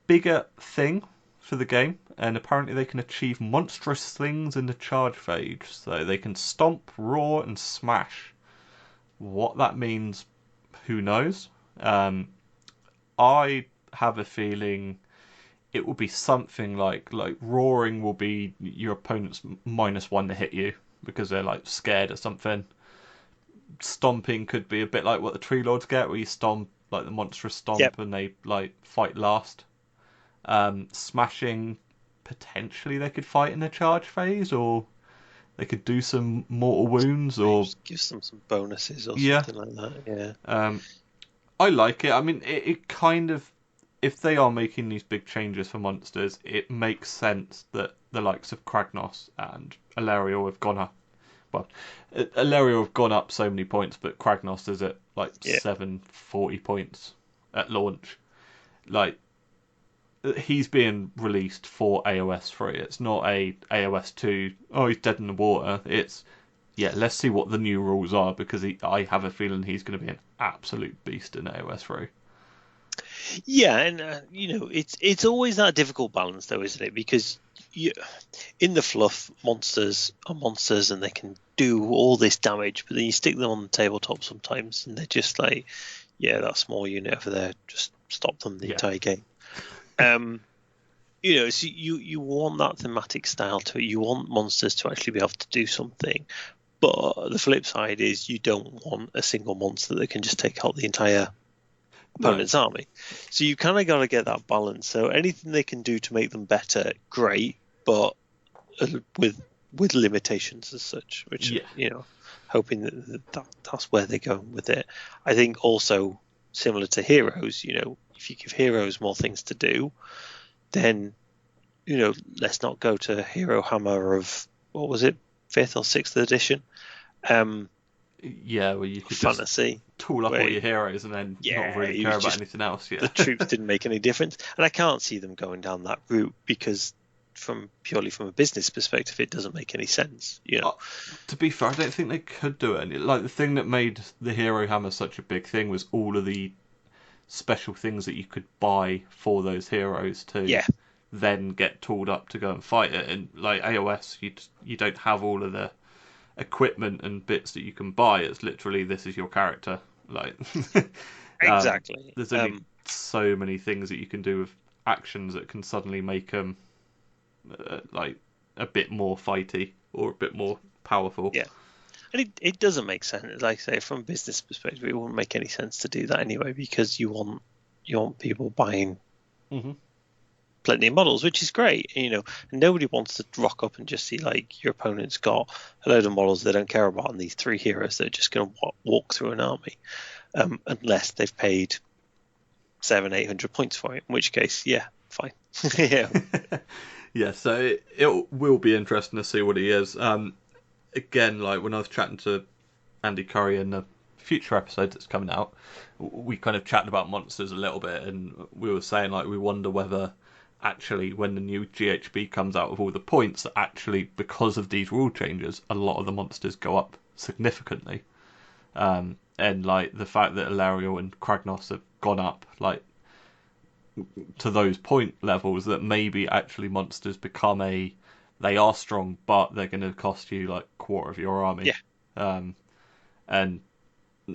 bigger thing for the game, and apparently they can achieve monstrous things in the charge phase. So they can stomp, roar, and smash. What that means, who knows? I have a feeling it will be something like roaring will be your opponent's -1 to hit you because they're like scared or something. Stomping could be a bit like what the Tree Lords get, where you stomp like the monstrous Yep. stomp and they like fight last. Smashing, potentially they could fight in the charge phase, or they could do some mortal wounds, or Just gives them some bonuses or yeah. something like that. Yeah. I like it. I mean, it kind of, if they are making these big changes for monsters, it makes sense that the likes of Kragnos and Alario have gone up. Well, Alario have gone up so many points, but Kragnos is at like Yeah. 740 points at launch. Like, he's being released for AOS 3. It's not a AOS 2, oh, he's dead in the water. It's, yeah, let's see what the new rules are, because I have a feeling he's going to be an absolute beast in AOS 3. Yeah, and it's always that difficult balance, though, isn't it? Because in the fluff, monsters are monsters, and they can do all this damage, but then you stick them on the tabletop sometimes, and they're just like, yeah, that small unit over there, just stop them the entire game. So you want that thematic style to it. You want monsters to actually be able to do something. But the flip side is you don't want a single monster that can just take out the entire opponent's army. So you kind of got to get that balance. So anything they can do to make them better, great, but with limitations as such, which hoping that's where they're going with it. I think also similar to heroes, if you give heroes more things to do, then let's not go to Hero Hammer of, what was it, 5th or 6th edition. Where you could fantasy, just tool up all your heroes and then not really care about anything else. Yeah, the troops didn't make any difference, and I can't see them going down that route because, purely from a business perspective, it doesn't make any sense. To be fair, I don't think they could do it. Like, the thing that made the Hero Hammer such a big thing was all of the special things that you could buy for those heroes to then get tooled up to go and fight it. And like AOS, you don't have all of the equipment and bits that you can buy. It's literally, this is your character. Like exactly. There's only so many things that you can do with actions that can suddenly make them like a bit more fighty or a bit more powerful. Yeah, and it doesn't make sense. Like I say, from a business perspective, it wouldn't make any sense to do that anyway, because you want people buying plenty of models, which is great, and nobody wants to rock up and just see like your opponent's got a load of models they don't care about and these 3 heroes that are just going to walk through an army, unless they've paid 700-800 points for it, in which case, yeah, fine. Yeah, so it will be interesting to see what he is. Again, like when I was chatting to Andy Curry in the future episode that's coming out, we kind of chatted about monsters a little bit, and we were saying like we wonder whether actually when the new GHB comes out with all the points, that actually because of these rule changes, a lot of the monsters go up significantly. And like the fact that Ilario and Kragnos have gone up like to those point levels, that maybe actually monsters become they are strong, but they're going to cost you like a quarter of your army. And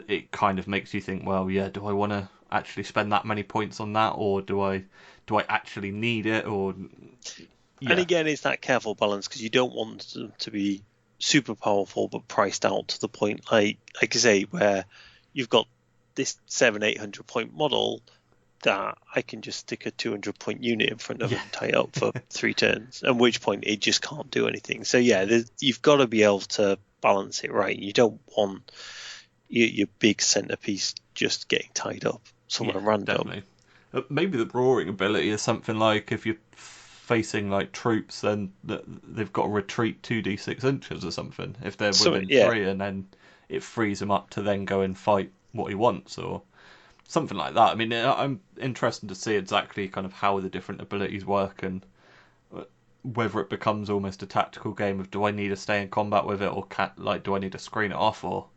it kind of makes you think, well, yeah, do I want to actually spend that many points on that, or do I actually need it? Or And again, it's that careful balance, because you don't want them to be super powerful but priced out to the point, like I say, where you've got this 700-800 point model that I can just stick a 200 point unit in front of and tie up for 3 turns, at which point it just can't do anything. So you've got to be able to balance it right. You don't want your big centerpiece just getting tied up somewhere random. Definitely. Maybe the roaring ability is something like, if you're facing like troops, then they've got to retreat 2d6 inches or something if they're within 3, and then it frees him up to then go and fight what he wants, or something like that. I mean, I'm interested to see exactly kind of how the different abilities work, and whether it becomes almost a tactical game of, do I need to stay in combat with it, or do I need to screen it off, or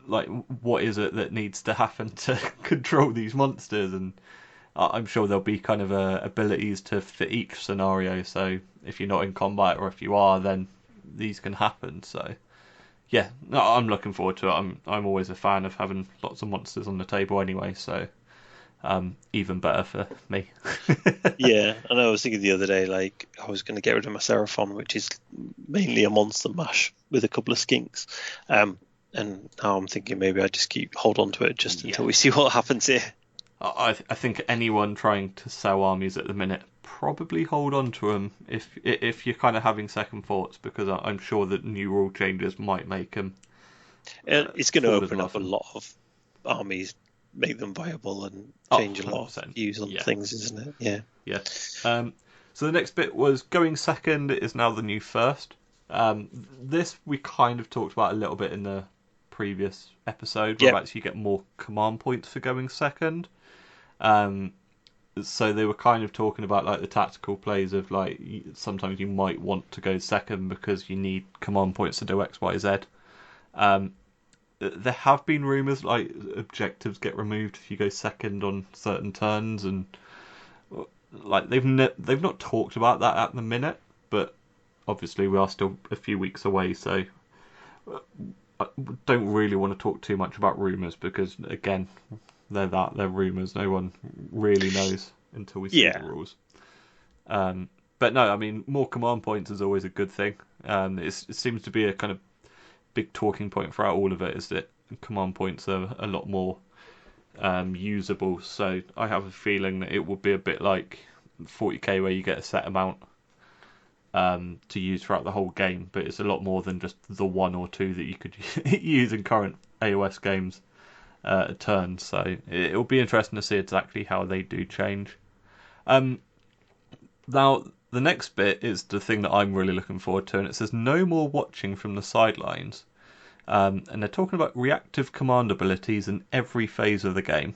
like what is it that needs to happen to control these monsters, and I'm sure there'll be kind of abilities to fit each scenario. So if you're not in combat, or if you are, then these can happen. So yeah, no, I'm looking forward to it. I'm always a fan of having lots of monsters on the table anyway. So even better for me. Yeah, I know. I was thinking the other day, like I was going to get rid of my Seraphon, which is mainly a monster mash with a couple of skinks. And now I'm thinking maybe I just hold on to it just until we see what happens here. I think anyone trying to sell armies at the minute probably hold on to them if you're kind of having second thoughts, because I'm sure that new rule changes might make them. It's going to open up a lot of armies, make them viable, and change a lot of views on things, isn't it? Yeah. Yeah. So the next bit was going second is now the new first. This we kind of talked about a little bit in the previous episode, whereabouts you get more command points for going second. So they were kind of talking about like the tactical plays of like sometimes you might want to go second because you need command points to do X, Y, Z. There have been rumours like objectives get removed if you go second on certain turns, and like they've not talked about that at the minute, but obviously we are still a few weeks away, so I don't really want to talk too much about rumours because again they're rumours. No one really knows until we see the rules. But no, I mean more command points is always a good thing. It seems to be a kind of big talking point throughout all of it is that command points are a lot more usable. So I have a feeling that it will be a bit like 40k where you get a set amount to use throughout the whole game, but it's a lot more than just the one or two that you could use in current AOS games a turn. So it'll be interesting to see exactly how they do change. Now the next bit is the thing that I'm really looking forward to, and it says no more watching from the sidelines. And they're talking about reactive command abilities in every phase of the game.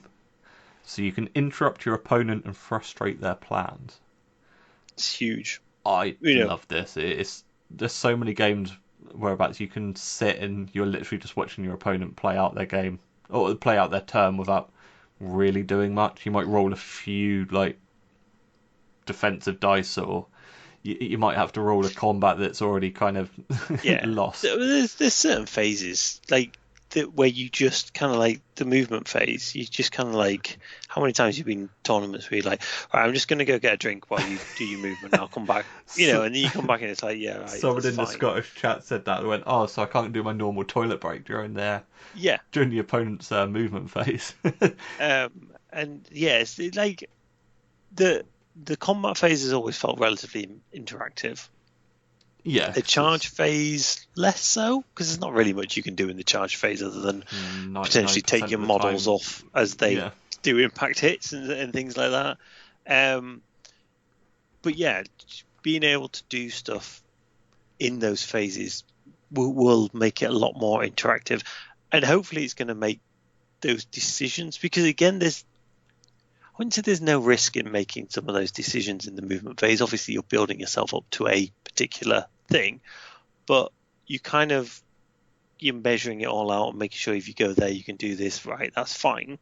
So you can interrupt your opponent and frustrate their plans. It's huge. I love this. There's so many games whereabouts you can sit and you're literally just watching your opponent play out their game or play out their turn without really doing much. You might roll a few like defensive dice, or you might have to roll a combat that's already kind of lost. There's certain phases like where you just kind of like the movement phase. You just kind of like how many times you've been in tournaments where you're like, all right, I'm just going to go get a drink while you do your movement. And I'll come back, and then you come back and it's like, yeah, right. Someone in the Scottish chat said that. They went, oh, so I can't do my normal toilet break during the opponent's movement phase. And yes, like the combat phase has always felt relatively interactive. Yeah. The charge phase, less so, because there's not really much you can do in the charge phase other than potentially take your models off as they do impact hits and things like that. But yeah, being able to do stuff in those phases will make it a lot more interactive. And hopefully it's going to make those decisions, because again, I wouldn't say there's no risk in making some of those decisions in the movement phase. Obviously, you're building yourself up to a particular thing, but you're measuring it all out and making sure if you go there, you can do this, right? That's fine.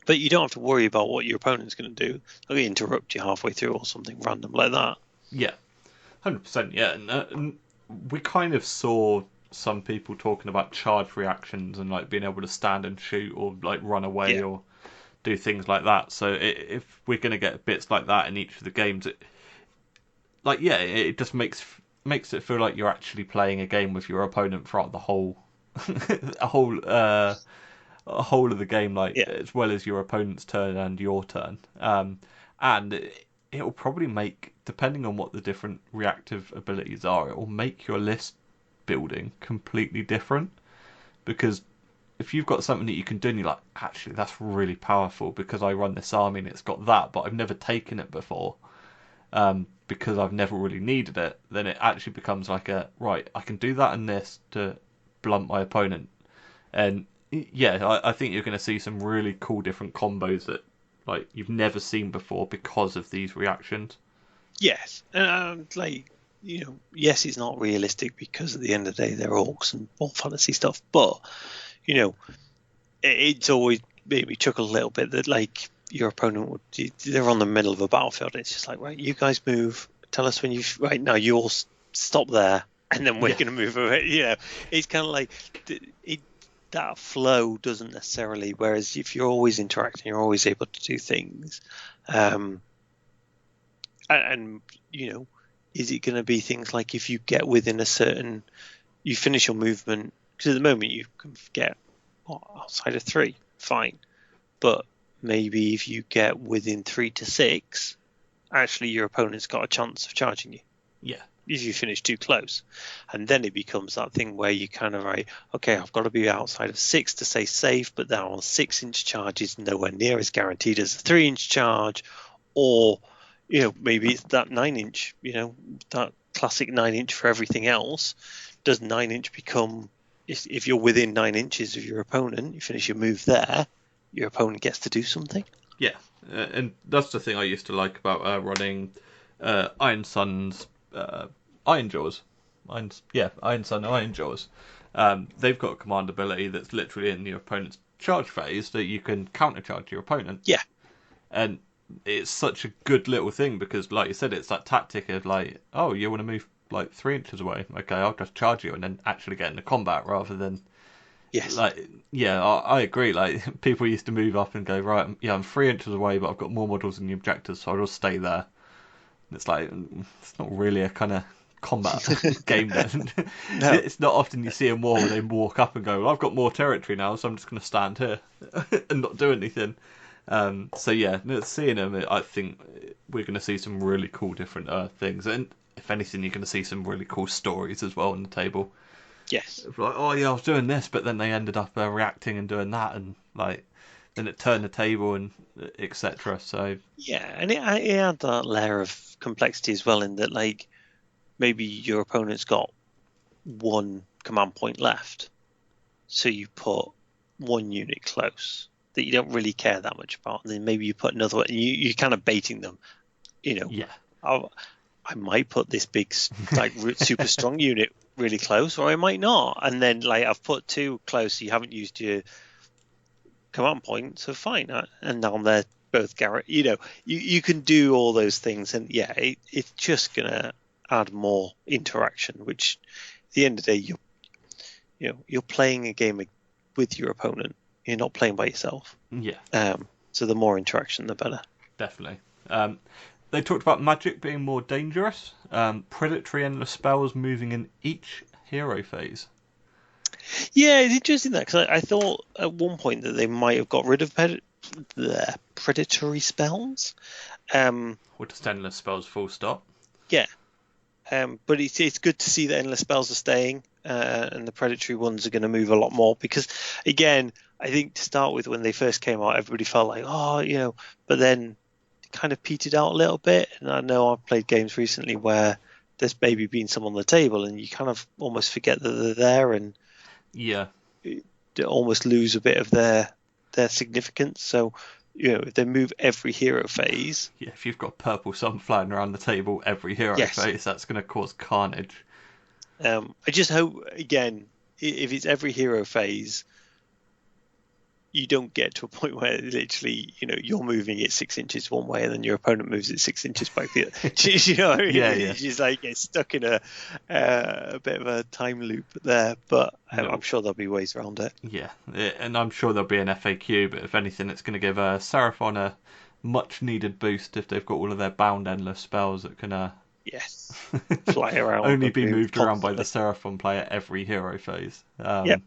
But you don't have to worry about what your opponent's going to do. They'll interrupt you halfway through or something random like that. Yeah, 100%. Yeah, and we kind of saw some people talking about charge reactions and like being able to stand and shoot or like run away or do things like that. So if we're going to get bits like that in each of the games, it just makes it feel like you're actually playing a game with your opponent throughout the whole a whole of the game, as well as your opponent's turn and your turn. And it will probably make, depending on what the different reactive abilities are, it will make your list building completely different, because if you've got something that you can do and you're like, actually that's really powerful because I run this army and it's got that, but I've never taken it before because I've never really needed it, then it actually becomes like I can do that and this to blunt my opponent. And I think you're going to see some really cool different combos that you've never seen before because of these reactions. Yes, yes, it's not realistic because at the end of the day they're orcs and all fantasy stuff, but it's always made me chuckle a little bit that like your opponent they're on the middle of a battlefield. It's just like, right, you guys move. Tell us when right now you all stop there, and then we're going to move away. It's kind of like that flow doesn't necessarily. Whereas if you're always interacting, you're always able to do things. And is it going to be things like if you get within you finish your movement, because at the moment you can get outside of 3, fine, but maybe if you get within 3 to 6, actually your opponent's got a chance of charging you. Yeah. If you finish too close, and then it becomes that thing where you kind of okay, I've got to be outside of 6 to stay safe, but now 6-inch charge is nowhere near as guaranteed as a 3-inch charge, or maybe it's that 9-inch, that classic 9-inch for everything else. Does 9-inch become, if you're within 9 inches of your opponent, you finish your move there, your opponent gets to do something? Yeah, and that's the thing I used to like about running Iron Sun's Iron Jaws. Iron Sun Iron Jaws. They've got a command ability that's literally in your opponent's charge phase that you can countercharge your opponent. Yeah. And it's such a good little thing because, like you said, it's that tactic of like, oh, you want to move like 3 inches away? Okay, I'll just charge you and then actually get into combat rather than. Yes. Like, yeah, I agree. Like, people used to move up and go, right, yeah, I'm 3 inches away, but I've got more models than the objectives, so I'll just stay there. And it's like, it's not really a kind of combat game then. No. It's not often you see a war where they walk up and go, well, I've got more territory now, so I'm just going to stand here and not do anything. So yeah, seeing them, I think we're going to see some really cool different things. And if anything, you're going to see some really cool stories as well on the table. Yes. Like, oh yeah, I was doing this, but then they ended up reacting and doing that, and like then it turned the table and etc. So yeah, and it had that layer of complexity as well, in that like maybe your opponent's got 1 command point left, so you put 1 unit close that you don't really care that much about, and then maybe you put another one, and you're kind of baiting them. Yeah, I might put this big like super strong unit really close, or I might not, and then like I've put 2 close, so you haven't used your command point, so fine, and now they're both Garrett. You can do all those things, and yeah, it's just gonna add more interaction, which at the end of the day you're playing a game with your opponent, you're not playing by yourself. Yeah. So the more interaction the better. Definitely. They talked about magic being more dangerous, predatory endless spells moving in each hero phase. Yeah, it's interesting that, because I thought at one point that they might have got rid of the predatory spells. Or just endless spells, full stop. Yeah. But it's good to see that endless spells are staying, and the predatory ones are going to move a lot more, because again, I think to start with, when they first came out, everybody felt like, but then it kind of petered out a little bit. And I know I've played games recently where there's maybe been some on the table and you kind of almost forget that they're there, and yeah, almost lose a bit of their significance. So if they move every hero phase. Yeah, if you've got purple sun flying around the table every hero phase, that's going to cause carnage. I just hope, again, if it's every hero phase, you don't get to a point where literally, you're moving it 6 inches one way and then your opponent moves it 6 inches back the other. You know what I mean? Yeah. It's just like get stuck in a bit of a time loop there, but I'm sure there'll be ways around it. Yeah, and I'm sure there'll be an FAQ, but if anything, it's going to give Seraphon a much-needed boost if they've got all of their bound endless spells that can yes, fly around. only be moved around by the Seraphon player every hero phase. Yeah.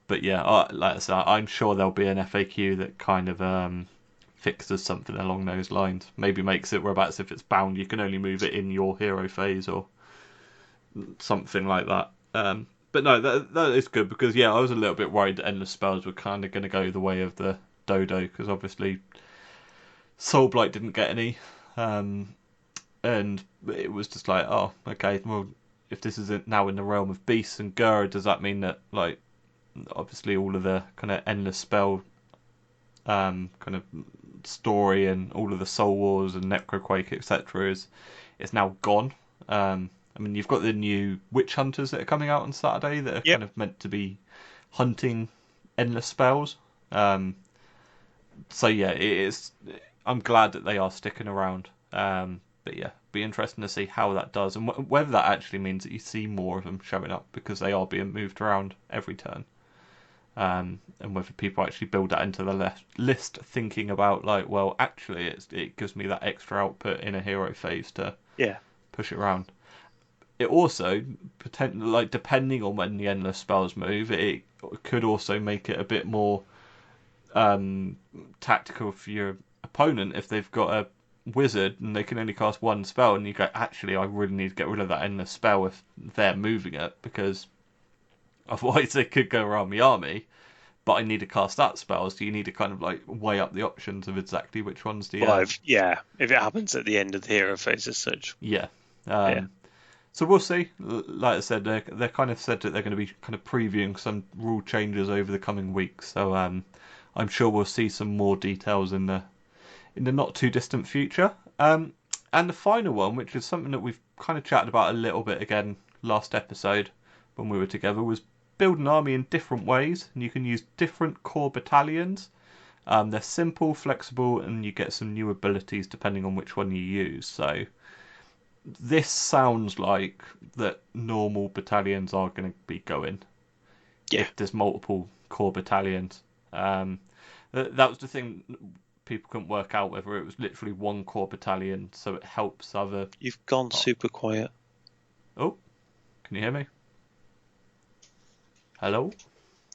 But yeah, like I said, I'm sure there'll be an FAQ that kind of fixes something along those lines. Maybe makes it whereabouts if it's bound, you can only move it in your hero phase or something like that. But no, that is good, because yeah, I was a little bit worried that endless spells were kind of going to go the way of the Dodo, because obviously Soulblight didn't get any, and it was just like, oh, okay, well, if this is now in the realm of beasts and Gura, does that mean that, like, obviously all of the kind of endless spell kind of story and all of the Soul Wars and Necroquake, etc., is now gone? I mean, you've got the new witch hunters that are coming out on Saturday that are Yep. kind of meant to be hunting endless spells. So yeah, it is. I'm glad that they are sticking around. But yeah, be interesting to see how that does and whether that actually means that you see more of them showing up because they are being moved around every turn. And whether people actually build that into the list, thinking about like, well, actually, it gives me that extra output in a hero phase to Yeah. push it around. It also like depending on when the endless spells move, it could also make it a bit more tactical for your opponent if they've got a wizard and they can only cast one spell, and you go, actually, I really need to get rid of that endless spell if they're moving it because otherwise they could go around my army. But I need to cast that spell, so you need to kind of like weigh up the options of exactly which one's the Well, if it happens at the end of the hero phase as such. yeah. Yeah. So we'll see. Like I said, they're kind of said that they're going to be kind of previewing some rule changes over the coming weeks. So I'm sure we'll see some more details in the not too distant future. And the final one, which is something that we've kind of chatted about a little bit again last episode when we were together, was build an army in different ways, and you can use different core battalions. They're simple, flexible, and you get some new abilities depending on which one you use. So this sounds like that normal battalions are going to be going Yeah. if there's multiple core battalions. That was the thing people couldn't work out whether it was literally one core battalion, so it helps other. You've gone super quiet. Oh, can you hear me? Hello?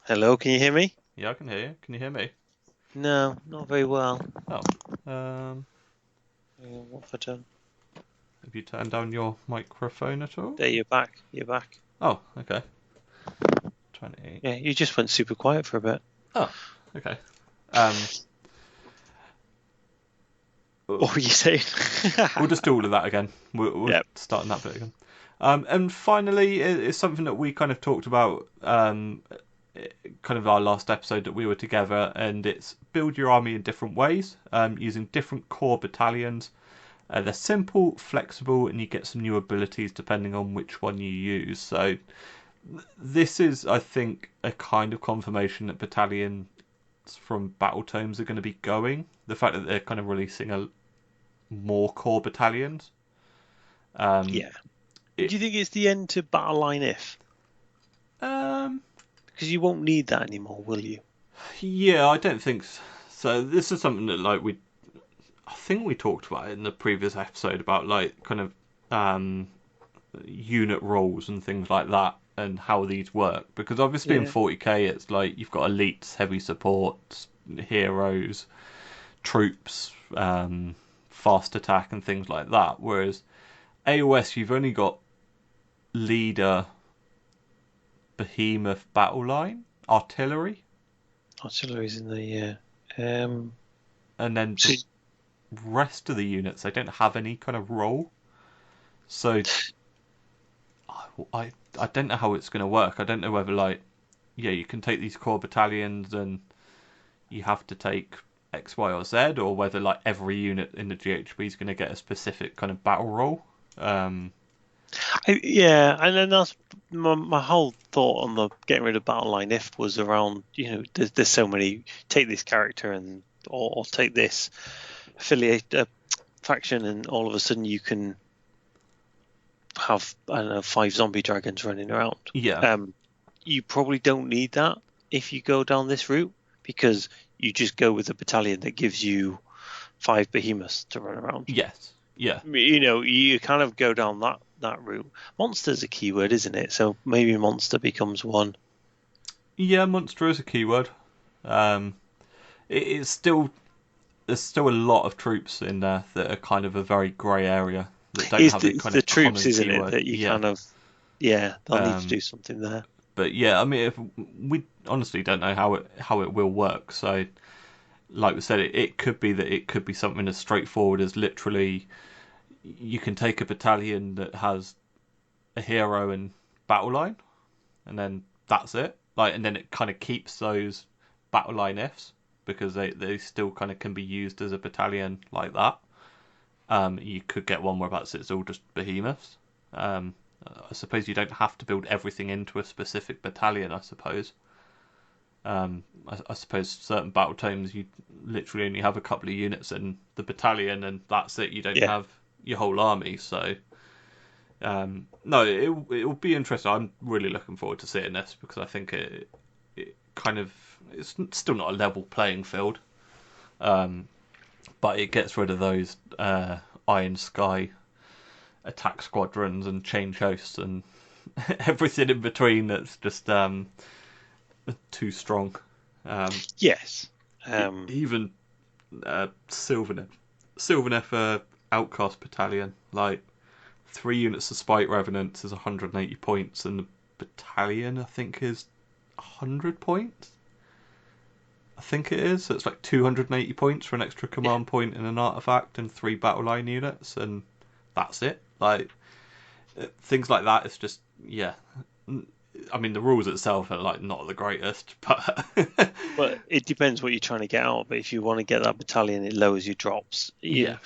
Hello, can you hear me? Yeah, I can hear you. Can you hear me? No, not very well. Oh, What have I done? have you turned down your microphone at all? There, you're back. You're back. Oh, okay. 28. Yeah, you just went super quiet for a bit. Oh, okay. What were you saying? We'll just do all of that again. We'll start on that bit again. And finally, it's something that we kind of talked about, kind of our last episode that we were together, and it's build your army in different ways, using different core battalions. They're simple, flexible, and you get some new abilities depending on which one you use. So this is, I think, a kind of confirmation that battalions from Battle Tomes are going to be going. The fact that they're kind of releasing more core battalions. Yeah. Do you think it's the end to Battle Line if? Because you won't need that anymore, will you? Yeah, I don't think so. So this is something that I think we talked about it in the previous episode about like kind of unit roles and things like that and how these work. Because obviously in 40k it's like you've got elites, heavy supports, heroes, troops, fast attack and things like that. Whereas AOS you've only got leader, behemoth, battle line, artillery. Artillery's in the and then the rest of the units they don't have any kind of role. So I don't know how it's going to work. I don't know whether you can take these core battalions and you have to take X, Y, or Z, or whether every unit in the GHB is going to get a specific kind of battle role. and then that's my whole thought on the getting rid of Battle Line if was around, there's so many, take this character and or take this affiliate faction and all of a sudden you can have, I don't know, 5 zombie dragons running around. Yeah. You probably don't need that if you go down this route because you just go with a battalion that gives you 5 behemoths to run around. Yes. Yeah. You kind of go down that route. Monster's a keyword, isn't it? So maybe monster becomes one. Yeah, monster is a keyword. There's still a lot of troops in there that are kind of a very grey area that don't have the troops, isn't it? That you kind of they'll need to do something there. But yeah, I mean, we honestly don't know how it will work. So, like we said, it could be that it could be something as straightforward as literally you can take a battalion that has a hero and battle line, and then that's it. And then it kind of keeps those battle line ifs because they still kind of can be used as a battalion like that. You could get one where it's all just behemoths. I suppose you don't have to build everything into a specific battalion, I suppose. I suppose certain battle tomes you literally only have a couple of units in the battalion, and that's it. You don't Yeah. have your whole army. So no, it will be interesting. I'm really looking forward to seeing this because I think it kind of it's still not a level playing field, but it gets rid of those Iron Sky attack squadrons and change hosts and everything in between that's just too strong. Yes. Even Sylvaneth Outcast Battalion, like 3 units of Spite Revenants is 180 points, and the battalion I think is 100 points. I think it is. So it's like 280 points for an extra command point and an artifact and 3 battle line units, and that's it. Like things like that. It's just I mean, the rules itself are like not the greatest, but But it depends what you're trying to get out. But if you want to get that battalion, it lowers your drops. You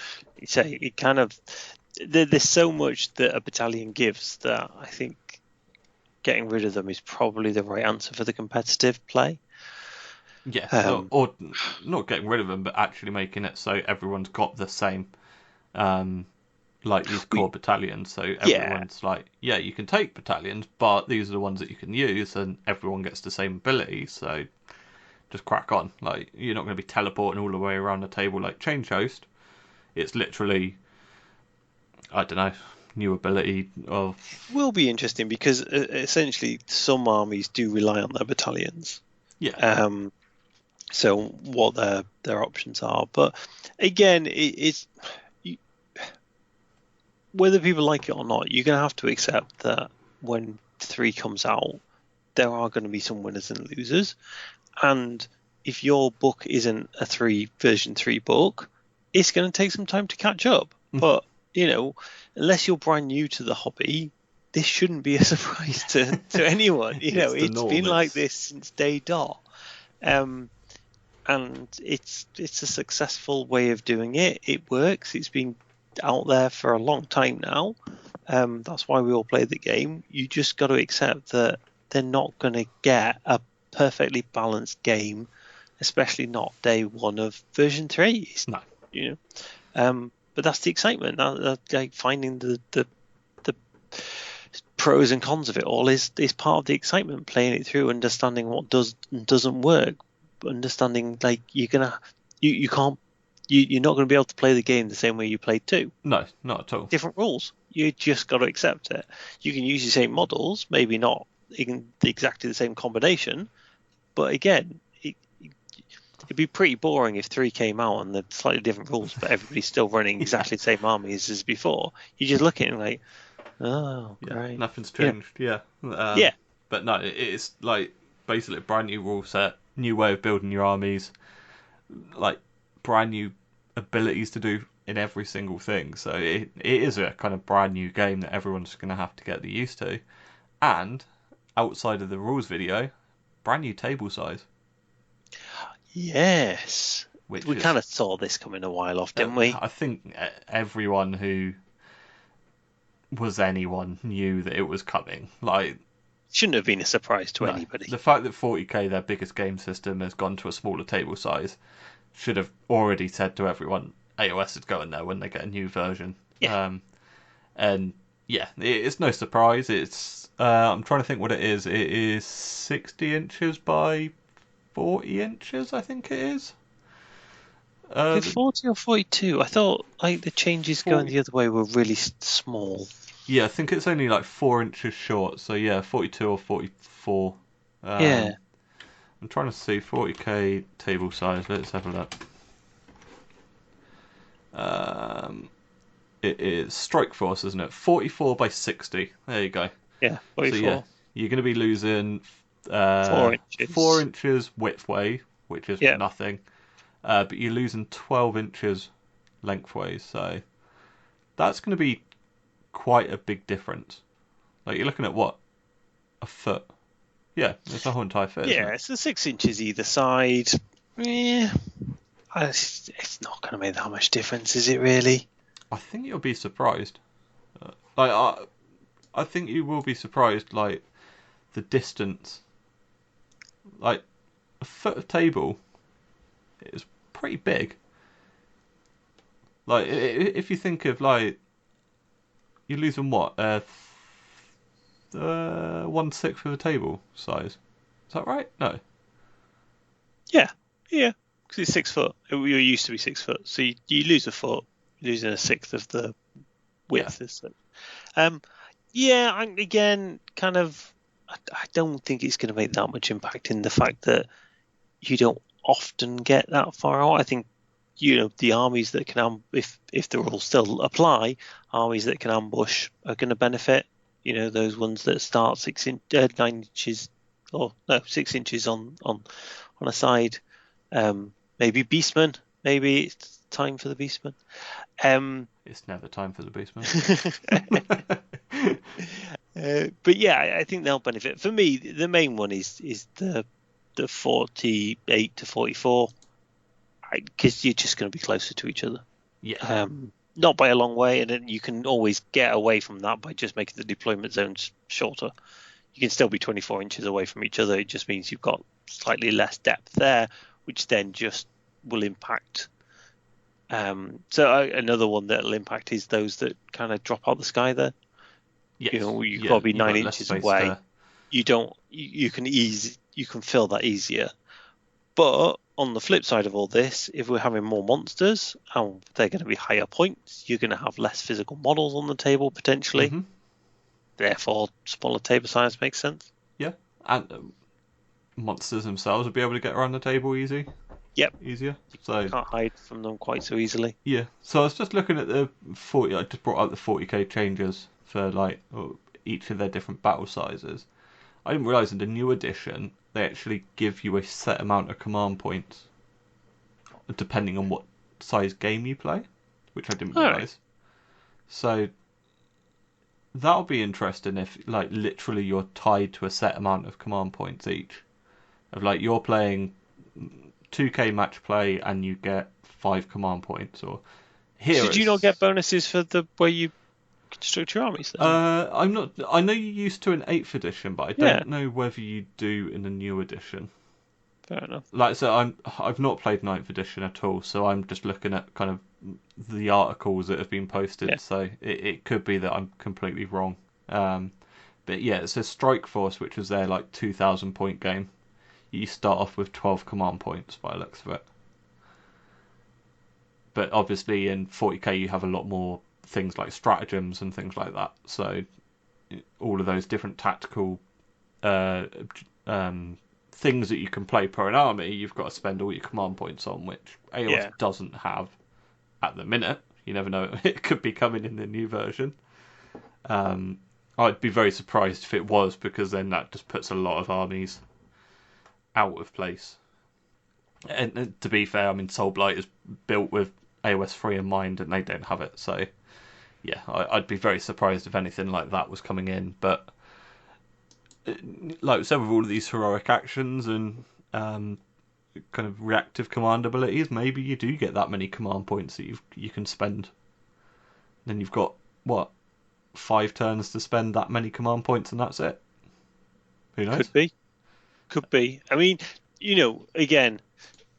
say it kind of. There's so much that a battalion gives that I think getting rid of them is probably the right answer for the competitive play. Yeah, or not getting rid of them, but actually making it so everyone's got the same, like these core battalions. So everyone's like, yeah, you can take battalions, but these are the ones that you can use, and everyone gets the same ability. So just crack on. Like you're not going to be teleporting all the way around the table like Change Host. It's literally, I don't know, new ability of. It will be interesting because essentially some armies do rely on their battalions. Yeah. So what their options are, but again, it's whether people like it or not, you're going to have to accept that when 3 comes out, there are going to be some winners and losers, and if your book isn't a version 3 book, it's going to take some time to catch up. But unless you're brand new to the hobby, this shouldn't be a surprise to anyone. It's been like this since day dot. And it's a successful way of doing it. It works. It's been out there for a long time now. That's why we all play the game. You just got to accept that they're not going to get a perfectly balanced game, especially not day one of version 3. No. But that's the excitement. Like finding the pros and cons of it all is part of the excitement. Playing it through, understanding what does and doesn't work. Understanding like you're not going to be able to play the game the same way you played 2. No, not at all. Different rules. You just got to accept it. You can use the same models, maybe not in exactly the same combination, but again, it'd be pretty boring if 3 came out and they're slightly different rules, but everybody's still running exactly the same armies as before. You just look at it like, oh, great. Nothing's changed. Yeah. But no, it's like basically a brand new rule set, new way of building your armies, like brand new abilities to do in every single thing. So it is a kind of brand new game that everyone's going to have to get used to. And outside of the rules video, brand new table size. Yes. We kind of saw this coming a while off, didn't we? I think everyone who was anyone knew that it was coming. Like, shouldn't have been a surprise to anybody. The fact that 40k, their biggest game system, has gone to a smaller table size, should have already said to everyone AOS is going there when they get a new version. Yeah. And yeah, it's no surprise. It's I'm trying to think what it is. It is 60 inches by 40 inches, I think it is. 40 or 42? I thought like the changes 40. Going the other way were really small. Yeah, I think it's only like 4 inches short. So yeah, 42 or 44. Yeah. I'm trying to see 40k table size. Let's have a look. It is Strike Force, isn't it? 44 by 60. There you go. Yeah, 44. So yeah, you're going to be losing 4 inches. 4 inches widthway, which is nothing. But you're losing 12 inches lengthways. So that's going to be quite a big difference. Like you're looking at what? A foot. Yeah, it's a whole entire foot. Yeah, it's the 6 inches either side. Yeah, it's not going to make that much difference, is it really? I think you'll be surprised. I think you will be surprised, like the distance, like a foot of table is pretty big. Like if you think of like you're losing what 1/6 of a table size. Is that right? No. Yeah, yeah, because it's 6 foot. It used to be 6 foot, so you lose a foot, you're losing a sixth of the Yeah. width. Yeah, again, kind of. I don't think it's going to make that much impact in the fact that you don't often get that far out. I think the armies that can if the rules still apply, armies that can ambush are going to benefit. Those ones that start 9 inches, or no, 6 inches on a side. Maybe Beastmen. Maybe it's time for the Beastmen. It's never time for the basement. But yeah, I think they'll benefit. For me, the main one is the 48 to 44, because you're just going to be closer to each other. Yeah. Not by a long way, and then you can always get away from that by just making the deployment zones shorter. You can still be 24 inches away from each other. It just means you've got slightly less depth there, which then just will impact. So another one that'll impact is those that kind of drop out the sky there. Yes. You've got to be you've got 9 inches away. You can fill that easier. But on the flip side of all this, if we're having more monsters and they're going to be higher points, you're going to have less physical models on the table potentially. Mm-hmm. Therefore, smaller table size makes sense. Yeah, and monsters themselves will be able to get around the table easier. So you can't hide from them quite so easily. Yeah. So I was just looking at the 40. I just brought up the 40k changes for like each of their different battle sizes. I didn't realise in the new edition they actually give you a set amount of command points depending on what size game you play, which I didn't realise. Right. So that'll be interesting if like literally you're tied to a set amount of command points each. Of like you're playing 2k match play and you get 5 command points, or here. Did you not get bonuses for the way you construct your armies then? I'm not. I know you used to in 8th edition, but I don't know whether you do in the new edition. Fair enough. Like, so I've not played 9th edition at all, so I'm just looking at kind of the articles that have been posted. Yeah. So it could be that I'm completely wrong. But yeah, it says Strike Force, which is their like 2,000 point game. You start off with 12 command points by the looks of it. But obviously in 40k you have a lot more things like stratagems and things like that. So all of those different tactical things that you can play per an army, you've got to spend all your command points on, which AOS doesn't have at the minute. You never know, it could be coming in the new version. I'd be very surprised if it was, because then that just puts a lot of armies out of place. And to be fair, I mean, Soul Blight is built with AOS 3 in mind, and they don't have it. So, yeah, I'd be very surprised if anything like that was coming in. But, like I said, with all of these heroic actions and kind of reactive command abilities, maybe you do get that many command points that you can spend. Then you've got, 5 turns to spend that many command points, and that's it. Who knows? Could be. I mean, again,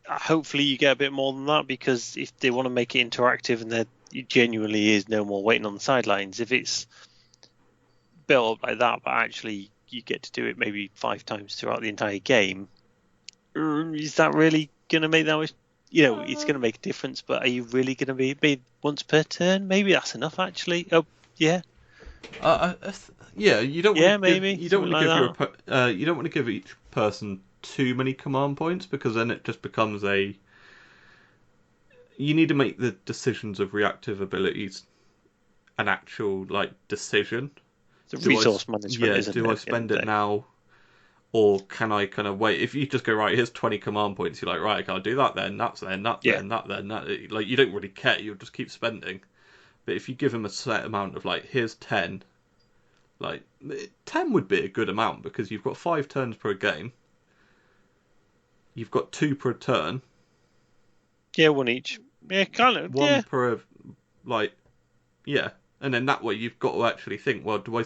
hopefully you get a bit more than that, because if they want to make it interactive and there genuinely is no more waiting on the sidelines, if it's built up like that, but actually you get to do it maybe 5 times throughout the entire game, is that really going to make that much? It's going to make a difference, but are you really going to be once per turn? Maybe that's enough, actually. Oh, yeah. Yeah, you don't. Want to maybe. you don't want to give you don't want to give each person too many command points, because then it just becomes you need to make the decisions of reactive abilities an actual decision. It's a resource management. Yeah, do I spend it now, or can I kind of wait? If you just go, right, here's 20 command points, you're like, right, okay, I'll do that then, that then, that then, that then, that. Like, you don't really care, you'll just keep spending. But if you give them a set amount of here's 10, 10 would be a good amount, because you've got 5 turns per game. You've got 2 per turn. Yeah, 1 each. Yeah, kind of. 1 per, yeah. And then that way you've got to actually think, well, do I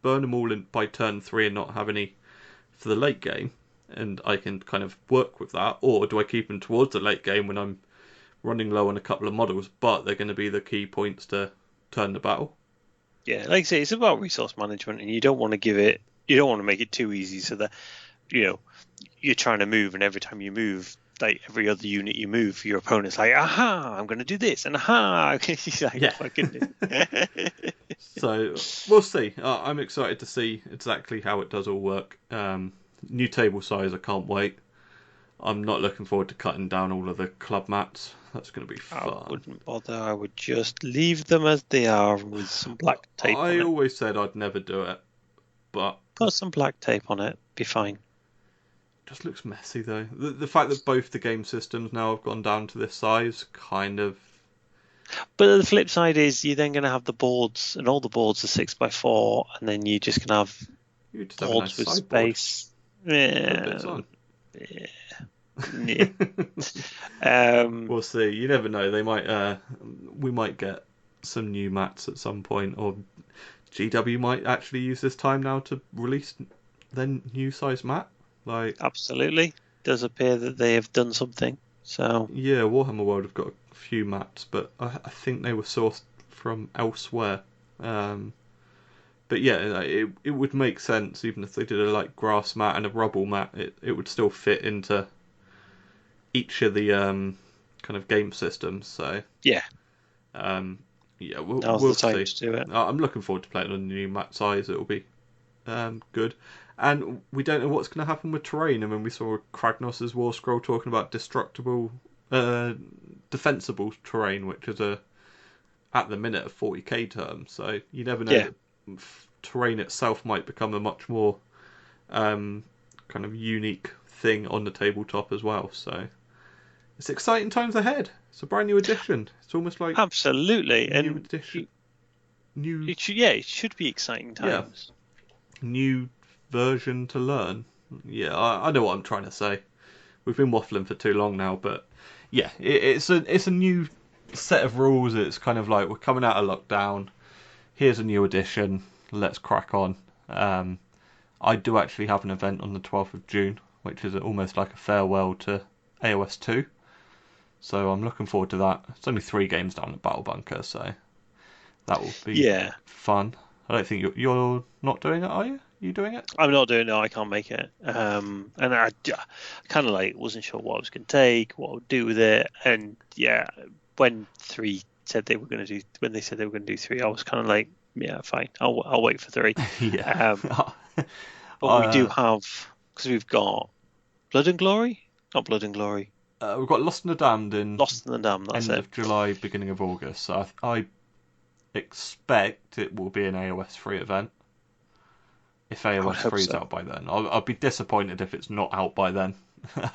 burn them all in by turn 3 and not have any for the late game, and I can kind of work with that, or do I keep them towards the late game when I'm running low on a couple of models, but they're going to be the key points to turn the battle? Yeah, like I say, it's about resource management, and you don't want to make it too easy so that, you're trying to move, and every time you move, like every other unit you move, your opponent's like, aha, I'm going to do this, and aha, he's like, Yeah. fucking. So we'll see. I'm excited to see exactly how it does all work. New table size, I can't wait. I'm not looking forward to cutting down all of the club mats. That's going to be fun. I wouldn't bother. I would just leave them as they are with some black tape on I it. always said I'd never do it, but Put some black tape on it, be fine. just looks messy though. The fact that both the game systems now have gone down to this size kind of. But the flip side is you're then going to have the boards, and all the boards are 6x4, and then you're just going to have You just have a boards nice with sideboard. space. We'll see. You never know. They might. We might get some new mats at some point, or GW might actually use this time now to release their new size mat. Like, absolutely, does appear that they have done something. So yeah, Warhammer World have got a few mats, but I think they were sourced from elsewhere. But yeah, it would make sense even if they did a grass mat and a rubble mat. It would still fit into each of the kind of game systems. So yeah, we'll the time see. to do it. I'm looking forward to playing on the new mat size. It'll be good. And we don't know what's going to happen with terrain. I mean, we saw Kragnos' War Scroll talking about defensible terrain, which is at the minute a 40k term. So you never know. Yeah. That terrain itself might become a much more kind of unique thing on the tabletop as well. So it's exciting times ahead. It's a brand new edition. It's almost like absolutely a new and edition. It should be exciting times. Yeah. New version to learn. Yeah, I know what I'm trying to say. We've been waffling for too long now, but yeah, it's a new set of rules. It's kind of like we're coming out of lockdown. Here's a new edition. Let's crack on. I do actually have an event on the 12th of June, which is almost like a farewell to AOS 2. So I'm looking forward to that. It's only 3 games down at Battle Bunker, so that will be fun. I don't think you're not doing it, are you? You doing it? I'm not doing it. No, I can't make it. And I kind of wasn't sure what I was going to take, what I would do with it. And yeah, when they said they were going to do 3, I was kind of like, yeah, fine. I'll wait for 3. Yeah. But we do have, because we've got Blood and Glory, not Blood and Glory. We've got Lost and the Damned in Lost and the Damned. That's end it. of July, beginning of August. So I expect it will be an AOS 3 event. If AOS 3 is out by then, I'll be disappointed if it's not out by then.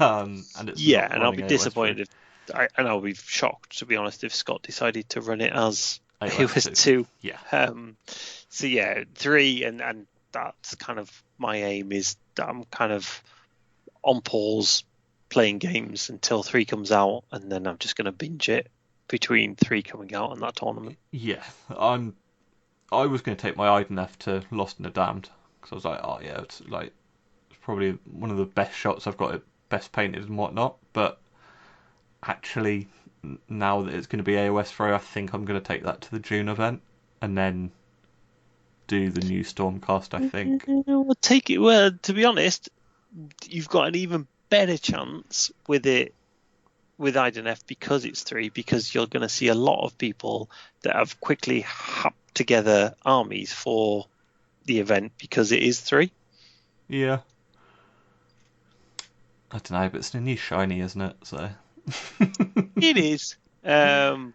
And I'll be disappointed and I'll be shocked, to be honest, if Scott decided to run it as AOS 2. Yeah. So yeah, 3, and that's kind of my aim, is that I'm kind of on pause playing games until 3 comes out, and then I'm just going to binge it between 3 coming out and that tournament. Yeah, I was going to take my IDNF to Lost and the Damned, because I was like, oh yeah, it's probably one of the best shots I've got, it best painted and whatnot. But actually, now that it's going to be AOS 3, I think I'm going to take that to the June event and then do the new Stormcast. I think. We'll take it. Well, to be honest, you've got an even better chance with it with IDNF because it's 3, because you're going to see a lot of people that have quickly hacked together armies for the event because it is 3. Yeah. I don't know, but it's a new shiny, isn't it? So it is. And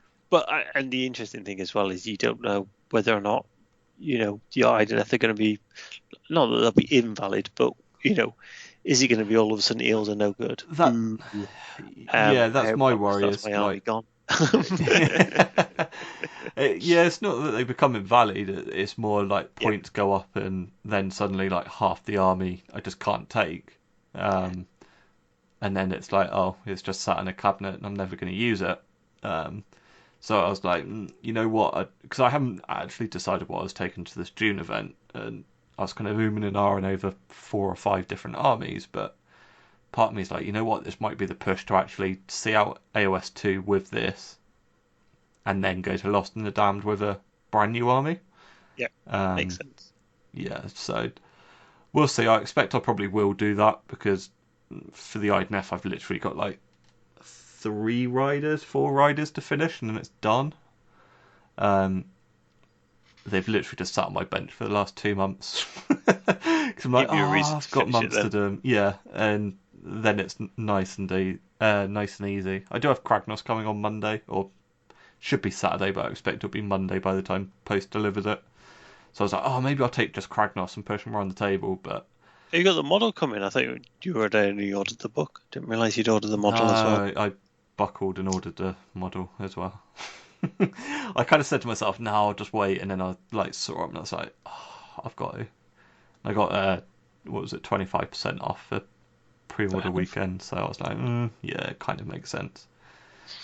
the interesting thing as well is you don't know whether or not your IDNF are going to be, not that they'll be invalid, but is it going to be all of a sudden eels are no good? That's my worry. That's my army gone. Yeah, it's not that they become invalid. It's more like points go up, and then suddenly half the army I just can't take. And then it's like, oh, it's just sat in a cabinet and I'm never going to use it. So I was like, you know what? Because I haven't actually decided what I was taking to this June event, and I was kind of ooming and ahhing over 4 or 5 different armies, but part of me is like, you know what, this might be the push to actually see out AOS 2 with this, and then go to Lost and the Damned with a brand new army. Yeah, makes sense. Yeah, so we'll see. I expect I probably will do that, because for the IDNF I've literally got like 4 riders to finish, and then it's done. They've literally just sat on my bench for the last 2 months. Because I'm like, I've got months to do them. Yeah, and then it's nice and easy. I do have Kragnos coming on Monday, or should be Saturday, but I expect it'll be Monday by the time Post delivers it. So I was like, maybe I'll take just Kragnos and push him around the table, but... Have you got the model coming? I thought you already ordered the book. Didn't realise you'd ordered the model as well. I buckled and ordered the model as well. I kind of said to myself, no, I'll just wait, and then I saw it and I was like, I've got to. I got 25% off for pre-order weekend, so I was like, yeah, it kind of makes sense.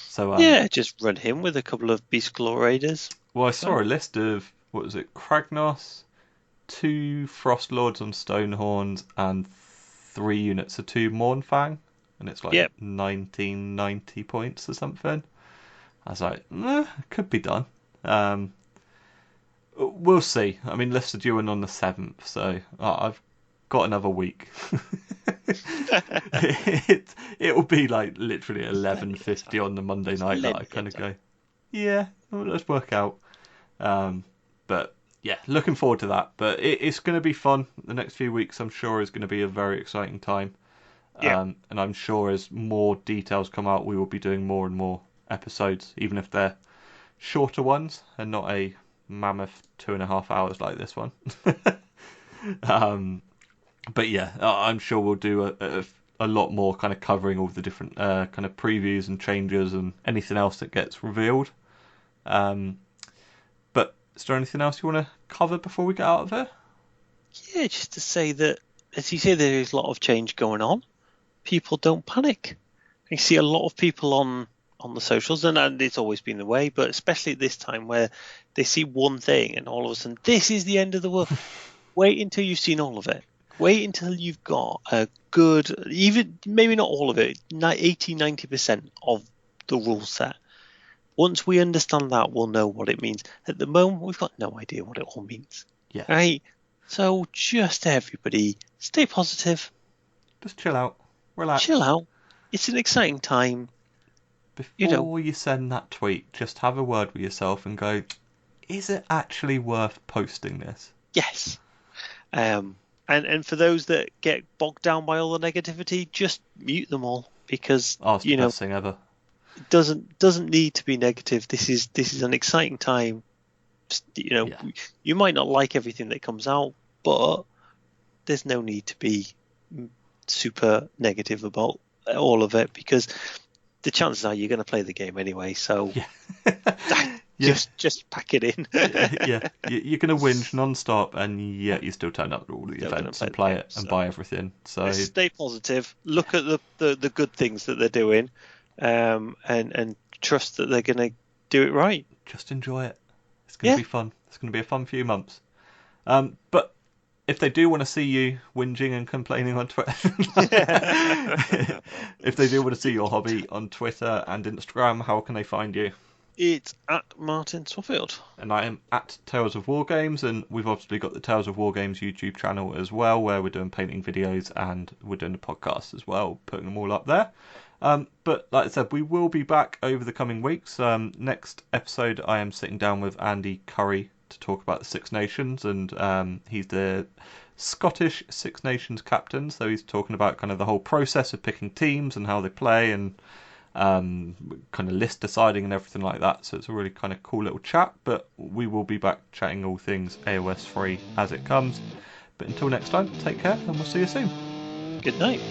So yeah, just run him with a couple of Beast Claw Raiders. Well, I saw a list of Kragnos, 2 Frost Lords on Stonehorns, and 3 units of 2 Mournfang, and it's like 1990 points or something. I was like, could be done. We'll see. I mean, lists are due in on the 7th, so I've got another week. It'll be like literally 11:50 on the Monday night that I kind of go, yeah, let's work out. But yeah, looking forward to that. But it's going to be fun. The next few weeks, I'm sure, is going to be a very exciting time. And I'm sure as more details come out, we will be doing more and more episodes, even if they're shorter ones and not a mammoth 2.5 hours like this one. But yeah, I'm sure we'll do a lot more kind of covering all the different kind of previews and changes and anything else that gets revealed. But is there anything else you want to cover before we get out of here? Yeah, just to say that, as you say, there is a lot of change going on. People don't panic. I see a lot of people on the socials, and it's always been the way, but especially at this time where they see one thing and all of a sudden, this is the end of the world. Wait until you've seen all of it. Wait until you've got a good, even maybe not all of it, 80-90% of the rule set. Once we understand that, we'll know what it means. At the moment, we've got no idea what it all means. Yeah. Right? So just everybody, stay positive. Just chill out. Relax. Chill out. It's an exciting time. Before you send that tweet, just have a word with yourself and go, is it actually worth posting this? Yes. And for those that get bogged down by all the negativity, just mute them all, because it's the best thing ever. It doesn't need to be negative. This is an exciting time. You might not like everything that comes out, but there's no need to be super negative about all of it, because the chances are you're going to play the game anyway. So just pack it in. You're going to whinge non-stop, and yet you still turn up to all the events and play it and buy everything. So stay positive. Look at the good things that they're doing, and trust that they're going to do it right. Just enjoy it. It's going to be fun. It's going to be a fun few months. But if they do want to see you whinging and complaining on Twitter, if they do want to see your hobby on Twitter and Instagram, how can they find you? It's at martinswaffield. And I am at Tales of Wargames, and we've obviously got the Tales of Wargames YouTube channel as well, where we're doing painting videos and we're doing a podcast as well, putting them all up there. But like I said, we will be back over the coming weeks. Next episode, I am sitting down with Andy Curry to talk about the Six Nations, and he's the Scottish Six Nations captain, so he's talking about kind of the whole process of picking teams and how they play, and kind of list deciding and everything like that. So it's a really kind of cool little chat, but we will be back chatting all things AOS 3 as it comes. But until next time, take care, and we'll see you soon. Good night.